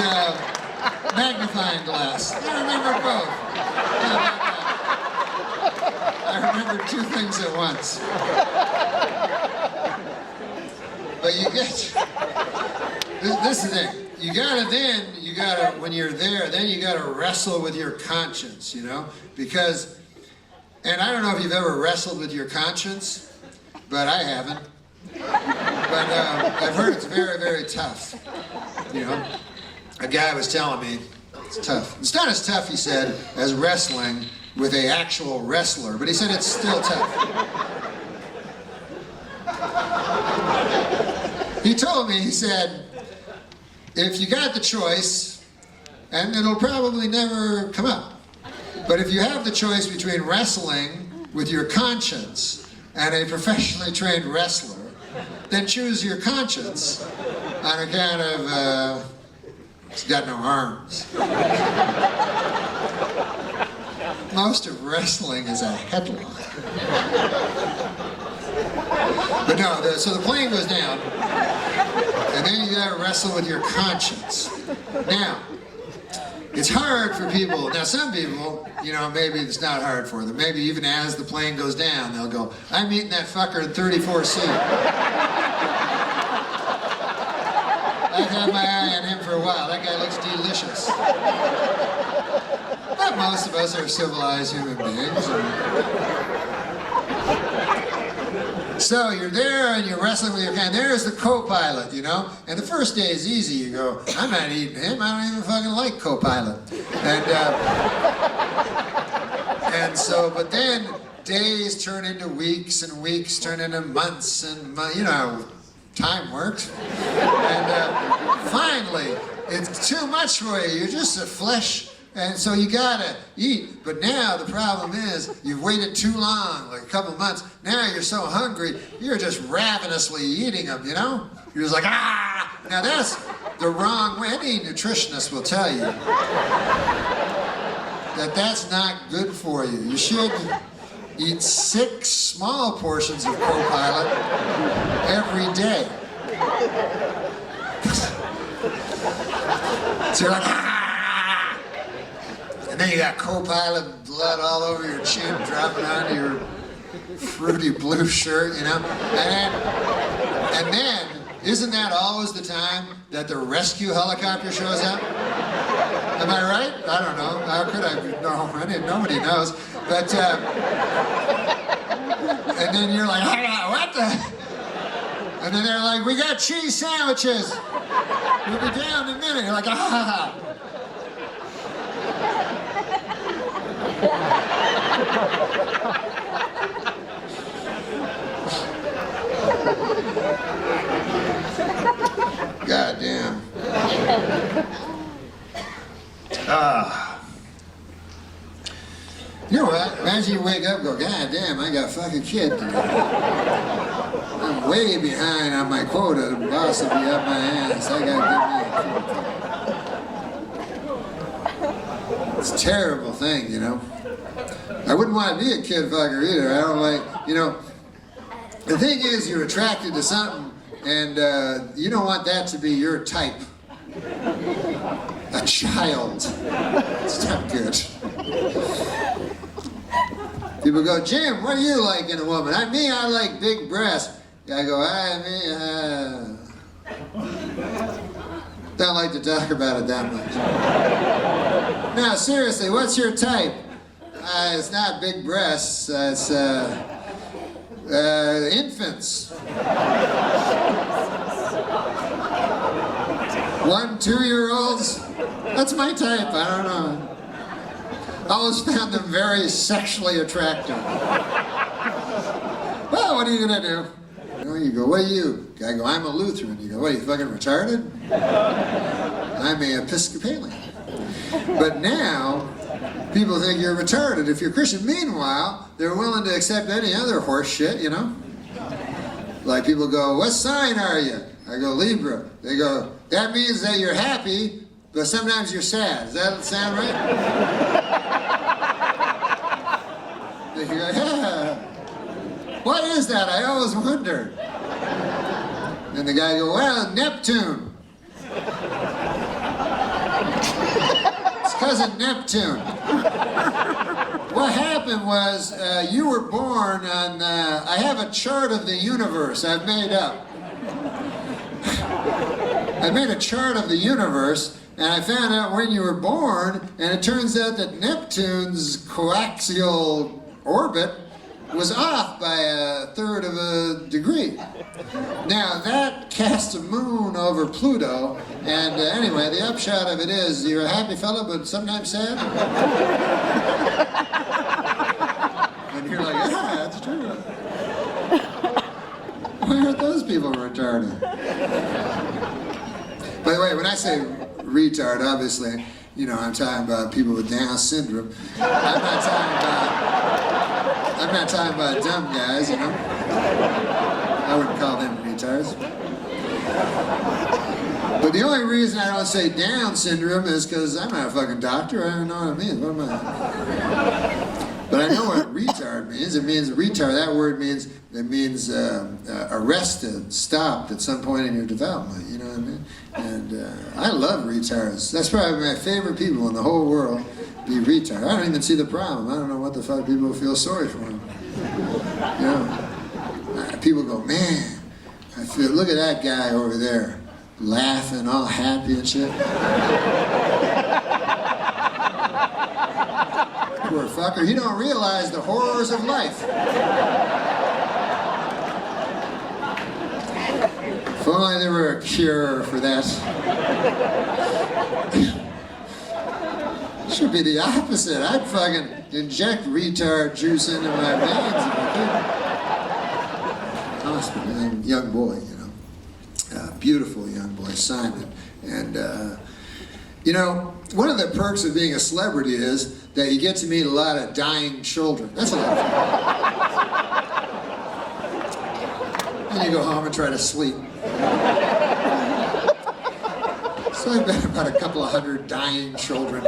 magnifying glass. I remember both. I remember two things at once. But you get, this is it. You gotta, when you're there, then you gotta wrestle with your conscience, you know? Because, and I don't know if you've ever wrestled with your conscience, but I haven't. But I've heard it's very, very tough, you know? A guy was telling me, it's tough. It's not as tough, he said, as wrestling with an actual wrestler, but he said it's still tough. He told me, he said, if you got the choice, and it'll probably never come up, but if you have the choice between wrestling with your conscience and a professionally trained wrestler, then choose your conscience on account of, it's got no arms. Most of wrestling is a headlock. But no, so the plane goes down, and then you gotta wrestle with your conscience. Now, it's hard for people. Now, some people, you know, maybe it's not hard for them. Maybe even as the plane goes down, they'll go, I'm eating that fucker in 34C. I've had my eye on him for a while. That guy looks delicious. But most of us are civilized human beings. So you're there and you're wrestling with your kind. There's the co-pilot, you know? And the first day is easy. You go, I'm not eating him. I don't even fucking like co-pilot. And so, but then days turn into weeks and weeks turn into months and, you know, time works. And finally, it's too much for you. You're just a flesh. And so you gotta eat. But now the problem is you've waited too long, like a couple months. Now you're so hungry, you're just ravenously eating them, you know? You're just like, ah! Now that's the wrong way. Any nutritionist will tell you that that's not good for you. You should eat 6 small portions of co-pilot every day. So you're like, ah! And then you got co-pilot blood all over your chin, dropping onto your fruity blue shirt, you know? And then, isn't that always the time that the rescue helicopter shows up? Am I right? I don't know. How could I know? Nobody knows. But, and then you're like, what the? And then they're like, we got cheese sandwiches. We'll be down in a minute. You're like, ah. God damn. You know what? Imagine you wake up and go, God damn, I got a fucking kid today. I'm way behind on my quota. The boss will be up my ass. I gotta give me a kid. It's a terrible thing, you know. I wouldn't want to be a kid fucker either. I don't like, you know. The thing is, you're attracted to something, and you don't want that to be your type. A child. It's not good. People go, Jim, what do you like in a woman? I like big breasts. I go, don't like to talk about it that much. Now, seriously, what's your type? It's not big breasts, it's infants. 1, 2-year-olds. That's my type, I don't know. I always found them very sexually attractive. Well, what are you gonna do? You go, what are you? I go, I'm a Lutheran. You go, what, are you fucking retarded? I'm a Episcopalian. But now, people think you're retarded if you're Christian. Meanwhile, they're willing to accept any other horse shit, you know? Like people go, what sign are you? I go, Libra. They go, that means that you're happy, but sometimes you're sad. Does that sound right? They go, yeah. What is that? I always wondered. And the guy go, well, Neptune. It's cousin Neptune. What happened was you were born on, I have a chart of the universe I've made up. I made a chart of the universe, and I found out when you were born, and it turns out that Neptune's coaxial orbit was off by 1/3 of a degree. Now, that cast a moon over Pluto, and anyway, the upshot of it is you're a happy fellow, but sometimes sad. And you're like, yeah, that's true. Why aren't those people retarded? By the way, when I say retard, obviously, you know, I'm talking about people with Down syndrome. I'm not talking about dumb guys, you know. I wouldn't call them retards. But the only reason I don't say Down syndrome is because I'm not a fucking doctor. I don't know what it means. What am I? But I know what retard means. It means retard. That word means arrested, stopped at some point in your development. You know what I mean? And I love retards. That's probably my favorite people in the whole world. Be retard. I don't even see the problem. I don't know what the fuck people feel sorry for them. You know, people go, man, look at that guy over there, laughing, all happy and shit. Poor fucker, he don't realize the horrors of life. If only there were a cure for that. Should be the opposite. I'd fucking inject retard juice into my veins if I could. Awesome, young boy, you know. Beautiful young boy, Simon. And, you know, one of the perks of being a celebrity is that you get to meet a lot of dying children. That's a lot of fun. And you go home and try to sleep. So I've met about a couple of hundred dying children.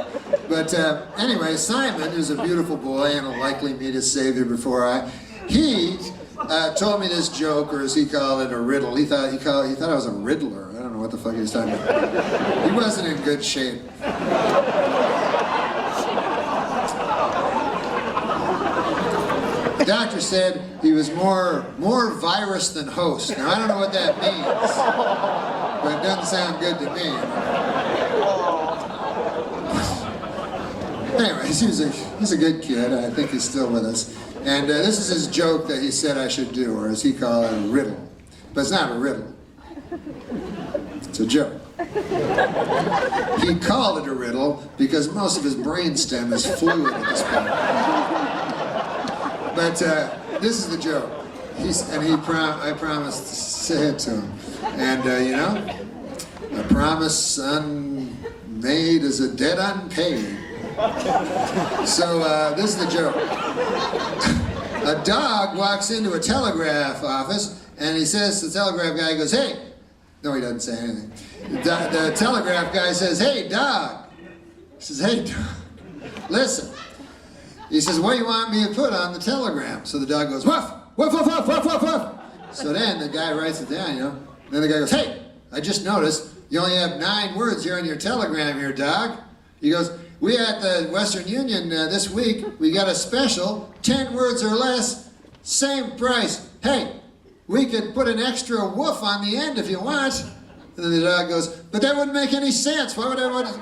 But anyway, Simon is a beautiful boy and will likely meet his savior before he told me this joke, or as he called it, a riddle. He thought I was a riddler. I don't know what the fuck he was talking about. He wasn't in good shape. The doctor said he was more virus than host. Now, I don't know what that means, but it doesn't sound good to me. Anyways, he's a good kid. I think he's still with us. And this is his joke that he said I should do, or as he called it, a riddle. But it's not a riddle. It's a joke. He called it a riddle because most of his brainstem is fluid at this point. But this is the joke. I promised to say it to him. And, you know, a promise unmade is a debt unpaid. So this is the joke. A dog walks into a telegraph office and he says to the telegraph guy, he goes, hey. No, he doesn't say anything. The telegraph guy says, hey, dog. He says, hey, dog. Listen. He says, what do you want me to put on the telegram? So the dog goes, woof, woof, woof, woof, woof, woof, woof. So then the guy writes it down, you know. Then the guy goes, hey, I just noticed you only have 9 words here on your telegram here, dog. He goes, we at the Western Union this week, we got a special, 10 words or less, same price. Hey, we could put an extra woof on the end if you want. And then the dog goes, but that wouldn't make any sense. Why would I want to...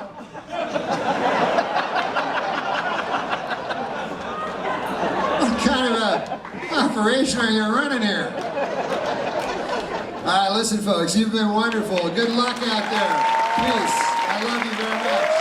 What kind of a operation are you running here? All right, listen, folks, you've been wonderful. Good luck out there. Peace. I love you very much.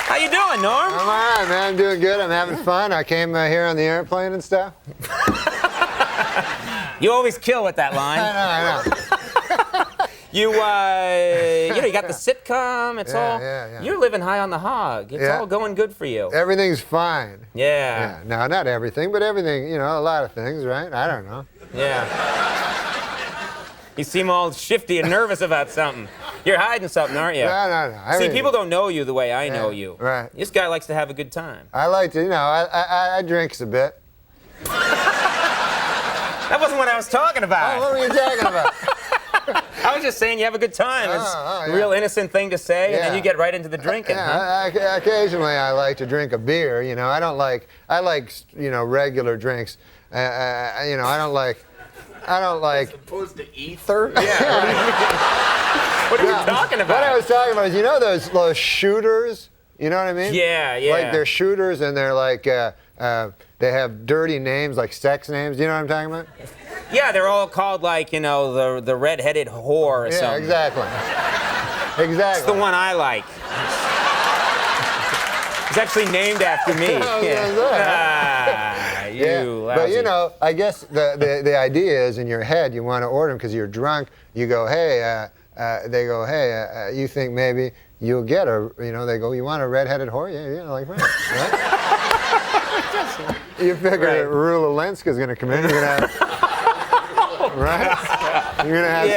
How you doing, Norm? I'm all right, man. I'm doing good. I'm having fun. I came here on the airplane and stuff. You always kill with that line. I know. You got the sitcom. It's all. Yeah. You're living high on the hog. It's all going good for you. Everything's fine. Yeah. No, not everything, but everything, a lot of things, right? I don't know. Yeah. You seem all shifty and nervous about something. You're hiding something, aren't you? No. See, people don't know you the way I know you. Right. This guy likes to have a good time. I like to, I drinks a bit. That wasn't what I was talking about. Oh, what were you talking about? I was just saying you have a good time. It's a real innocent thing to say, and then you get right into the drinking. Occasionally I like to drink a beer. I like regular drinks. I don't like. As opposed to ether? Yeah. What are you talking about? What I was talking about is, those shooters? You know what I mean? Yeah. Like they're shooters and they're like, they have dirty names, like sex names. You know what I'm talking about? Yeah, they're all called like, the red-headed whore or something. Yeah, exactly. It's the one I like. It's actually named after me. But I guess the idea is in your head, you want to order them because you're drunk. You go, hey, they go, hey, you think maybe you'll get they go, you want a red-headed whore? Yeah, like right? You figure Rula Lenska's going to come in, you're going to have, right? You're going to have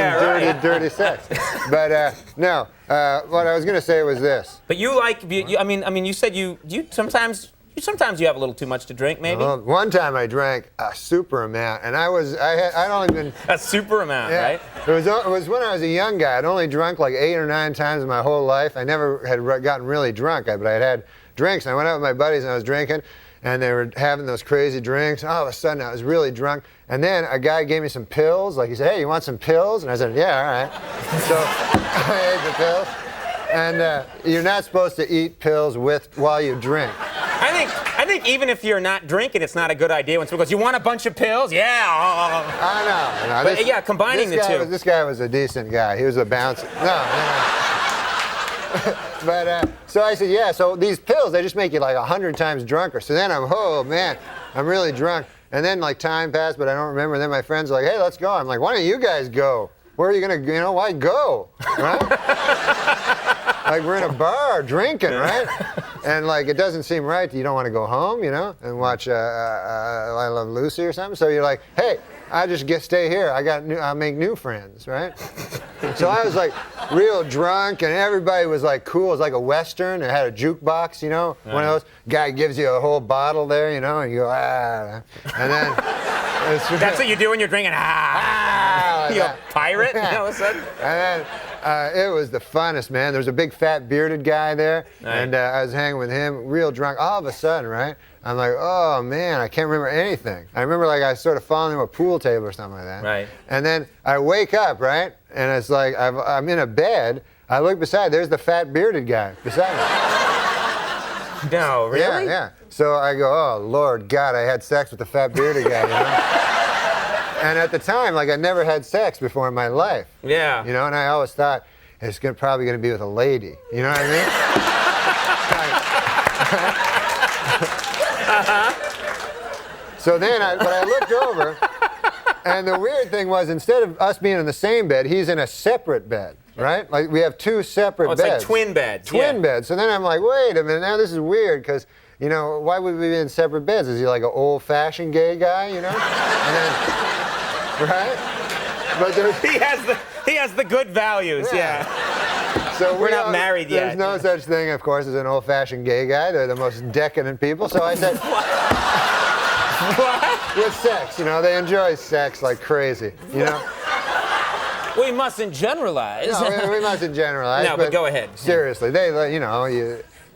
some dirty sex. But no, what I was going to say was this. But you like, you said you sometimes you have a little too much to drink, maybe? Well, one time I drank a super amount, and I'd only been... A super amount, right? It was when I was a young guy. I'd only drunk like 8 or 9 times in my whole life. I never had gotten really drunk, but I'd had drinks. And I went out with my buddies and I was drinking, and they were having those crazy drinks. All of a sudden, I was really drunk. And then a guy gave me some pills. Like, he said, hey, you want some pills? And I said, yeah, all right. So I ate the pills. And you're not supposed to eat pills while you drink. I think even if you're not drinking, it's not a good idea when someone goes, you want a bunch of pills? Yeah. I know. But combining the two. This guy was a decent guy. He was a bouncer. No. But so I said, yeah, so these pills, they just make you like 100 times drunker. So then I'm really drunk. And then like time passed, but I don't remember. And then my friends are like, hey, let's go. I'm like, why don't you guys go? Where are you going to, why go? Right? Like we're in a bar drinking, right? And like it doesn't seem right. You don't want to go home, and watch I Love Lucy or something. So you're like, hey, I just stay here. I'll make new friends, right? So I was like real drunk, and everybody was like cool. It was like a Western. It had a jukebox, one of those. Guy gives you a whole bottle there, and you go, and then. That's what you do when you're drinking. You're a pirate, all of a sudden. And then it was the funnest, man. There was a big fat bearded guy there, and I was hanging with him, real drunk. All of a sudden, right? I'm like, oh man, I can't remember anything. I remember like I sort of falling into a pool table or something like that. Right. And then I wake up, right? And it's like I'm in a bed. I look beside. There's the fat bearded guy beside me. No, really? Yeah. So I go, oh Lord God, I had sex with the fat bearded guy. And at the time, like I never had sex before in my life. Yeah. And I always thought it's probably going to be with a lady. You know what I mean? So then, but I looked over, And the weird thing was, instead of us being in the same bed, he's in a separate bed, right? Like we have 2 separate it's beds. like twin beds. Twin beds. So then I'm like, wait a minute, now this is weird because, you know, why would we be in separate beds? Is he like an old-fashioned gay guy, you know? And then, right? But he has the good values, yeah. So we're not married yet. There's no such thing, of course, as an old-fashioned gay guy. They're the most decadent people. So I said, what? With sex, you know, they enjoy sex like crazy, you know? We mustn't generalize. No, we mustn't generalize. No, but go ahead. Seriously, you know,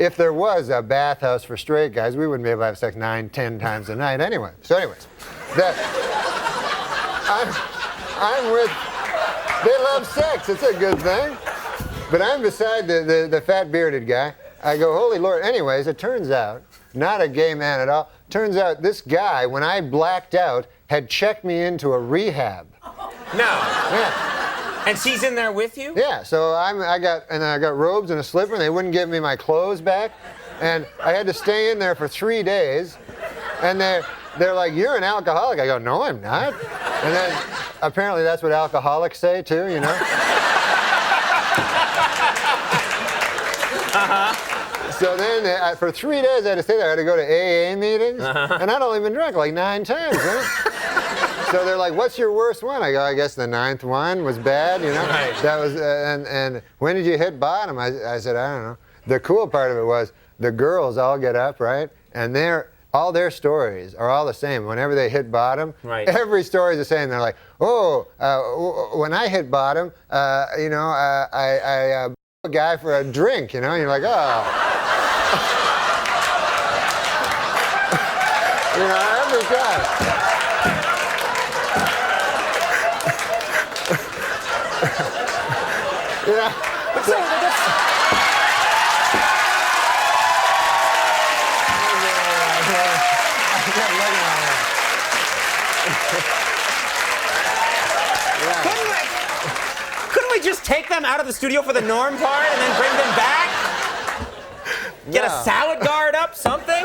if there was a bathhouse for straight guys, we wouldn't be able to have sex 9, 10 times a night anyway. So anyways, I'm with, they love sex, it's a good thing. But I'm beside the fat bearded guy. I go, holy Lord. Anyways, it turns out, not a gay man at all. Turns out this guy, when I blacked out, had checked me into a rehab. No. Yeah. And she's in there with you? Yeah, so I got robes and a slipper, and they wouldn't give me my clothes back. And I had to stay in there for 3 days. And they're like, you're an alcoholic. I go, no, I'm not. And then apparently that's what alcoholics say too, you know? So then for 3 days I had to stay there. I had to go to AA meetings. And I'd only been drunk like 9 times, right? So they're like, what's your worst one? I go, I guess the 9th one was bad, you know? Right. That was, and when did you hit bottom? I said, I don't know. The cool part of it was the girls all get up, right? And all their stories are all the same. Whenever they hit bottom, right. Every story is the same. They're like, when I hit bottom, you know, I a guy for a drink, you know? And you're like, oh. You know, every time. You know, Couldn't we just take them out of the studio for the Norm part and then bring them back? Get a salad guard up, something?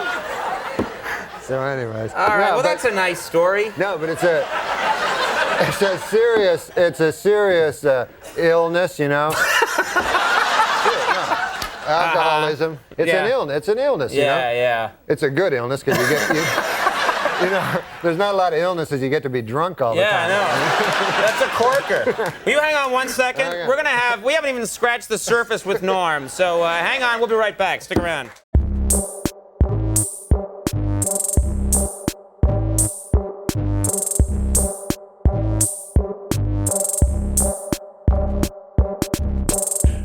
So anyways. All right, well, that's a nice story. No, but it's a serious illness, you know. Alcoholism. It's an illness. It's an illness, you know. Yeah. It's a good illness because you know, there's not a lot of illnesses you get to be drunk all the time. Yeah, I know. That's a corker. Will you hang on 1 second? Okay. We haven't even scratched the surface with Norm, so hang on, we'll be right back. Stick around.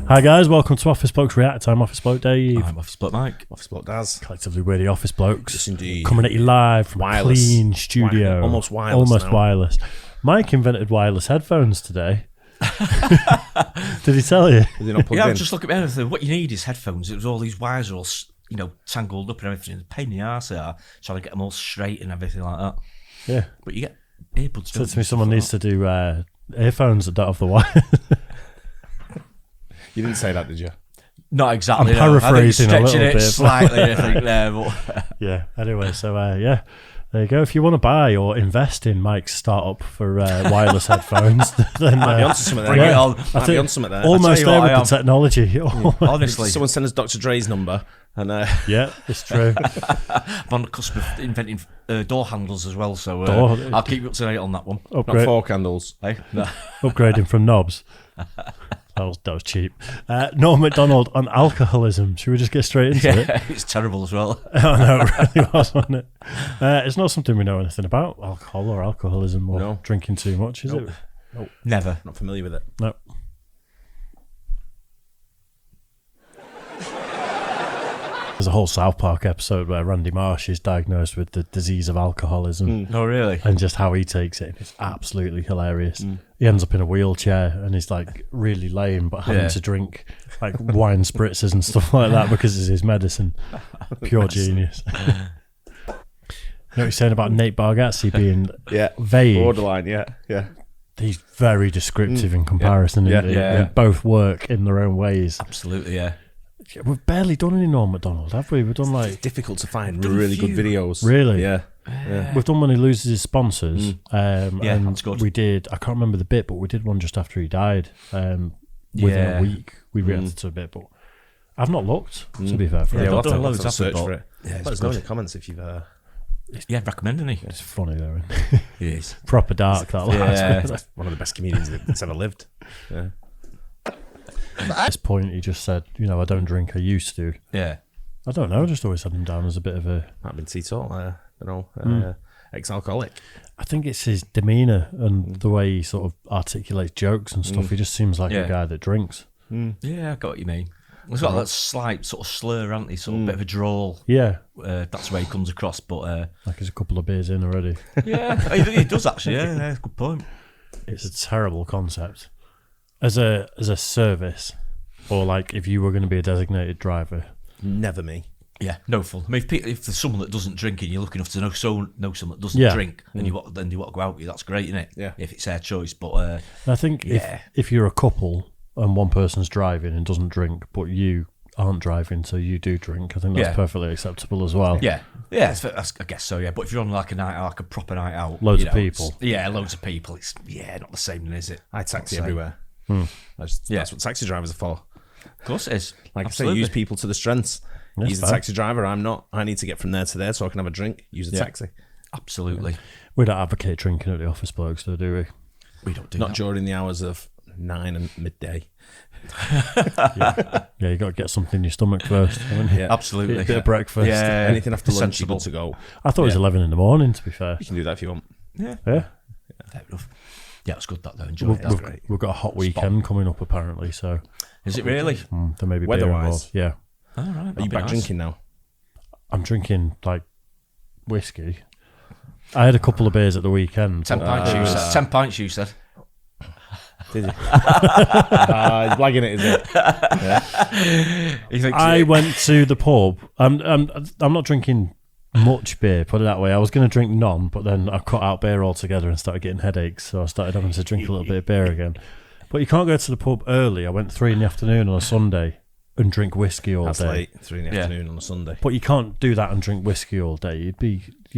Hi guys, welcome to Office Blokes React. I'm Office Bloke Dave. I'm Office Bloke Mike. Office Bloke Daz. Collectively, we're the Office Blokes. Yes, indeed. Coming at you live from wireless. a clean studio. Almost wireless. Almost now. wireless. Mike invented wireless headphones today. Did he tell you? I'm just looking at everything. What you need is headphones. It was all these wires are all, you know, tangled up and everything. It's a pain in the arse they are, trying to get them all straight and everything like that. Yeah. But you get earbuds. Said to me someone needs to do earphones that don't have the wire. You didn't say that, did you? Not exactly. I'm paraphrasing a little stretching it bit. slightly, I think, there. But yeah. Anyway, so yeah. There you go. If you want to buy or invest in Mike's startup for wireless headphones, then might be onto something there. yeah, Might be onto something there. Almost there with the technology. Yeah. Honestly, someone send us Dr. Dre's number, and yeah, it's true. I'm on the cusp of inventing door handles as well, so I'll keep you up to date on that one. Upgrade. Not fork handles, eh? No. Upgrading from knobs. That was cheap. Norm MacDonald on alcoholism. Should we just get straight into it? It's terrible as well. Oh, no, it really was, wasn't it? It's not something we know anything about, alcohol or alcoholism or drinking too much, is it? Nope. Never. Not familiar with it. No. There's a whole South Park episode where Randy Marsh is diagnosed with the disease of alcoholism. Oh, really? And just how he takes it. It's absolutely hilarious. He ends up in a wheelchair and he's like really lame, but having to drink like wine spritzers and stuff like that because it's his medicine. Pure genius. You know what he's saying about Nate Bargatze being vague? Borderline, yeah. He's very descriptive in comparison. They both work in their own ways. Absolutely, yeah. We've barely done any Norm MacDonald, have we? We've done like... It's difficult to find really good videos. Really? Yeah. We've done when he loses his sponsors. Yeah, and that's good. we did, I can't remember the bit, but we did one just after he died. Within a week, we reacted to a bit, but I've not looked, to be fair. Yeah, we'll done have to loads search after, for but- it. Yeah, it's Let us know in good. the comments if you've... Yeah, recommend any. It's funny though. It is. Proper dark, that Yeah, last. one of the best comedians that's ever lived. Yeah. At this point, he just said, I don't drink, I used to. Yeah. I don't know, I just always had him down as a bit of a... Might have been teetotal, ex-alcoholic. I think it's his demeanour and the way he sort of articulates jokes and stuff. He just seems like a guy that drinks. Yeah, I got what you mean. He's got that slight sort of slur, hasn't he? Sort of bit of a drawl. Yeah. That's the way he comes across, but... like he's a couple of beers in already. Yeah, he does actually, yeah, good point. It's a terrible concept. As a service, or like if you were going to be a designated driver. Never me. Yeah, no fun. I mean, if there's someone that doesn't drink and you're lucky enough to know someone that doesn't drink, and you want to go out with you, that's great, isn't it? Yeah. If it's their choice, but I think if you're a couple and one person's driving and doesn't drink, but you aren't driving, so you do drink, I think that's perfectly acceptable as well. Yeah, I guess so. Yeah, but if you're on like a night out, like a proper night out, loads of people. Loads of people. It's not the same, is it? I taxi everywhere. That's what taxi drivers are for. Of course it is. Like Absolutely. I say, use people to the strengths. Yes, He's a taxi driver, I'm not. I need to get from there to there so I can have a drink. Use a taxi. Absolutely. We don't advocate drinking at the office blokes, though, do we? We don't do Not that. during the hours of 9 and midday. Yeah, you got to get something in your stomach first, haven't you? Yeah, absolutely. A bit of breakfast. Yeah, anything after lunch, sensible. you're good to go. I thought it was 11 in the morning, to be fair. You can do that if you want. Yeah. Yeah. Fair enough. Yeah, it's good that though. Enjoy it. We've got a hot weekend coming up, apparently, so... Is it really? There may be beer Weather-wise? involved. Yeah. All right. Are you back drinking now? I'm drinking, like, whiskey. I had a couple of beers at the weekend. 10 pints, you said. 10 pints, you said. Did you? He's blagging it, is it? Yeah. I went to the pub. I'm not drinking much beer, put it that way. I was going to drink none, but then I cut out beer altogether and started getting headaches, so I started having to drink a little bit of beer again. But you can't go to the pub early. I went 3 PM on a Sunday and drink whiskey all That's day. late, 3 PM on a Sunday. But you can't do that and drink whiskey all day. You'd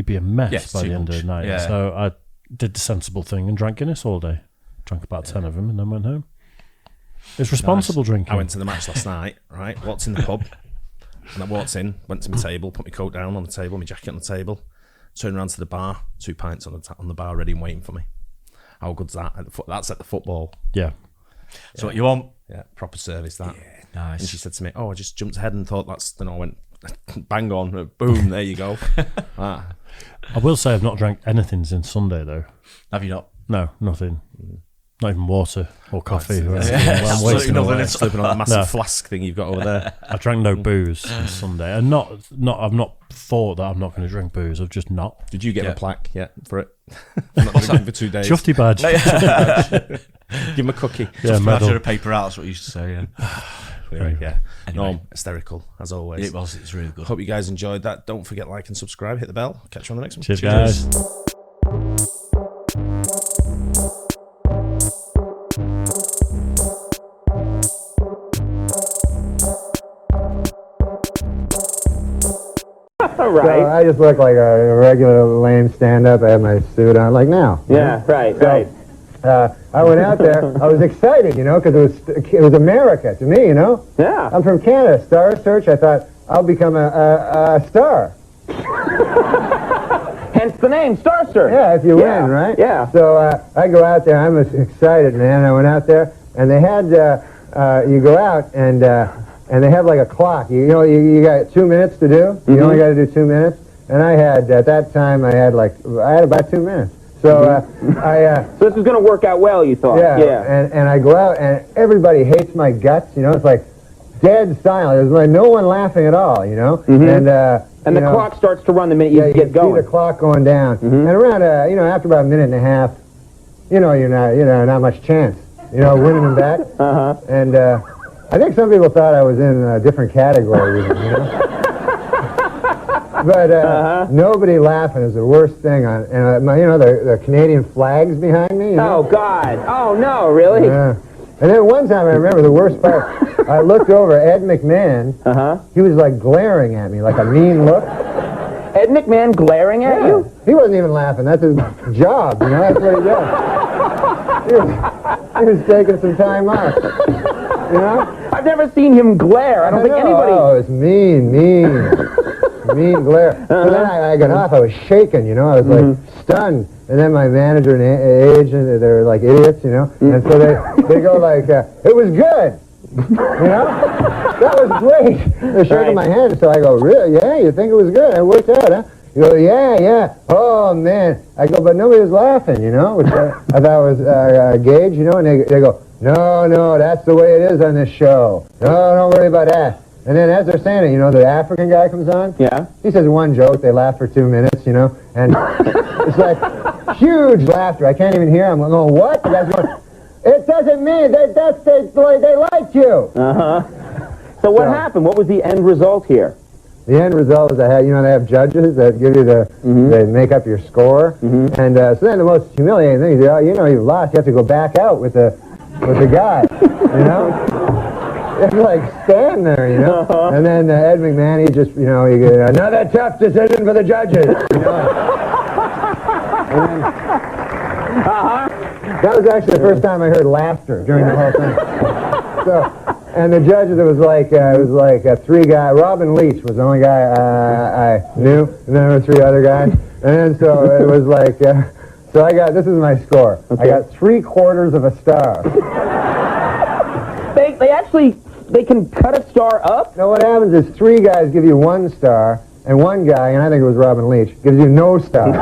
be a mess by the end of the night. Yeah. So I did the sensible thing and drank Guinness all day. Drank about 10 of them and then went home. It's responsible drinking. I went to the match last night, right? Walked in the pub. And I walked in, went to my table, put my coat down on the table, my jacket on the table, turned around to the bar, 2 pints on the bar ready and waiting for me. How good's that? That's at the football. Yeah. So what you want? Yeah, proper service that. Yeah, nice. And she said to me, I just jumped ahead and thought I went bang on, boom, there you go. I will say I've not drank anything since Sunday though. Have you not? No, nothing. Not even water or coffee. Or Yeah, anything. I'm wasting nothing. away. It's slipping on a massive flask thing you've got over there. I drank no booze since Sunday, and I've not thought that I'm not going to drink booze. I've just not. Did you get a plaque yet for it? Not drinking for 2 days. Shufty badge. Give him a cookie. Yeah, Just medal. a paper out. That's what you used to say. Yeah. Anyway, yeah. Anyway. Norm, hysterical as always. It was. It's really good. Hope you guys enjoyed that. Don't forget like and subscribe. Hit the bell. Catch you on the next one. Cheers, guys. So I just look like a regular lame stand-up. I have my suit on, like now. Yeah, right. I went out there. I was excited, because it was America to me, Yeah. I'm from Canada. Star Search. I thought I'll become a star. Hence the name, Star Search. Yeah, if you win, right? Yeah. So I go out there. I'm excited, man. I went out there, and they had you go out and they have like a clock. You got 2 minutes to do. You only got to do 2 minutes. And I had at that time I had about 2 minutes. So So this is going to work out well, you thought? yeah. And I go out, and everybody hates my guts. It's like dead silent. There's like no one laughing at all. And the clock starts to run the minute you get you going. see the clock going down, and around after about a minute and a half, you're not much chance, winning them back. And I think some people thought I was in a different category, but nobody laughing is the worst thing. And the Canadian flags behind me. Oh God! Oh no! Really? Yeah. And then one time I remember the worst part. I looked over Ed McMahon. He was like glaring at me, like a mean look. Ed McMahon glaring at you? He wasn't even laughing. That's his job, you know? That's what he does. He was taking some time off. You know? I've never seen him glare. I don't think anybody... Oh, it's mean glare. So then I got off. I was shaking, you know? I was like stunned. And then my manager and agent, they're like idiots, you know? And so they go like, it was good. You know? That was great. They're shaking my hand. So I go, really? Yeah, you think it was good? It worked out, huh? You go, yeah. Oh, man. I go, but nobody was laughing, you know? Which I thought was a gauge, you know? And they go, no, that's the way it is on this show. No, don't worry about that. And then as they're saying it, you know, the African guy comes on. Yeah. He says one joke. They laugh for 2 minutes, you know? And it's like huge laughter. I can't even hear him. I'm going, what? The guy's going, it doesn't mean they liked you. So what happened? What was the end result here? The end result is they have judges that give you they make up your score. And so then the most humiliating thing is, you know you've lost. You have to go back out with the guy, you know? You have to like stand there, you know? And then Ed McMahon, he just, you know, he goes, another tough decision for the judges, you know? And then, that was actually the first time I heard laughter during the whole thing. So, and the judges, it was like three guys. Robin Leach was the only guy I knew, and then there were 3 other guys. And then so it was like, so I got, this is my score. Okay. I got 3/4 of a star. They can cut a star up? No, what happens is 3 guys give you 1 star, and 1 guy, and I think it was Robin Leach, gives you no star.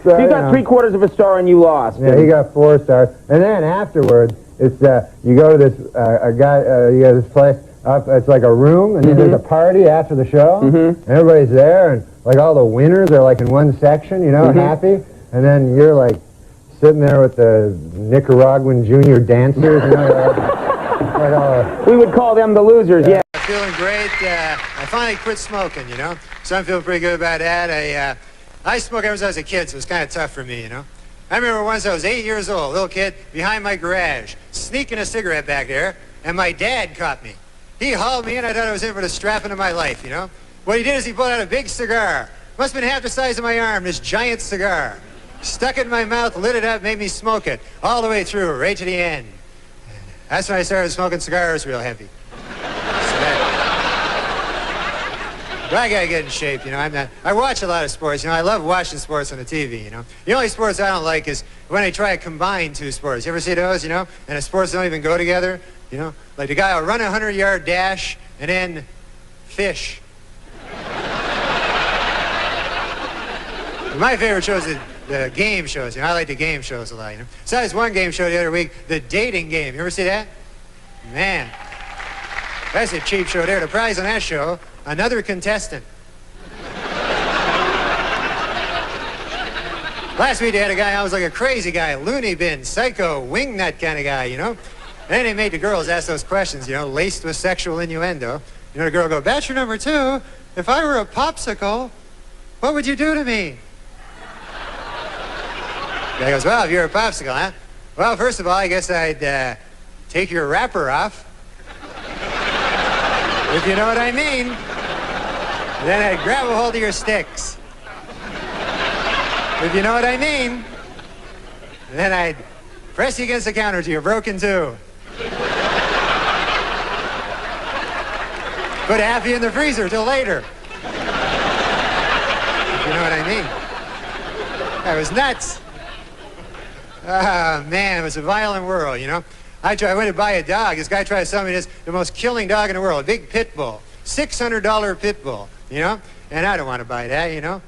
So you got 3/4 of a star and you lost. Yeah, he got 4 stars. And then afterwards, it's you go to this you got this place up. It's like a room, and then there's a party after the show, and everybody's there, and like all the winners are like in one section, you know, happy, and then you're like sitting there with the Nicaraguan junior dancers, you know. We would call them the losers. Yeah. I'm feeling great. I finally quit smoking, you know, so I'm feeling pretty good about that. I smoked ever since I was a kid, so it's kind of tough for me, you know. I remember once I was 8 years old, little kid, behind my garage, sneaking a cigarette back there, and my dad caught me. He hauled me in. I thought I was in for the strapping of my life, you know. What he did is he pulled out a big cigar. Must have been half the size of my arm, this giant cigar. Stuck it in my mouth, lit it up, made me smoke it all the way through, right to the end. That's when I started smoking cigars real heavy. But I gotta get in shape, you know. I watch a lot of sports, you know. I love watching sports on the TV, you know. The only sports I don't like is when they try to combine 2 sports. You ever see those, you know? And the sports don't even go together, you know? Like the guy will run a 100-yard dash and then fish. My favorite show is the game shows, you know. I like the game shows a lot, you know. So I was one game show the other week, the dating game. You ever see that? Man, that's a cheap show there. The prize on that show, another contestant. Last week they had a guy, I was like a crazy guy, loony bin, psycho, wingnut kind of guy, you know? And then they made the girls ask those questions, you know, laced with sexual innuendo. You know, the girl go, bachelor number 2, if I were a popsicle, what would you do to me? The guy goes, well, if you're a popsicle, huh? Well, first of all, I guess I'd take your wrapper off. If you know what I mean. And then I'd grab a hold of your sticks. If you know what I mean. And then I'd press you against the counter till you're broken too. Put half you in the freezer till later. If you know what I mean. That was nuts. Ah, man, it was a violent world, you know. I went to buy a dog. This guy tried to sell me the most killing dog in the world, a big pit bull. $600 pit bull, you know? And I don't want to buy that, you know?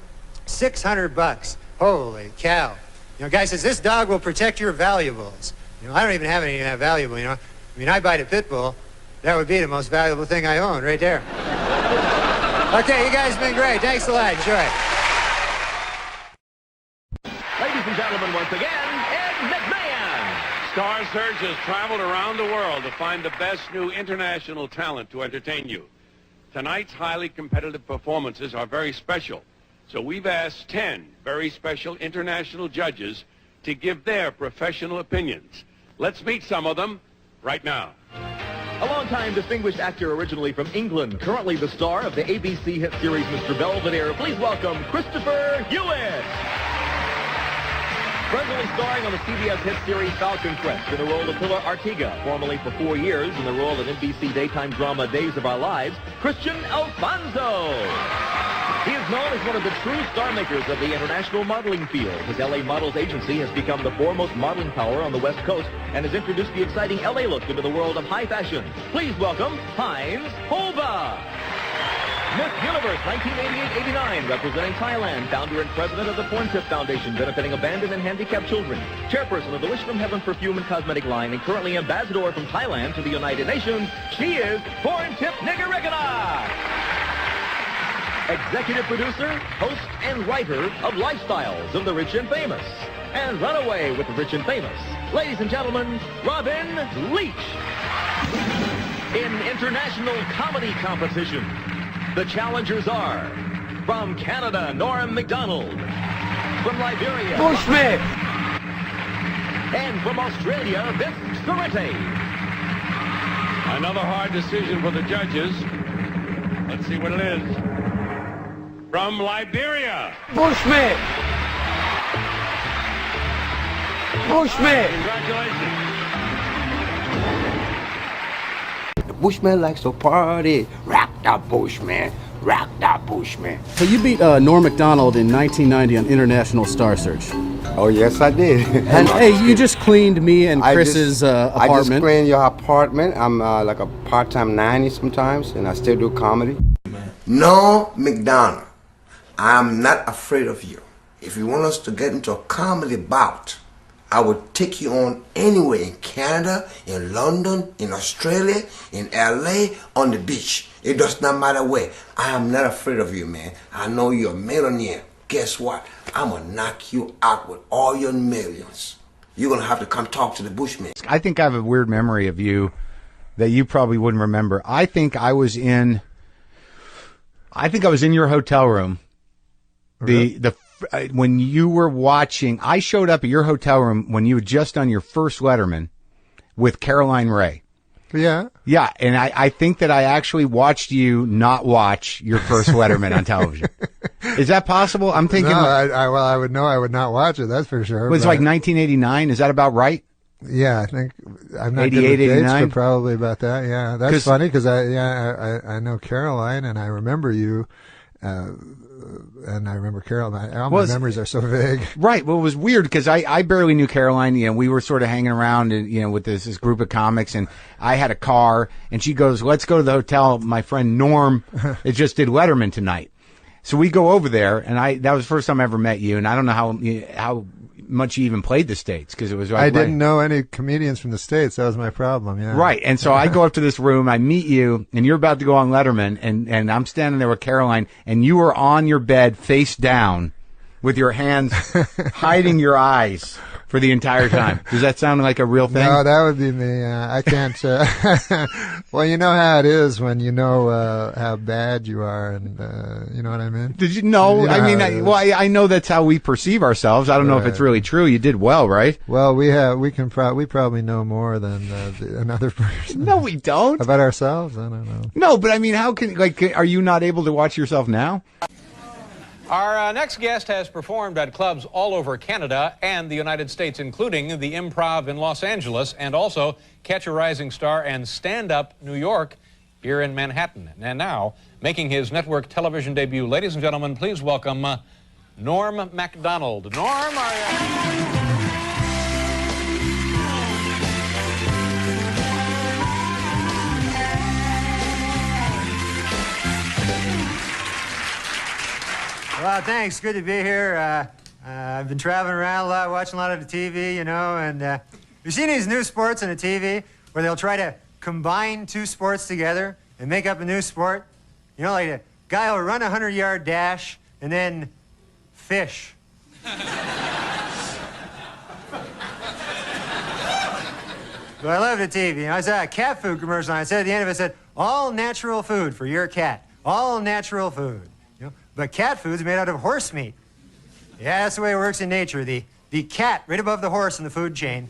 $600. Holy cow. You know, guy says, this dog will protect your valuables. You know, I don't even have anything that valuable, you know? I mean, I buy the pit bull. That would be the most valuable thing I own right there. Okay, you guys have been great. Thanks a lot. Enjoy. Ladies and gentlemen, once again, Ed McMahon. Star Search has traveled around the world to find the best new international talent to entertain you. Tonight's highly competitive performances are very special, so we've asked 10 very special international judges to give their professional opinions. Let's meet some of them right now. A longtime distinguished actor originally from England, currently the star of the ABC hit series Mr. Belvedere. Please welcome Christopher Hewitt. Presently starring on the CBS hit series Falcon Crest in the role of Pilar Artiga, formerly for 4 years in the role of NBC daytime drama Days of Our Lives, Christian Alfonso. He is known as one of the true star makers of the international modeling field. His LA Models agency has become the foremost modeling power on the West Coast and has introduced the exciting LA look into the world of high fashion. Please welcome Heinz Holba. Miss Universe 1988-89, representing Thailand, founder and president of the Porn Tip Foundation, benefiting abandoned and handicapped children. Chairperson of the Wish from Heaven perfume and cosmetic line, and currently ambassador from Thailand to the United Nations, she is Porn Tip Nigarigana. Executive producer, host, and writer of Lifestyles of the Rich and Famous. And Runaway with the Rich and Famous. Ladies and gentlemen, Robin Leach. In international comedy competition, the challengers are from Canada, Norm MacDonald. From Liberia, Bushman. And from Australia, Vince Sorrente. Another hard decision for the judges. Let's see what it is. From Liberia, Bushman. Bushman. Congratulations. The Bushman likes to party. Rock that Bushman. Rock that Bushman. So you beat Norm MacDonald in 1990 on International Star Search. Oh, yes, I did. And hey, you just cleaned me and Chris's apartment. I just cleaned your apartment. I'm like a part-time nanny sometimes, and I still do comedy. Norm MacDonald, I'm not afraid of you. If you want us to get into a comedy bout, I would take you on anywhere in Canada, in London, in Australia, in LA, on the beach. It does not matter where. I am not afraid of you, man. I know you're a millionaire. Guess what? I'm gonna knock you out with all your millions. You're gonna have to come talk to the Bushmen. I think I have a weird memory of you that you probably wouldn't remember. I think I was in your hotel room. When you were watching, I showed up at your hotel room when you had just done your first Letterman with Caroline Ray. Yeah. Yeah, and I think that I actually watched you not watch your first Letterman on television. Is that possible? I'm thinking. No, I would know I would not watch it. That's for sure. It was like 1989. Is that about right? Yeah, I think I'm not 88, good with dates, 89? but probably about that. Yeah, that's funny because I know Caroline and I remember you. And I remember Caroline. All my memories are so vague. Right. Well, it was weird because I barely knew Caroline. You know, we were sort of hanging around, and with this group of comics, and I had a car, and she goes, "Let's go to the hotel. My friend Norm, it just did Letterman tonight." So we go over there, and that was the first time I ever met you, and I don't know how much you even played the States because it was. I didn't know any comedians from the States. That was my problem. Yeah. Right. And so I go up to this room, I meet you, and you're about to go on Letterman, and I'm standing there with Caroline, and you are on your bed face down with your hands hiding your eyes for the entire time. Does that sound like a real thing? No, that would be me. I can't. Well, you know how it is when you know how bad you are, and you know what I mean. Did you know? You know I mean, I know that's how we perceive ourselves. I don't know if it's really true. You did well, right? Well, we probably know more than another person. No, we don't. About ourselves, I don't know. No, but I mean, are you not able to watch yourself now? Our next guest has performed at clubs all over Canada and the United States, including the Improv in Los Angeles and also Catch a Rising Star and Stand Up New York here in Manhattan. And now, making his network television debut, ladies and gentlemen, please welcome Norm MacDonald. Norm, are you... Well, thanks. Good to be here. I've been traveling around a lot, watching a lot of the TV, you know, and you've seen these new sports on the TV where they'll try to combine two sports together and make up a new sport. You know, like a guy will run a 100-yard dash and then fish. So I love the TV. You know, I saw a cat food commercial, and I said at the end of it, I said, all natural food for your cat. All natural food. But cat food's made out of horse meat. Yeah, that's the way it works in nature. The cat right above the horse in the food chain.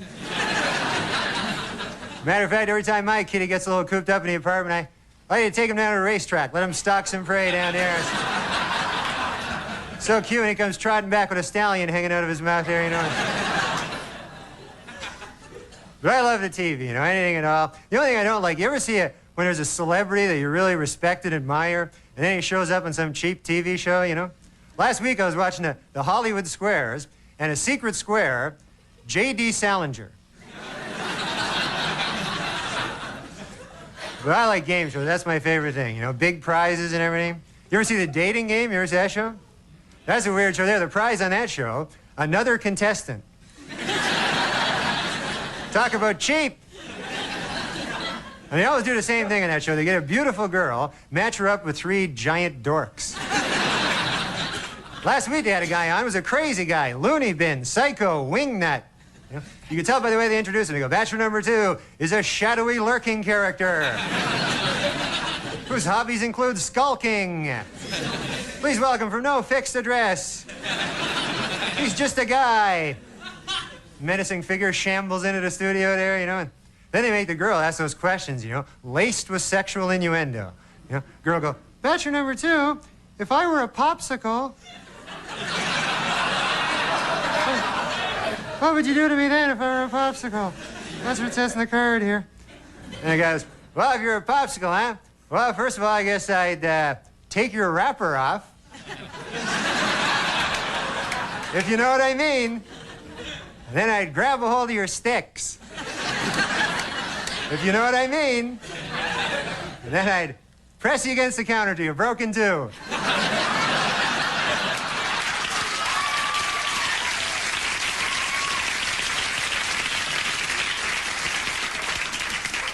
Matter of fact, every time my kitty gets a little cooped up in the apartment, I like to take him down to a racetrack, let him stalk some prey down there. So cute when he comes trotting back with a stallion hanging out of his mouth there, you know. But I love the TV, you know, anything at all. The only thing I don't like, you ever see when there's a celebrity that you really respect and admire, and then he shows up on some cheap TV show, you know? Last week I was watching the Hollywood Squares, and a secret square, J.D. Salinger. But I like game shows. That's my favorite thing, you know, big prizes and everything. You ever see The Dating Game? You ever see that show? That's a weird show there. The prize on that show, another contestant. Talk about cheap. And they always do the same thing on that show. They get a beautiful girl, match her up with 3 giant dorks. Last week they had a guy on, it was a crazy guy, loony bin, psycho, wingnut. You know, you can tell by the way they introduce him. They go, bachelor number 2 is a shadowy lurking character whose hobbies include skulking. Please welcome from no fixed address. He's just a guy. Menacing figure shambles into the studio there, you know, and then they make the girl ask those questions, you know, laced with sexual innuendo. You know, girl go, bachelor number 2, if I were a popsicle, what would you do to me then if I were a popsicle? That's what it says in the card here. And the guy goes, well, if you're a popsicle, huh? Well, first of all, I guess I'd take your wrapper off. If you know what I mean. And then I'd grab a hold of your sticks. If you know what I mean. And then I'd press you against the counter till you're broken too.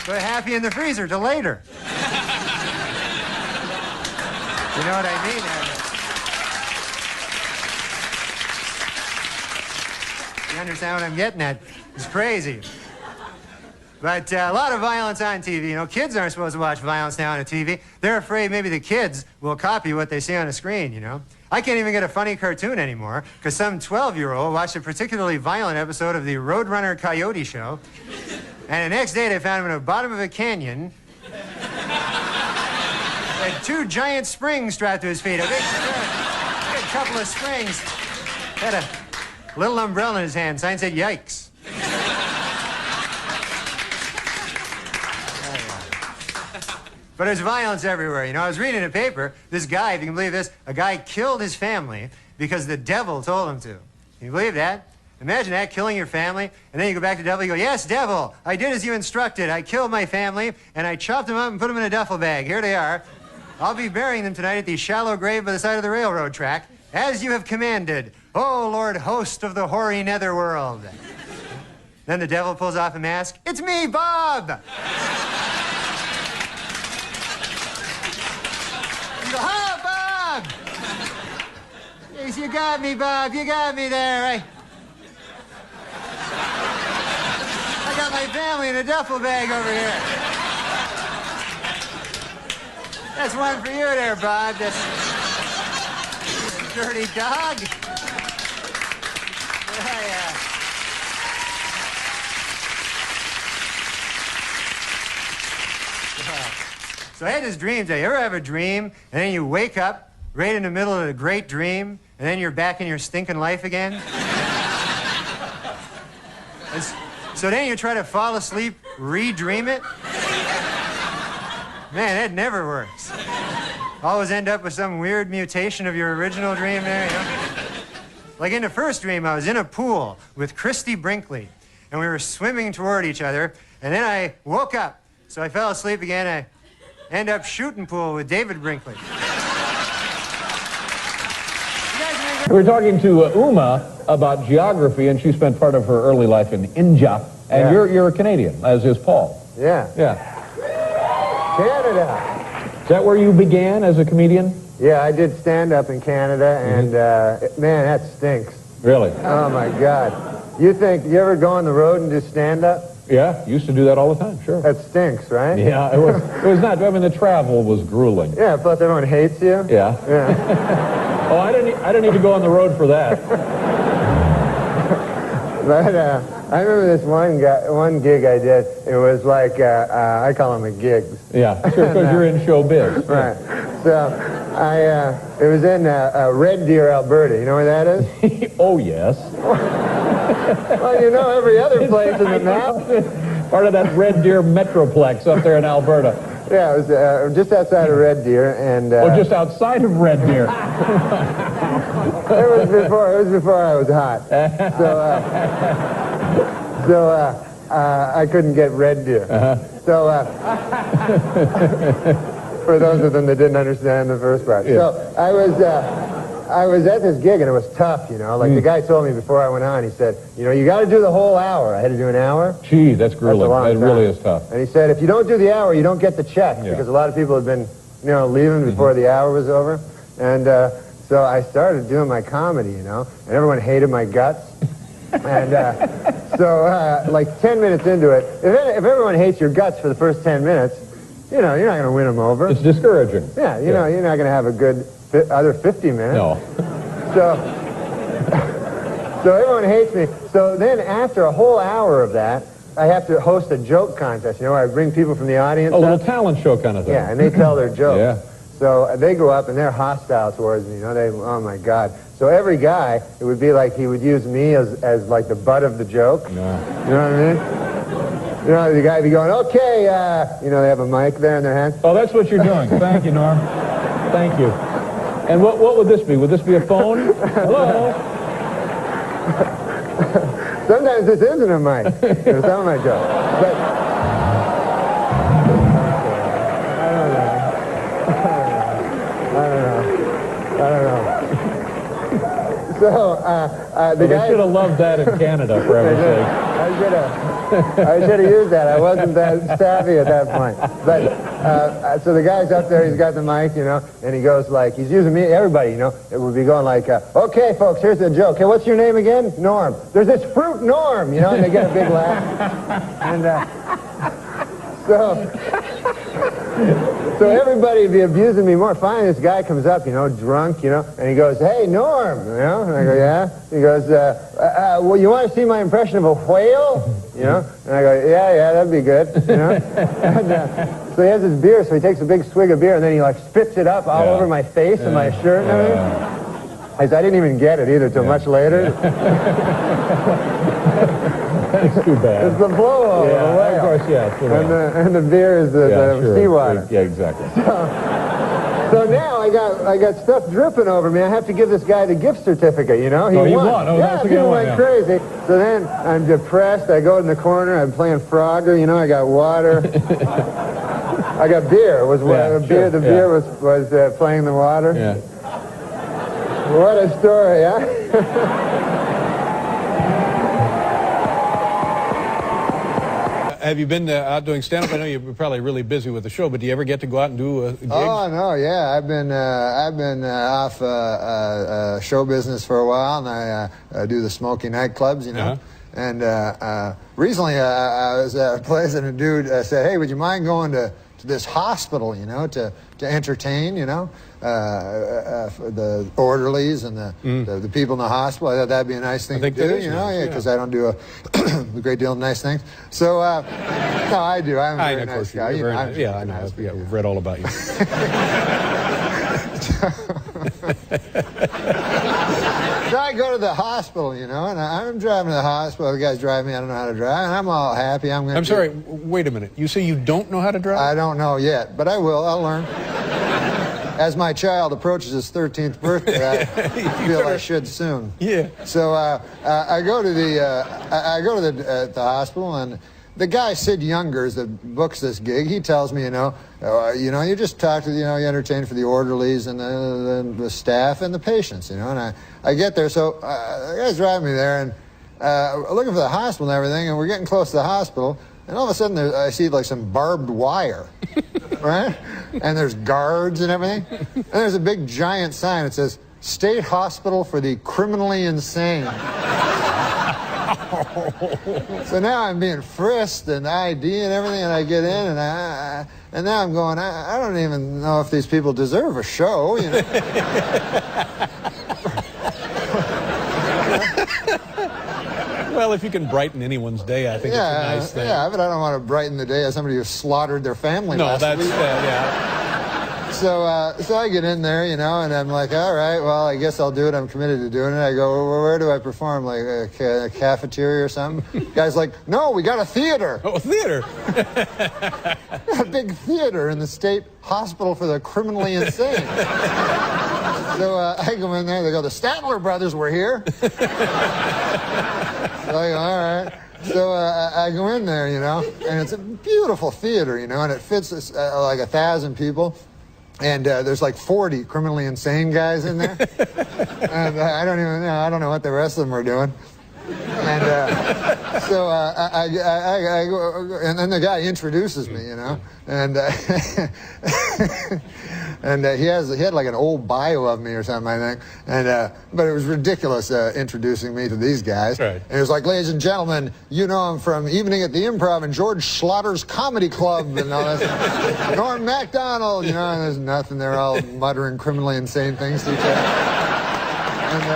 Put happy in the freezer till later. You know what I mean, Evan? You understand what I'm getting at? It's crazy. But a lot of violence on TV. You know, kids aren't supposed to watch violence now on the TV. They're afraid maybe the kids will copy what they see on the screen, you know. I can't even get a funny cartoon anymore because some 12-year-old watched a particularly violent episode of the Roadrunner Coyote Show. And the next day, they found him in the bottom of a canyon. Had 2 giant springs strapped to his feet. A big couple of springs. Had a little umbrella in his hand. Sign said, yikes. But there's violence everywhere. You know, I was reading in a paper, this guy, if you can believe this, a guy killed his family because the devil told him to. Can you believe that? Imagine that, killing your family, and then you go back to the devil, you go, yes, devil, I did as you instructed. I killed my family, and I chopped them up and put them in a duffel bag. Here they are. I'll be burying them tonight at the shallow grave by the side of the railroad track, as you have commanded, O Lord host of the hoary netherworld. Then the devil pulls off a mask. It's me, Bob! You go, oh, Bob! Yes, you got me, Bob. You got me there. I got my family in a duffel bag over here. That's one for you there, Bob. That's dirty dog. Yeah. So I had this dream today. You ever have a dream, and then you wake up right in the middle of a great dream, and then you're back in your stinking life again? So then you try to fall asleep, re-dream it? Man, that never works. Always end up with some weird mutation of your original dream there, you know? Like in the first dream, I was in a pool with Christy Brinkley, and we were swimming toward each other, and then I woke up. So I fell asleep again, I end up shooting pool with David Brinkley. We're talking to Uma about geography, and she spent part of her early life in India. And you're a Canadian, as is Paul. Yeah. Canada. Is that where you began as a comedian? Yeah, I did stand-up in Canada, and man, that stinks. Really? Oh, my God. You ever go on the road and do stand-up? Yeah, used to do that all the time, sure. That stinks, right? Yeah, it was not, I mean, the travel was grueling. Yeah, plus everyone hates you. Yeah. Oh, I didn't need to go on the road for that. I remember this one gig I did. It was like, I call them a gigs. Yeah, sure, because you're in showbiz. Right. So, it was in Red Deer, Alberta. You know where that is? Oh, yes. Well, you know every other place in the map. Part of that Red Deer Metroplex up there in Alberta. Yeah, it was just outside of Red Deer, and... just outside of Red Deer. It was before I was hot. So I couldn't get Red Deer. So, for those of them that didn't understand the first part. Yeah. So I was at this gig, and it was tough, you know. Like the guy told me before I went on, he said, you know, you got to do the whole hour. I had to do an hour. Gee, that's grueling. That's That really is tough. And he said, if you don't do the hour, you don't get the check, because a lot of people had been, you know, leaving before the hour was over. And so I started doing my comedy, you know, and everyone hated my guts. And so like 10 minutes into it, if everyone hates your guts for the first 10 minutes, you know, you're not going to win them over. It's discouraging. Yeah, you know, you're not going to have a good other 50 minutes. No. So everyone hates me. So then after a whole hour of that, I have to host a joke contest, you know, where I bring people from the audience. A little talent show kind of thing. Yeah, and they tell their jokes. Yeah. So they go up and they're hostile towards me, you know, oh my God. So every guy, it would be like he would use me as like the butt of the joke. No. You know what I mean? You know, the guy would be going, okay, you know, they have a mic there in their hand. Oh, that's what you're doing. Thank you, Norm. Thank you. And what would this be? Would this be a phone? Hello? Sometimes this isn't a mic. It's some of my jokes. But I don't know. So, the guy... should have loved that in Canada, for heaven's sake. I should have used that. I wasn't that savvy at that point. But, so the guy's up there, he's got the mic, you know, and he goes like, he's using me, everybody, you know, it would be going like, okay, folks, here's the joke. Hey, what's your name again? Norm. There's this fruit, Norm, you know, and they get a big laugh. And, so everybody would be abusing me more. Finally, this guy comes up, you know, drunk, you know, and he goes, hey, Norm, you know, and I go, yeah. He goes, well, you want to see my impression of a whale? You know, and I go, yeah, that'd be good, you know. And, so he has his beer, so he takes a big swig of beer, and then he like spits it up all over my face and my shirt and everything. I didn't even get it either till much later. That's too bad. It's the blow of a whale. Of course, yeah. It's the whale. And the beer is the seawater. Yeah, exactly. So now I got stuff dripping over me. I have to give this guy the gift certificate, you know. He won. Oh, yeah, that's people went crazy. So then I'm depressed. I go in the corner. I'm playing Frogger, you know. I got water. I got beer. The beer was playing the water. Yeah. What a story, huh? Have you been out doing stand-up? I know you're probably really busy with the show, but do you ever get to go out and do gigs? Oh no, yeah, I've been off show business for a while, and I do the smoky nightclubs, you know. And recently I was at a place, and a dude said, "Hey, would you mind going to this hospital, you know, to entertain, you know, the orderlies and the people in the hospital?" I thought that'd be a nice thing to do, you know, because I don't do a great deal of nice things. So, no, I do. I'm a very nice guy. Yeah, I know. Yeah, we've read all about you. So I go to the hospital, you know, and I'm driving to the hospital. The guy's driving me. I don't know how to drive, and I'm all happy. I'm sorry. Wait a minute. You say you don't know how to drive? I don't know yet, but I will. I'll learn. As my child approaches his 13th birthday, I feel I should soon. Yeah. So I go to the hospital, and the guy Sid Youngers that books this gig, he tells me, you you just talk to you entertain for the orderlies and the staff and the patients, you know. And I get there, so the guy's driving me there, and looking for the hospital and everything, and we're getting close to the hospital, and all of a sudden I see like some barbed wire, right? And there's guards and everything, and there's a big giant sign that says "State Hospital for the Criminally Insane." So now I'm being frisked and ID and everything, and I get in, and now I'm going, I don't even know if these people deserve a show, you know. Well, Well, if you can brighten anyone's day, I think it's a nice thing. Yeah, but I don't want to brighten the day of somebody who slaughtered their family last week. So I get in there, you know, and I'm like, all right, well, I guess I'll do it. I'm committed to doing it. I go, well, where do I perform? Like a cafeteria or something? Guy's like, no, we got a theater. Oh, a theater. A big theater in the state hospital for the criminally insane. So I go in there. They go, the Statler brothers were here. So I go, all right. So I go in there, you know, and it's a beautiful theater, you know, and it fits like 1,000 people. And there's like 40 criminally insane guys in there. And I don't even know. I don't know what the rest of them are doing. And so I go, and then the guy introduces me, you know, and and he had like an old bio of me or something, I think, and but it was ridiculous introducing me to these guys. Right. And it was like, ladies and gentlemen, you know I'm from Evening at the Improv and George Schlotter's Comedy Club and all that. Norm MacDonald, you know, and there's nothing. They're all muttering criminally insane things to each other. And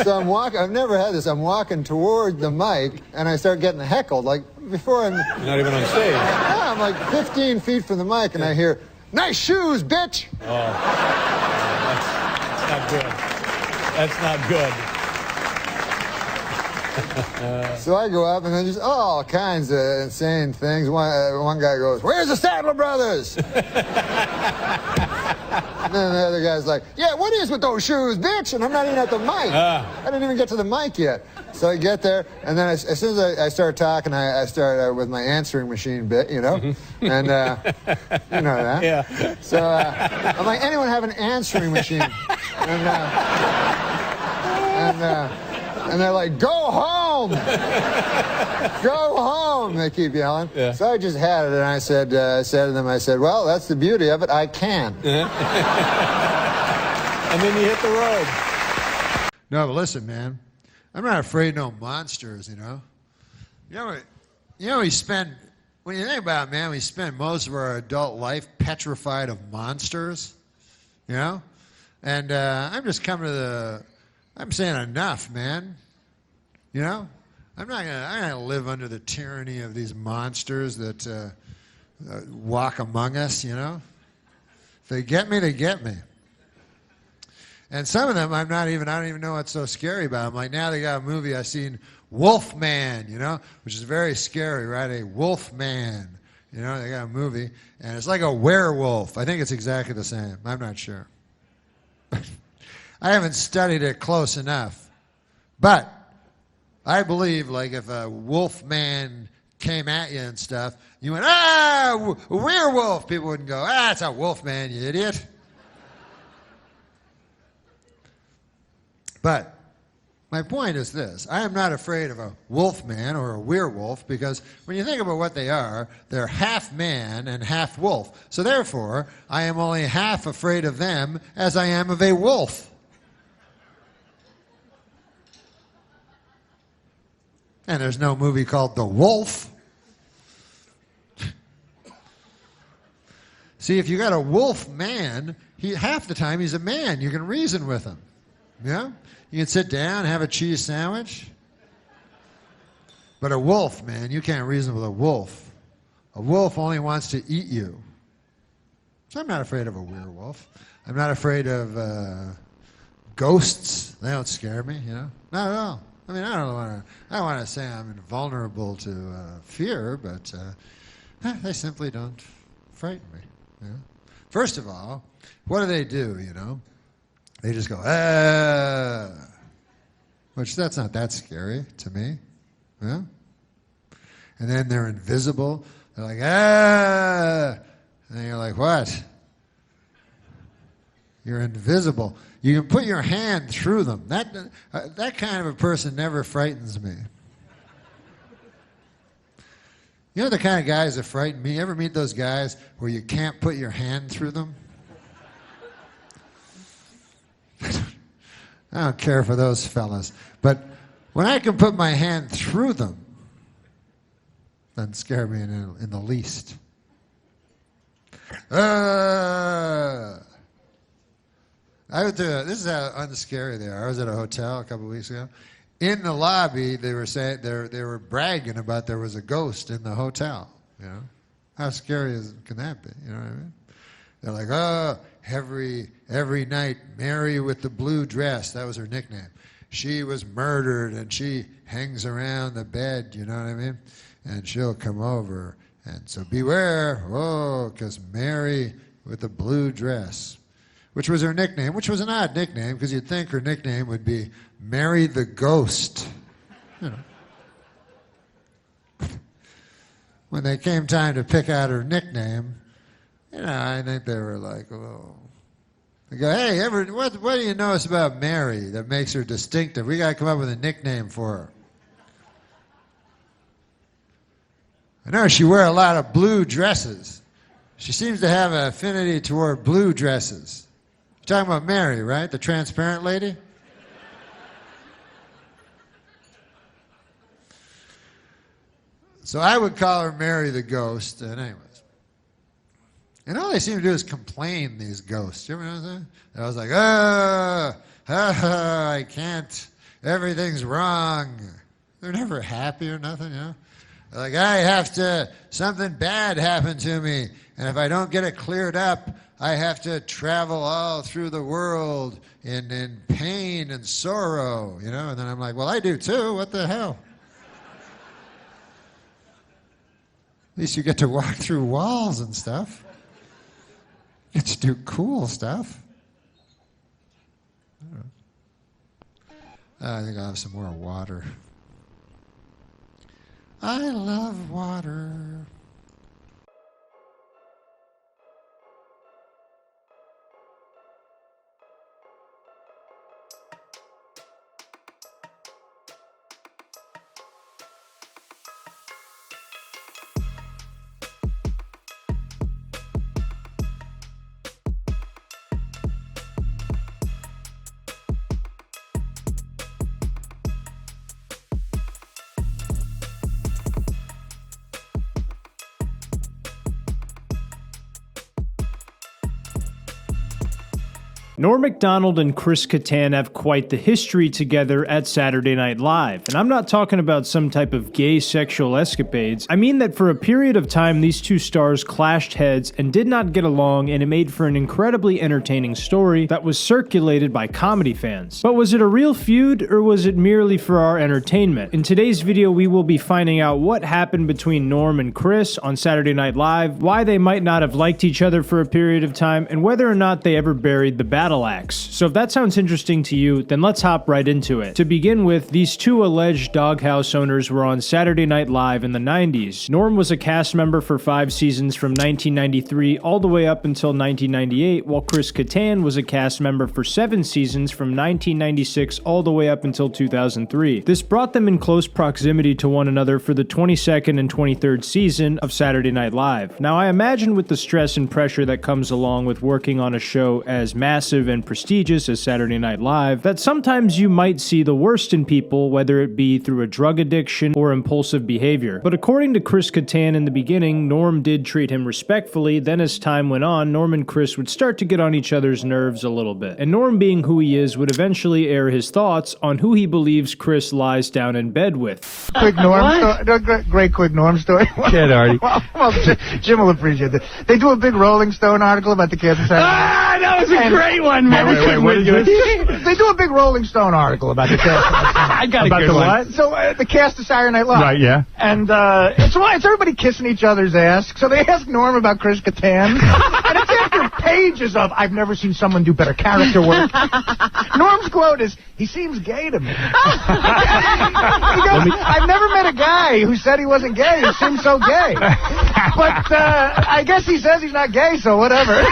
so I'm walking. I've never had this. I'm walking toward the mic, and I start getting heckled. Like before, I'm You're not even on stage. Yeah, I'm like 15 feet from the mic, and I hear, "Nice shoes, bitch." Oh, that's not good. That's not good. So I go up, and then just all kinds of insane things. One guy goes, "Where's the Statler brothers?" And then the other guy's like, "Yeah, what is with those shoes, bitch?" And I'm not even at the mic. I didn't even get to the mic yet. So I get there, and then as soon as I start talking, I start with my answering machine bit, you know, and you know that. Yeah. So I'm like, anyone have an answering machine? And they're like, go home! Go home! They keep yelling. Yeah. So I just had it, and I said to them, well, that's the beauty of it. I can. And then you hit the road. No, but listen, man. I'm not afraid of no monsters, you know. You know, we spend, when you think about it, man, we spend most of our adult life petrified of monsters, you know? And I'm just coming to I'm saying enough, man. You know? I'm not gonna live under the tyranny of these monsters that walk among us, you know? If they get me, they get me. And some of them I don't even know what's so scary about them. Like now they got a movie I've seen, Wolfman, you know, which is very scary, right? A Wolfman. You know, they got a movie, and it's like a werewolf. I think it's exactly the same. I'm not sure. I haven't studied it close enough. But I believe, like, if a wolfman came at you and stuff, you went, a werewolf. People wouldn't go, it's a wolfman, you idiot. But my point is this. I am not afraid of a wolfman or a werewolf because when you think about what they are, they're half man and half wolf. So therefore, I am only half afraid of them as I am of a wolf. And there's no movie called The Wolf. See, if you got a wolf man, half the time he's a man. You can reason with him. Yeah? You can sit down, have a cheese sandwich. But a wolf, man, you can't reason with a wolf. A wolf only wants to eat you. So I'm not afraid of a werewolf. I'm not afraid of ghosts. They don't scare me, you know? Not at all. I mean, I don't want to say I'm invulnerable to fear, but they simply don't frighten me. You know? First of all, what do? You know, they just go which that's not that scary to me. Yeah? And then they're invisible. They're like and you're like, what? You're invisible. You can put your hand through them. That kind of a person never frightens me. You know the kind of guys that frighten me? You ever meet those guys where you can't put your hand through them? I don't care for those fellas. But when I can put my hand through them, doesn't scare me in the least. This is how unscary they are. I was at a hotel a couple of weeks ago. In the lobby, they were saying they were bragging about there was a ghost in the hotel. You know, how scary can that be? You know what I mean? They're like, oh, every night, Mary with the blue dress. That was her nickname. She was murdered, and she hangs around the bed. You know what I mean? And she'll come over, and so beware, because Mary with the blue dress, which was her nickname, which was an odd nickname, because you'd think her nickname would be Mary the Ghost. You know. When they came time to pick out her nickname, you know, I think they were like, oh. They go, hey, what do you notice about Mary that makes her distinctive? We got to come up with a nickname for her. I know she wears a lot of blue dresses. She seems to have an affinity toward blue dresses. You're talking about Mary, right? The transparent lady? So I would call her Mary the Ghost. And anyways. And all they seem to do is complain, these ghosts. You ever notice that? I was like, I can't. Everything's wrong. They're never happy or nothing, you know? They're like, I have to, something bad happened to me. And if I don't get it cleared up, I have to travel all through the world in pain and sorrow, you know? And then I'm like, well, I do too. What the hell? At least you get to walk through walls and stuff. You get to do cool stuff. I think I'll have some more water. I love water. Norm Macdonald and Chris Kattan have quite the history together at Saturday Night Live, and I'm not talking about some type of gay sexual escapades. I mean that for a period of time these two stars clashed heads and did not get along, and it made for an incredibly entertaining story that was circulated by comedy fans. But was it a real feud, or was it merely for our entertainment? In today's video we will be finding out what happened between Norm and Chris on Saturday Night Live, why they might not have liked each other for a period of time, and whether or not they ever buried the battle axe. So if that sounds interesting to you, then let's hop right into it. To begin with, these two alleged doghouse owners were on Saturday Night Live in the 90s. Norm was a cast member for 5 seasons from 1993 all the way up until 1998, while Chris Kattan was a cast member for 7 seasons from 1996 all the way up until 2003. This brought them in close proximity to one another for the 22nd and 23rd season of Saturday Night Live. Now I imagine with the stress and pressure that comes along with working on a show as massive and prestigious as Saturday Night Live, that sometimes you might see the worst in people, whether it be through a drug addiction or impulsive behavior. But according to Chris Kattan in the beginning, Norm did treat him respectfully. Then as time went on, Norm and Chris would start to get on each other's nerves a little bit. And Norm, being who he is, would eventually air his thoughts on who he believes Chris lies down in bed with. Quick Norm story. Great quick Norm story. Kid, Artie. Well, Jim will appreciate it. They do a big Rolling Stone article about the Kansas City. Ah, that was a great one, man. Wait, what did you They do a big Rolling Stone article about the cast. I got about a good one. So the cast of Saturday Night Live. Right, yeah. And it's everybody kissing each other's ass. So they ask Norm about Chris Kattan. And it's after pages of, I've never seen someone do better character work. Norm's quote is, he seems gay to me. He goes, I've never met a guy who said he wasn't gay. He seems so gay. But I guess he says he's not gay, so whatever.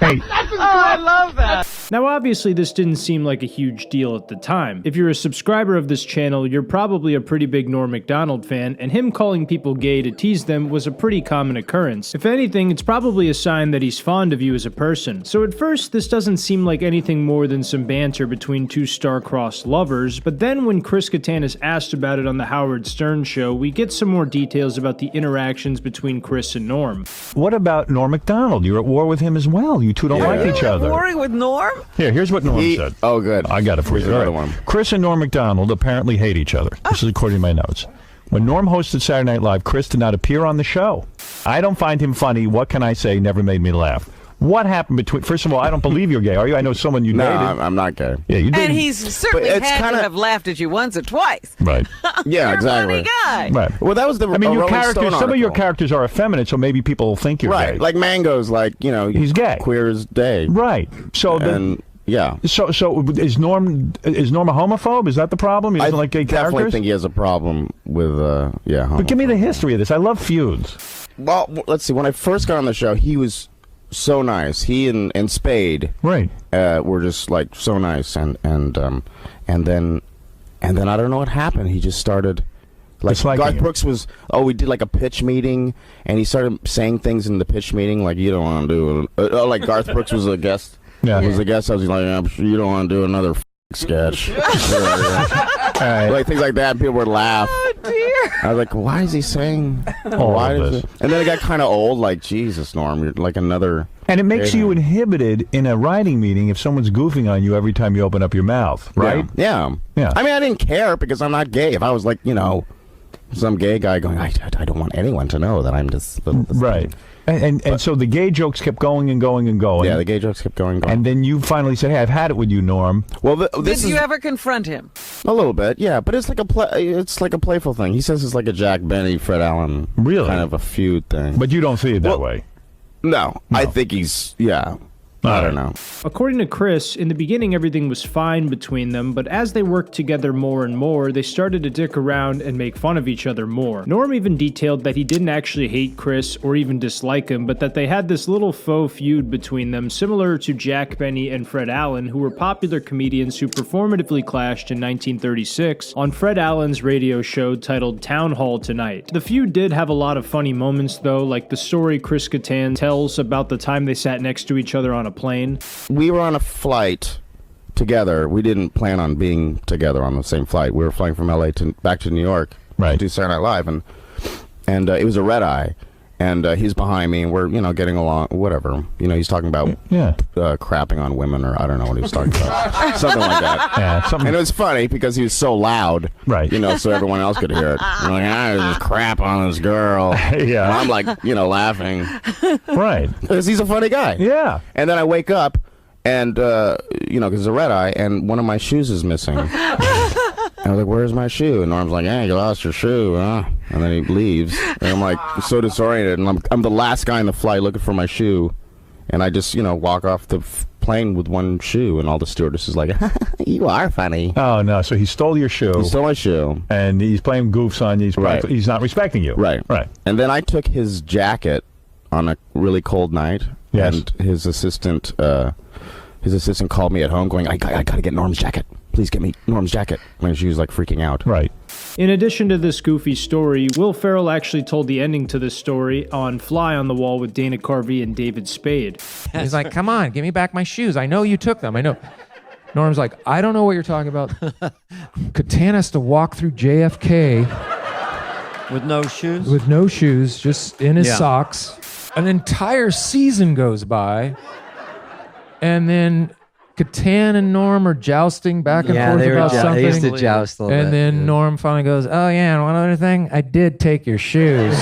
Hey. I love that. Now obviously this didn't seem like a huge deal at the time. If you're a subscriber of this channel, you're probably a pretty big Norm Macdonald fan, and him calling people gay to tease them was a pretty common occurrence. If anything, it's probably a sign that he's fond of you as a person. So at first, this doesn't seem like anything more than some banter between two star-crossed lovers, but then when Chris Kattan is asked about it on the Howard Stern show, we get some more details about the interactions between Chris and Norm. What about Norm Macdonald? You're at war with him as well. You two don't like each each other. Warring with Norm? Here's what Norm said. Oh, good. I got it for you. Another All right. one. Chris and Norm MacDonald apparently hate each other. This is according to my notes. When Norm hosted Saturday Night Live, Chris did not appear on the show. I don't find him funny. What can I say? Never made me laugh. What happened between... First of all, I don't believe you're gay, are you? I know someone you dated. No, I'm not gay. Yeah, you did. And he's certainly But it's had kinda- to have laughed at you once or twice. Right. Yeah, You're exactly. a funny guy. Right. Well, that was the I mean, your Rolling characters... Stone Some of your article. characters are effeminate, so maybe people think you're Right, gay. like Mango's, like, you know, he's gay. Queer as day. Right. So and yeah. So is Norm a homophobe? Is that the problem? He doesn't like gay definitely characters? think he has a problem with But give me the history of this. I love feuds. Well, let's see. When I first got on the show, he was so nice. He and Spade, right, were just like so nice, and then I don't know what happened. He just started. Like Disliking Garth him. Brooks was, we did like a pitch meeting, and he started saying things in the pitch meeting like, you don't want to do it. Like Garth Brooks was a guest. Yeah. Was a guest. I was like, I'm sure you don't want to do another sketch. Like things like that. People would laugh. Oh, dear. I was like, why is he saying why of is this? it? And then it got kind of old. Like, Jesus, Norm, you're like another. And it makes you inhibited in a writing meeting if someone's goofing on you every time you open up your mouth, right? Yeah. Yeah. I mean, I didn't care because I'm not gay. If I was like, some gay guy going, I don't want anyone to know that I'm just right. And so the gay jokes kept going and going and going. Yeah, the gay jokes kept going and going. And then you finally said, "Hey, I've had it with you, Norm." Well, Did you ever confront him? A little bit, yeah, but it's like a playful thing. He says it's like a Jack Benny, Fred Allen, kind of a feud thing. But you don't see it that way. No, I think he's I don't know. According to Chris, in the beginning everything was fine between them, but as they worked together more and more, they started to dick around and make fun of each other more. Norm even detailed that he didn't actually hate Chris or even dislike him, but that they had this little faux feud between them, similar to Jack Benny and Fred Allen, who were popular comedians who performatively clashed in 1936 on Fred Allen's radio show titled Town Hall Tonight. The feud did have a lot of funny moments though, like the story Chris Kattan tells about the time they sat next to each other on a plane. We were on a flight together. We didn't plan on being together on the same flight. We were flying from LA back to New York to do Saturday Night Live, and it was a red eye, and he's behind me, and we're getting along, whatever. He's talking about crapping on women, or I don't know what he was talking about, something like that. Yeah, something. And it was funny because he was so loud, right? So everyone else could hear it. I'm like, I just crap on this girl. Yeah, and I'm like, laughing, right? Because he's a funny guy. Yeah. And then I wake up, and because it's a red eye, and one of my shoes is missing. I was like, where's my shoe? And Norm's like, hey, you lost your shoe, huh? And then he leaves. And I'm like, so disoriented. And I'm the last guy in the flight looking for my shoe. And I just, walk off the plane with one shoe. And all the stewardesses like, you are funny. Oh, no. So he stole your shoe. He stole my shoe. And he's playing goofs on you. He's not respecting you. Right. Right. And then I took his jacket on a really cold night. Yes. And his assistant called me at home going, I got to get Norm's jacket. Please get me Norm's jacket. When she was like freaking out. Right. In addition to this goofy story, Will Ferrell actually told the ending to this story on Fly on the Wall with Dana Carvey and David Spade. He's like, come on, give me back my shoes. I know you took them. I know. Norm's like, I don't know what you're talking about. Kattan has to walk through JFK. With no shoes? With no shoes, just in his socks. An entire season goes by. And then Kattan and Norm are jousting back and forth about something. They used to joust a little bit. And then Norm finally goes, oh yeah, and one other thing, I did take your shoes.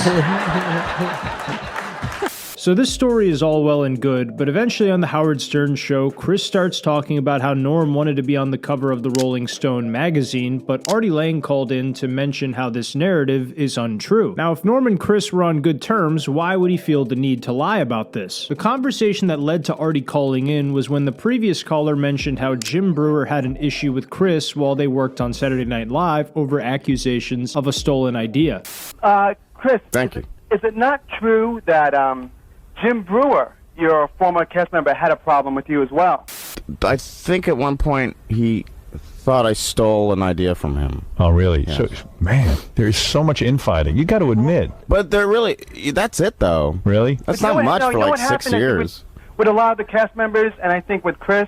So this story is all well and good, but eventually on the Howard Stern show, Chris starts talking about how Norm wanted to be on the cover of the Rolling Stone magazine, but Artie Lang called in to mention how this narrative is untrue. Now, if Norm and Chris were on good terms, why would he feel the need to lie about this? The conversation that led to Artie calling in was when the previous caller mentioned how Jim Breuer had an issue with Chris while they worked on Saturday Night Live over accusations of a stolen idea. Chris, thank you. Is it not true that Jim Breuer, your former cast member, had a problem with you as well? I think at one point he thought I stole an idea from him. Oh, really? Yeah. So, man, there's so much infighting. You got to admit. But they're really, that's it though. Really? That's not much for like 6 years. With a lot of the cast members, and I think with Chris,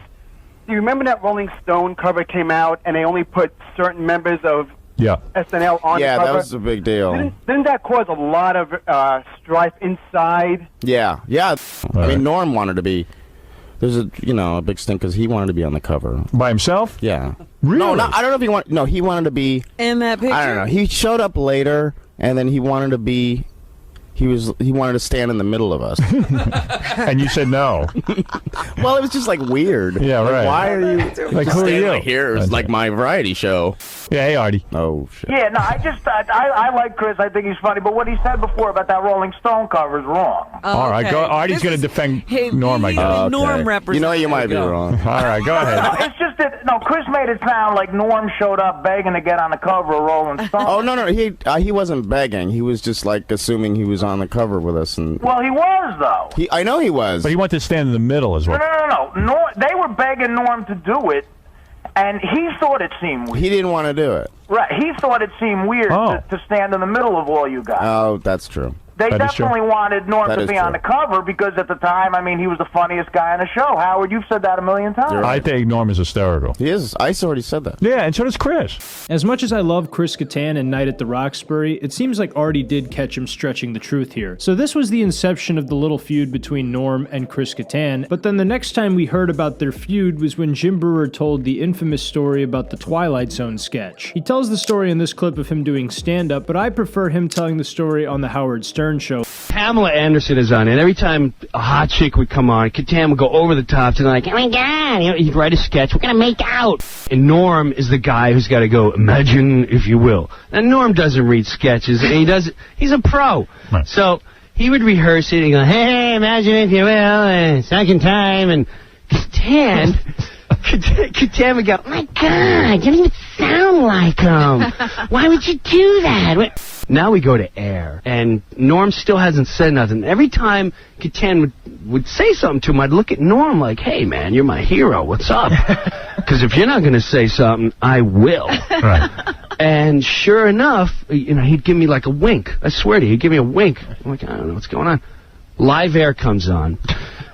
do you remember that Rolling Stone cover came out and they only put certain members of SNL on the cover? Yeah, that was a big deal. Didn't that cause a lot of strife inside? Yeah. I mean, Norm wanted to be There's a big stink because he wanted to be on the cover by himself. Yeah. Really? No, I don't know if he wanted. No, he wanted to be in that picture. I don't know. He showed up later, and then he wanted to be. He wanted to stand in the middle of us. And you said no. Well, it was just like weird. Yeah, like, right. Why are you like, who are you? Right here is like my variety show. Yeah, hey, Artie. Oh, shit. Yeah, no, I like Chris. I think he's funny. But what he said before about that Rolling Stone cover is wrong. All right, go. Artie's going to defend Norm, I guess. Norm represents. You know, you might be wrong. All right, go ahead. No, it's just that Chris made it sound like Norm showed up begging to get on the cover of Rolling Stone. Oh no, he wasn't begging. He was just like assuming he was on the cover with us. And well, he was though. I know he was. But he wanted to stand in the middle as well. No. They were begging Norm to do it, and he thought it seemed weird. He didn't want to do it. Right. He thought it seemed weird to stand in the middle of all you guys. Oh, that's true. They definitely wanted Norm to be on the cover because at the time, I mean, he was the funniest guy on the show. Howard, you've said that a million times. I think Norm is hysterical. He is. I already said that. Yeah, and so does Chris. As much as I love Chris Kattan and Night at the Roxbury, it seems like Artie did catch him stretching the truth here. So this was the inception of the little feud between Norm and Chris Kattan, but then the next time we heard about their feud was when Jim Breuer told the infamous story about the Twilight Zone sketch. He tells the story in this clip of him doing stand-up, but I prefer him telling the story on the Howard Stern show. Pamela Anderson is on it. Every time a hot chick would come on, Kattan would go over the top to like, oh my God, he'd write a sketch, we're going to make out. And Norm is the guy who's got to go, imagine if you will. And Norm doesn't read sketches, and he's a pro. Right. So he would rehearse it and go, hey, imagine if you will, and second time, and Kattan would go, oh my God, you don't even sound like him. Why would you do that? Now we go to air, and Norm still hasn't said nothing. Every time Kattan would say something to him, I'd look at Norm like, hey, man, you're my hero. What's up? Because if you're not going to say something, I will. Right. And sure enough, he'd give me like a wink. I swear to you, he'd give me a wink. I'm like, I don't know what's going on. Live air comes on,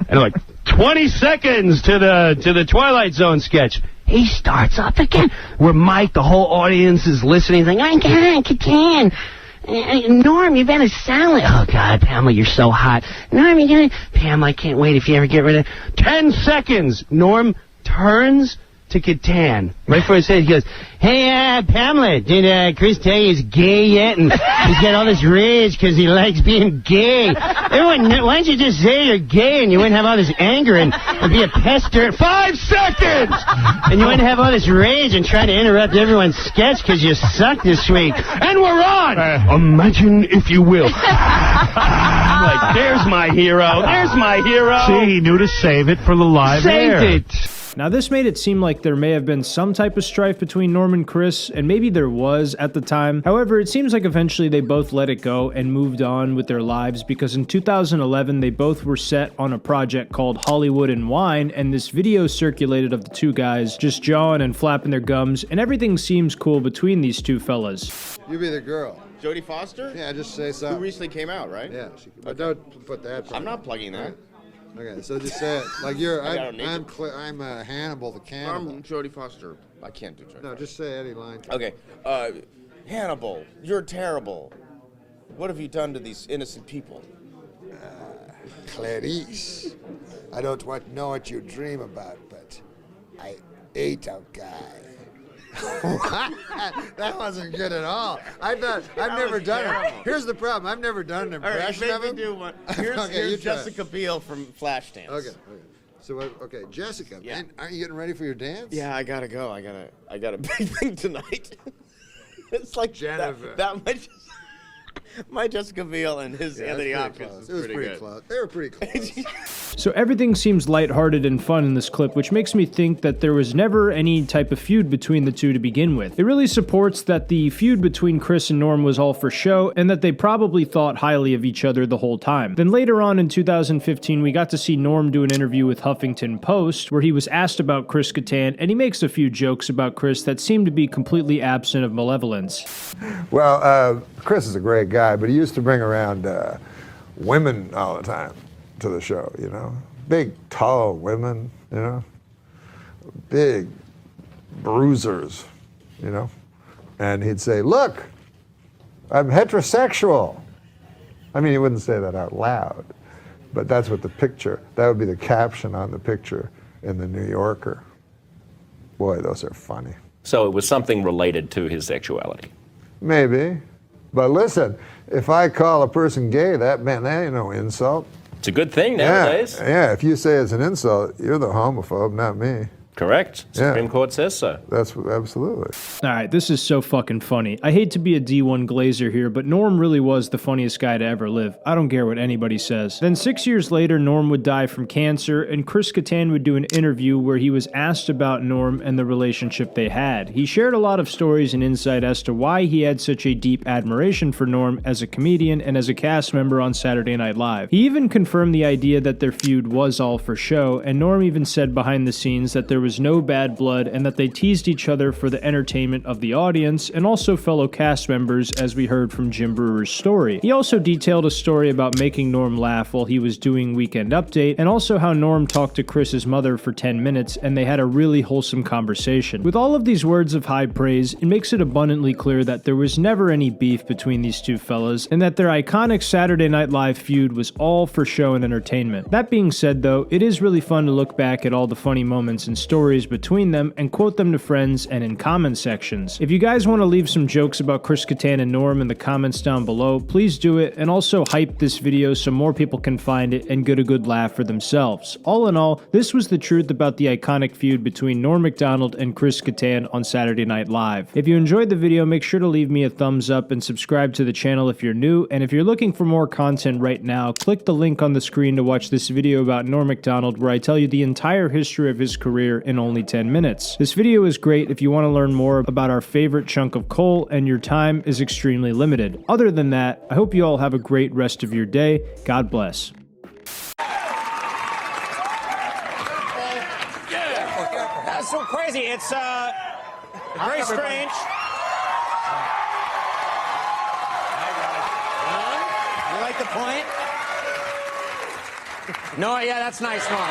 and I'm like, 20 seconds to the Twilight Zone sketch. He starts up again. Where Mike, the whole audience is listening, like, oh, God, Kattan. Norm, you better sound like... Oh, God, Pamela, you're so hot. Norm, Pamela, I can't wait if you ever get rid of... 10 seconds! Norm turns to Kattan. Right before his head, he goes, hey, Pamela, did Chris tell you he's gay yet? And he's got all this rage because he likes being gay. Everyone, why don't you just say you're gay and you wouldn't have all this anger and be a pester? 5 seconds! And you wouldn't have all this rage and try to interrupt everyone's sketch because you suck this week. And we're on! Imagine if you will. I'm like, there's my hero. There's my hero. See, he knew to save it for the live air. Saved it. Now this made it seem like there may have been some type of strife between Norm and Chris, and maybe there was at the time. However, it seems like eventually they both let it go and moved on with their lives, because in 2011 they both were set on a project called Hollywood and Wine, and this video circulated of the two guys just jawing and flapping their gums, and everything seems cool between these two fellas. You be the girl. Jodie Foster? Yeah, just say something. Who recently came out, right? Yeah, but don't put that. I'm not plugging that. Okay, so just say it like you're. I'm I'm Hannibal the cannibal. I'm Jodie Foster. I can't do Jodie. No, just say any line. Okay, Hannibal, you're terrible. What have you done to these innocent people? Clarice, I don't know what you dream about, but I ate a guy. That wasn't good at all. I've never done it. Here's the problem. I've never done an impression of him. Do one. Here's Jessica Biel from Flashdance. Okay. So okay, Jessica. Yeah. Man, aren't you getting ready for your dance? Yeah, I gotta go. I got a big thing tonight. It's like Jennifer. That much. My Jessica Biel and his Anthony Hopkins. It was pretty close. They were pretty close. So everything seems lighthearted and fun in this clip, which makes me think that there was never any type of feud between the two to begin with. It really supports that the feud between Chris and Norm was all for show, and that they probably thought highly of each other the whole time. Then later on in 2015, we got to see Norm do an interview with Huffington Post, where he was asked about Chris Kattan, and he makes a few jokes about Chris that seem to be completely absent of malevolence. Well, Chris is a great guy, but he used to bring around women all the time to the show, Big, tall women, Big bruisers, And he'd say, look, I'm heterosexual. I mean, he wouldn't say that out loud, But that's what the picture, that would be the caption on the picture in the New Yorker. Boy, those are funny. So it was something related to his sexuality. Maybe. But listen, if I call a person gay, that ain't no insult. It's a good thing nowadays. Yeah, if you say it's an insult, you're the homophobe, not me. Correct. Supreme Court says so. That's absolutely. All right, this is so fucking funny. I hate to be a D1 glazer here, but Norm really was the funniest guy to ever live. I don't care what anybody says. Then 6 years later, Norm would die from cancer, and Chris Kattan would do an interview where he was asked about Norm and the relationship they had. He shared a lot of stories and insight as to why he had such a deep admiration for Norm as a comedian and as a cast member on Saturday Night Live. He even confirmed the idea that their feud was all for show, and Norm even said behind the scenes that there was no bad blood and that they teased each other for the entertainment of the audience and also fellow cast members, as we heard from Jim Breuer's story. He also detailed a story about making Norm laugh while he was doing Weekend Update, and also how Norm talked to Chris's mother for 10 minutes and they had a really wholesome conversation. With all of these words of high praise, it makes it abundantly clear that there was never any beef between these two fellas and that their iconic Saturday Night Live feud was all for show and entertainment. That being said though, it is really fun to look back at all the funny moments and stories between them and quote them to friends and in comment sections. If you guys want to leave some jokes about Chris Kattan and Norm in the comments down below, please do it, and also hype this video so more people can find it and get a good laugh for themselves. All in all, this was the truth about the iconic feud between Norm Macdonald and Chris Kattan on Saturday Night Live. If you enjoyed the video, make sure to leave me a thumbs up and subscribe to the channel if you're new, and if you're looking for more content right now, click the link on the screen to watch this video about Norm Macdonald where I tell you the entire history of his career in only 10 minutes. This video is great if you want to learn more about our favorite chunk of coal, and your time is extremely limited. Other than that, I hope you all have a great rest of your day. God bless. That's so crazy. It's very strange. You like the point? No, yeah, that's nice, Norm.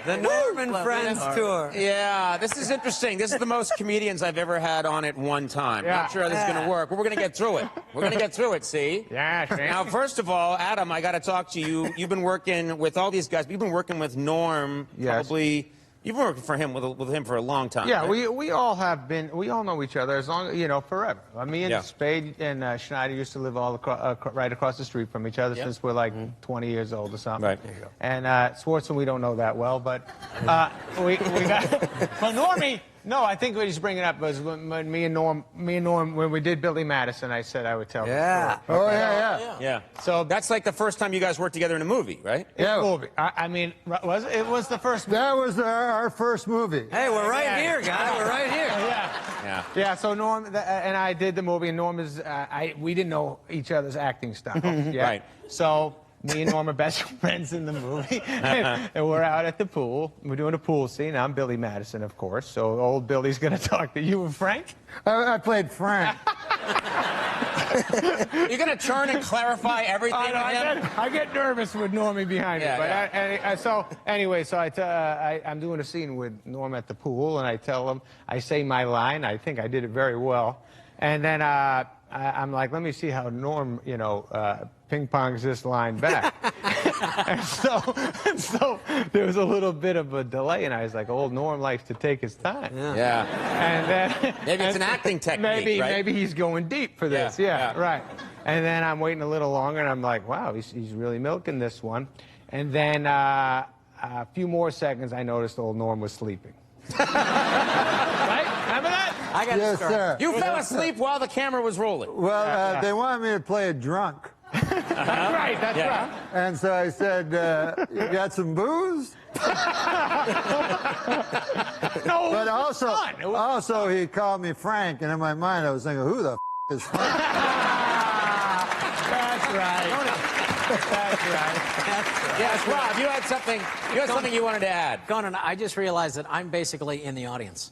The Norm and Friends tour. Yeah, this is interesting. This is the most comedians I've ever had on at one time. Yeah. Not sure how this is going to work, but we're going to get through it. We're going to get through it, see? Yeah, sure. Now, first of all, Adam, I got to talk to you. You've been working with all these guys. You've been working with Norm probably... You've been working for him with him for a long time. Yeah, right? we all have been. We all know each other as long, forever. Me and Spade and Schneider used to live all right across the street from each other since we're like 20 years old or something. Right. There you go. And Swartzen we don't know that well, but we got. But Normie. No, I think what he's bringing up was when me and Norm, when we did Billy Madison, I said I would tell him. Yeah. Oh, yeah. So that's like the first time you guys worked together in a movie, right? Yeah. Movie. I mean, it was the first. That was our first movie. Hey, we're right here, guys. We're right here. Yeah. So Norm and I did the movie, and Norm is. We didn't know each other's acting style. Right. So. Me and Norm are best friends in the movie, and we're out at the pool. We're doing a pool scene. I'm Billy Madison, of course, so old Billy's going to talk to you and Frank. I played Frank. You're going to turn and clarify everything with him? I get nervous with Normie behind me. I'm doing a scene with Norm at the pool, and I tell him, I say my line. I think I did it very well. And then I'm like, let me see how Norm, ping-pongs this line back. and so there was a little bit of a delay, and I was like, old Norm likes to take his time. Yeah. And then maybe it's an acting technique, Maybe he's going deep for this. Yeah, right. And then I'm waiting a little longer, and I'm like, wow, he's really milking this one. And then a few more seconds, I noticed old Norm was sleeping. Right? Remember that? I got Yes, sir. You fell asleep while the camera was rolling. Well, they wanted me to play a drunk. Right, that's right. And so I said, you got some booze? No, but also he called me Frank, and in my mind I was thinking, who the is Frank? That's right. That's right. Yes, Rob, you had something you wanted to add. Conan, I just realized that I'm basically in the audience.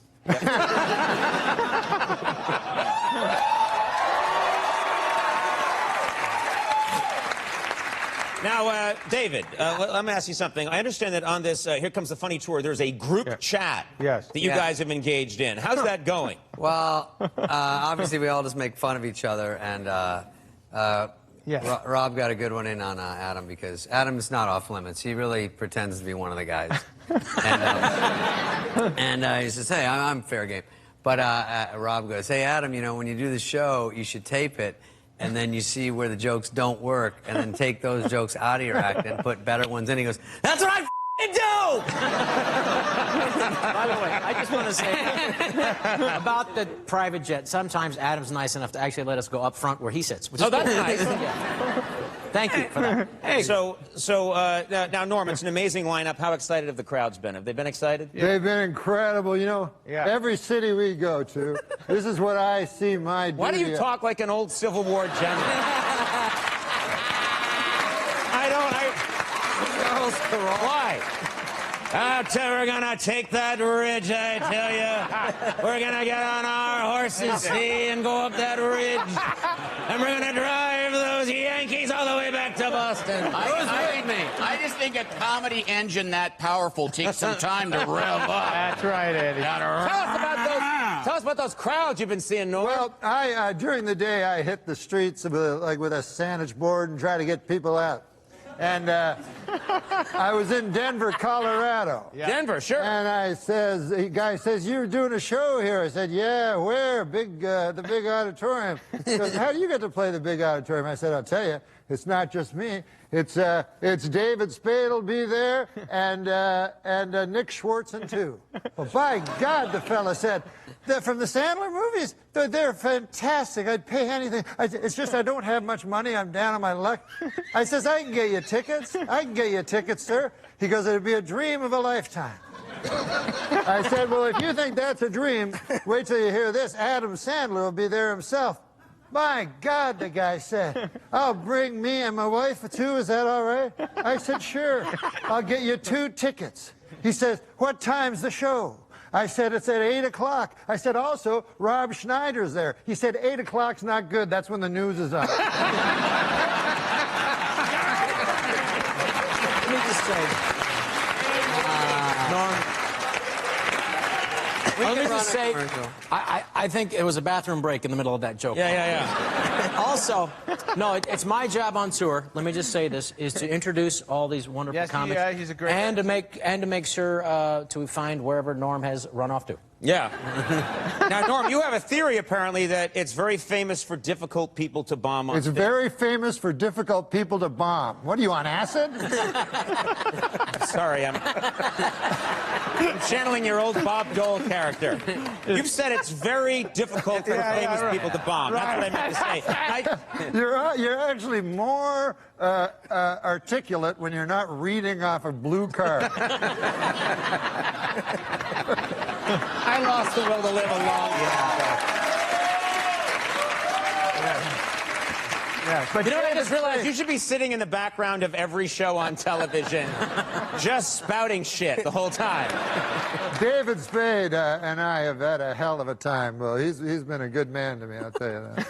Now, David, let me ask you something. I understand that on this Here Comes the Funny tour, there's a group chat that you guys have engaged in. How's that going? Well, obviously we all just make fun of each other, and Rob got a good one in on Adam, because Adam's not off limits. He really pretends to be one of the guys. And he says, hey, I'm fair game. But Rob goes, hey, Adam, you know, when you do the show, you should tape it, and then you see where the jokes don't work, and then take those jokes out of your act and put better ones in. He goes, that's what I do! By the way, I just want to say about the private jet, sometimes Adam's nice enough to actually let us go up front where he sits. Which is that's nice. Thank you for that. Hey. So now, Norm, it's an amazing lineup. How excited have the crowds been? Have they been excited? They've been incredible. You know, every city we go to, this is what I see my duty. Why do you talk like an old Civil War general? Why? We're gonna take that ridge, I tell you. We're gonna get on our horses, see, and go up that ridge. And we're gonna drive those Yankees all the way back to Boston. I just think a comedy engine that powerful takes some time to rev up. That's right, Eddie. Tell us about those crowds you've been seeing, Norm. Well, during the day, I hit the streets like with a sandwich board and try to get people out. And I was in Denver, Colorado. Denver, sure. And the guy says, you're doing a show here. I said, yeah, where? The big auditorium. He goes, how do you get to play the big auditorium? I said, I'll tell you, it's not just me. It's David Spade will be there, and Nick Schwartzen, too. Well, by God, the fella said, they're from the Sandler movies. They're fantastic. I'd pay anything. It's just I don't have much money. I'm down on my luck. I says, I can get you tickets. I can get you tickets, sir. He goes, it'd be a dream of a lifetime. I said, well, if you think that's a dream, wait till you hear this. Adam Sandler will be there himself. My God, the guy said, I'll bring me and my wife too. Is that all right? I said, sure. I'll get you 2 tickets. He says, what time's the show? I said, it's at 8 o'clock. I said, also, Rob Schneider's there. He said, 8 o'clock's not good. That's when the news is on. Let me just say, Norm, let me just say, I think it was a bathroom break in the middle of that joke. Yeah. Also, no, it's my job on tour. Let me just say this: is to introduce all these wonderful comics, he's a great and to make sure to find wherever Norm has run off to. Yeah. Now, Norm, you have a theory, apparently, that it's very famous for difficult people to bomb on It's stage. very famous for difficult people to bomb. What are you, on acid? Sorry, I'm channeling your old Bob Dole character. You've said it's very difficult for famous people to bomb. That's what I meant to say. You're actually more articulate when you're not reading off a blue card. I lost the will to live a long But you know what I just realized? You should be sitting in the background of every show on television, just spouting shit the whole time. David Spade and I have had a hell of a time. Well, he's been a good man to me, I'll tell you that.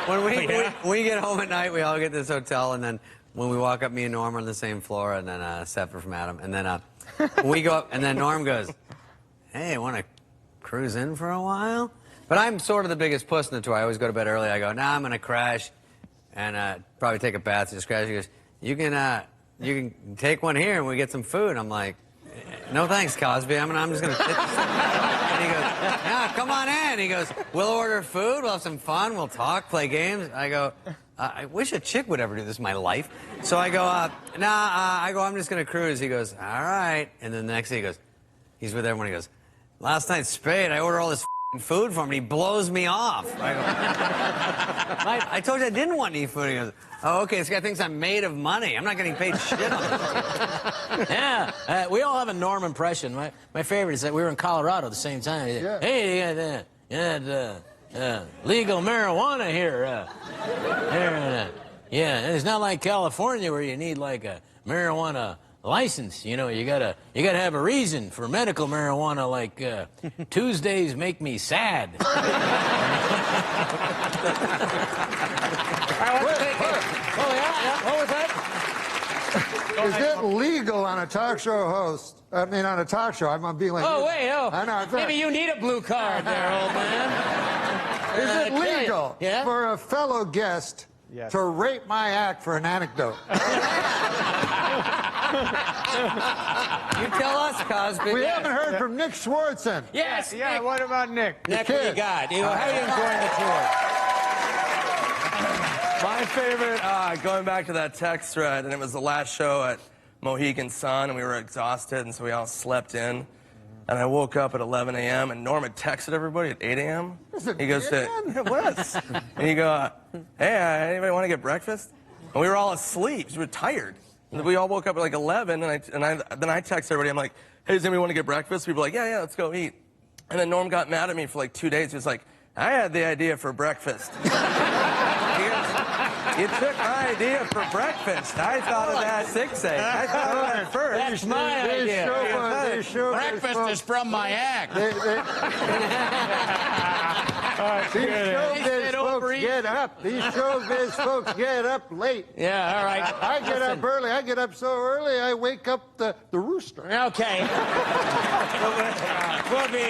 When we get home at night, we all get to this hotel, and then when we walk up, me and Norm are on the same floor, and then separate from Adam, and then we go up, and then Norm goes, hey, want to cruise in for a while? But I'm sort of the biggest puss in the tour. I always go to bed early. I go, nah, I'm going to crash and probably take a bath and just crash. He goes, you can take one here and we get some food. I'm like, no thanks, Cosby. I'm just going to sit. And he goes, nah, come on in. He goes, we'll order food. We'll have some fun. We'll talk, play games. I go, I wish a chick would ever do this in my life. So I go, I'm just going to cruise. He goes, all right. And then the next day he goes, he's with everyone. He goes, last night, Spade, I ordered all this food for him, and he blows me off. I go, I told you I didn't want any food. He goes, oh, okay, this guy thinks I'm made of money. I'm not getting paid shit on this. Yeah, we all have a Norm impression. My favorite is that we were in Colorado at the same time. Yeah. Hey, you had legal marijuana here. Yeah, it's not like California where you need like a marijuana license. You know, you gotta have a reason for medical marijuana, like Tuesdays make me sad. What was that? Is it legal on a talk show host? I mean, on a talk show, I'm being like. Oh, wait, oh. I know. Maybe you need a blue card there, old man. Is it legal for a fellow guest to rate my act for an anecdote? You tell us, Cosby. We haven't heard from Nick Swartzen. Yes. Yeah, what about Nick? Nick, what do you got? How are you enjoying the tour? My favorite, going back to that text thread, and it was the last show at Mohegan Sun, and we were exhausted, and so we all slept in. And I woke up at 11 a.m., and Norm had texted everybody at 8 a.m. He goes to, yeah, it was. And he go, hey, anybody want to get breakfast? And we were all asleep. We were tired. And we all woke up at like 11, and then I text everybody. I'm like, hey, does anybody want to get breakfast? People were like, yeah, let's go eat. And then Norm got mad at me for like 2 days. He was like, I had the idea for breakfast. You took my idea for breakfast. I thought of that 6 a.m. I thought of that first. That's my idea. Breakfast is from my act. These showbiz folks get up. These showbiz folks get up late. Yeah, all right. I get up early. I get up so early, I wake up the rooster. Okay. We'll be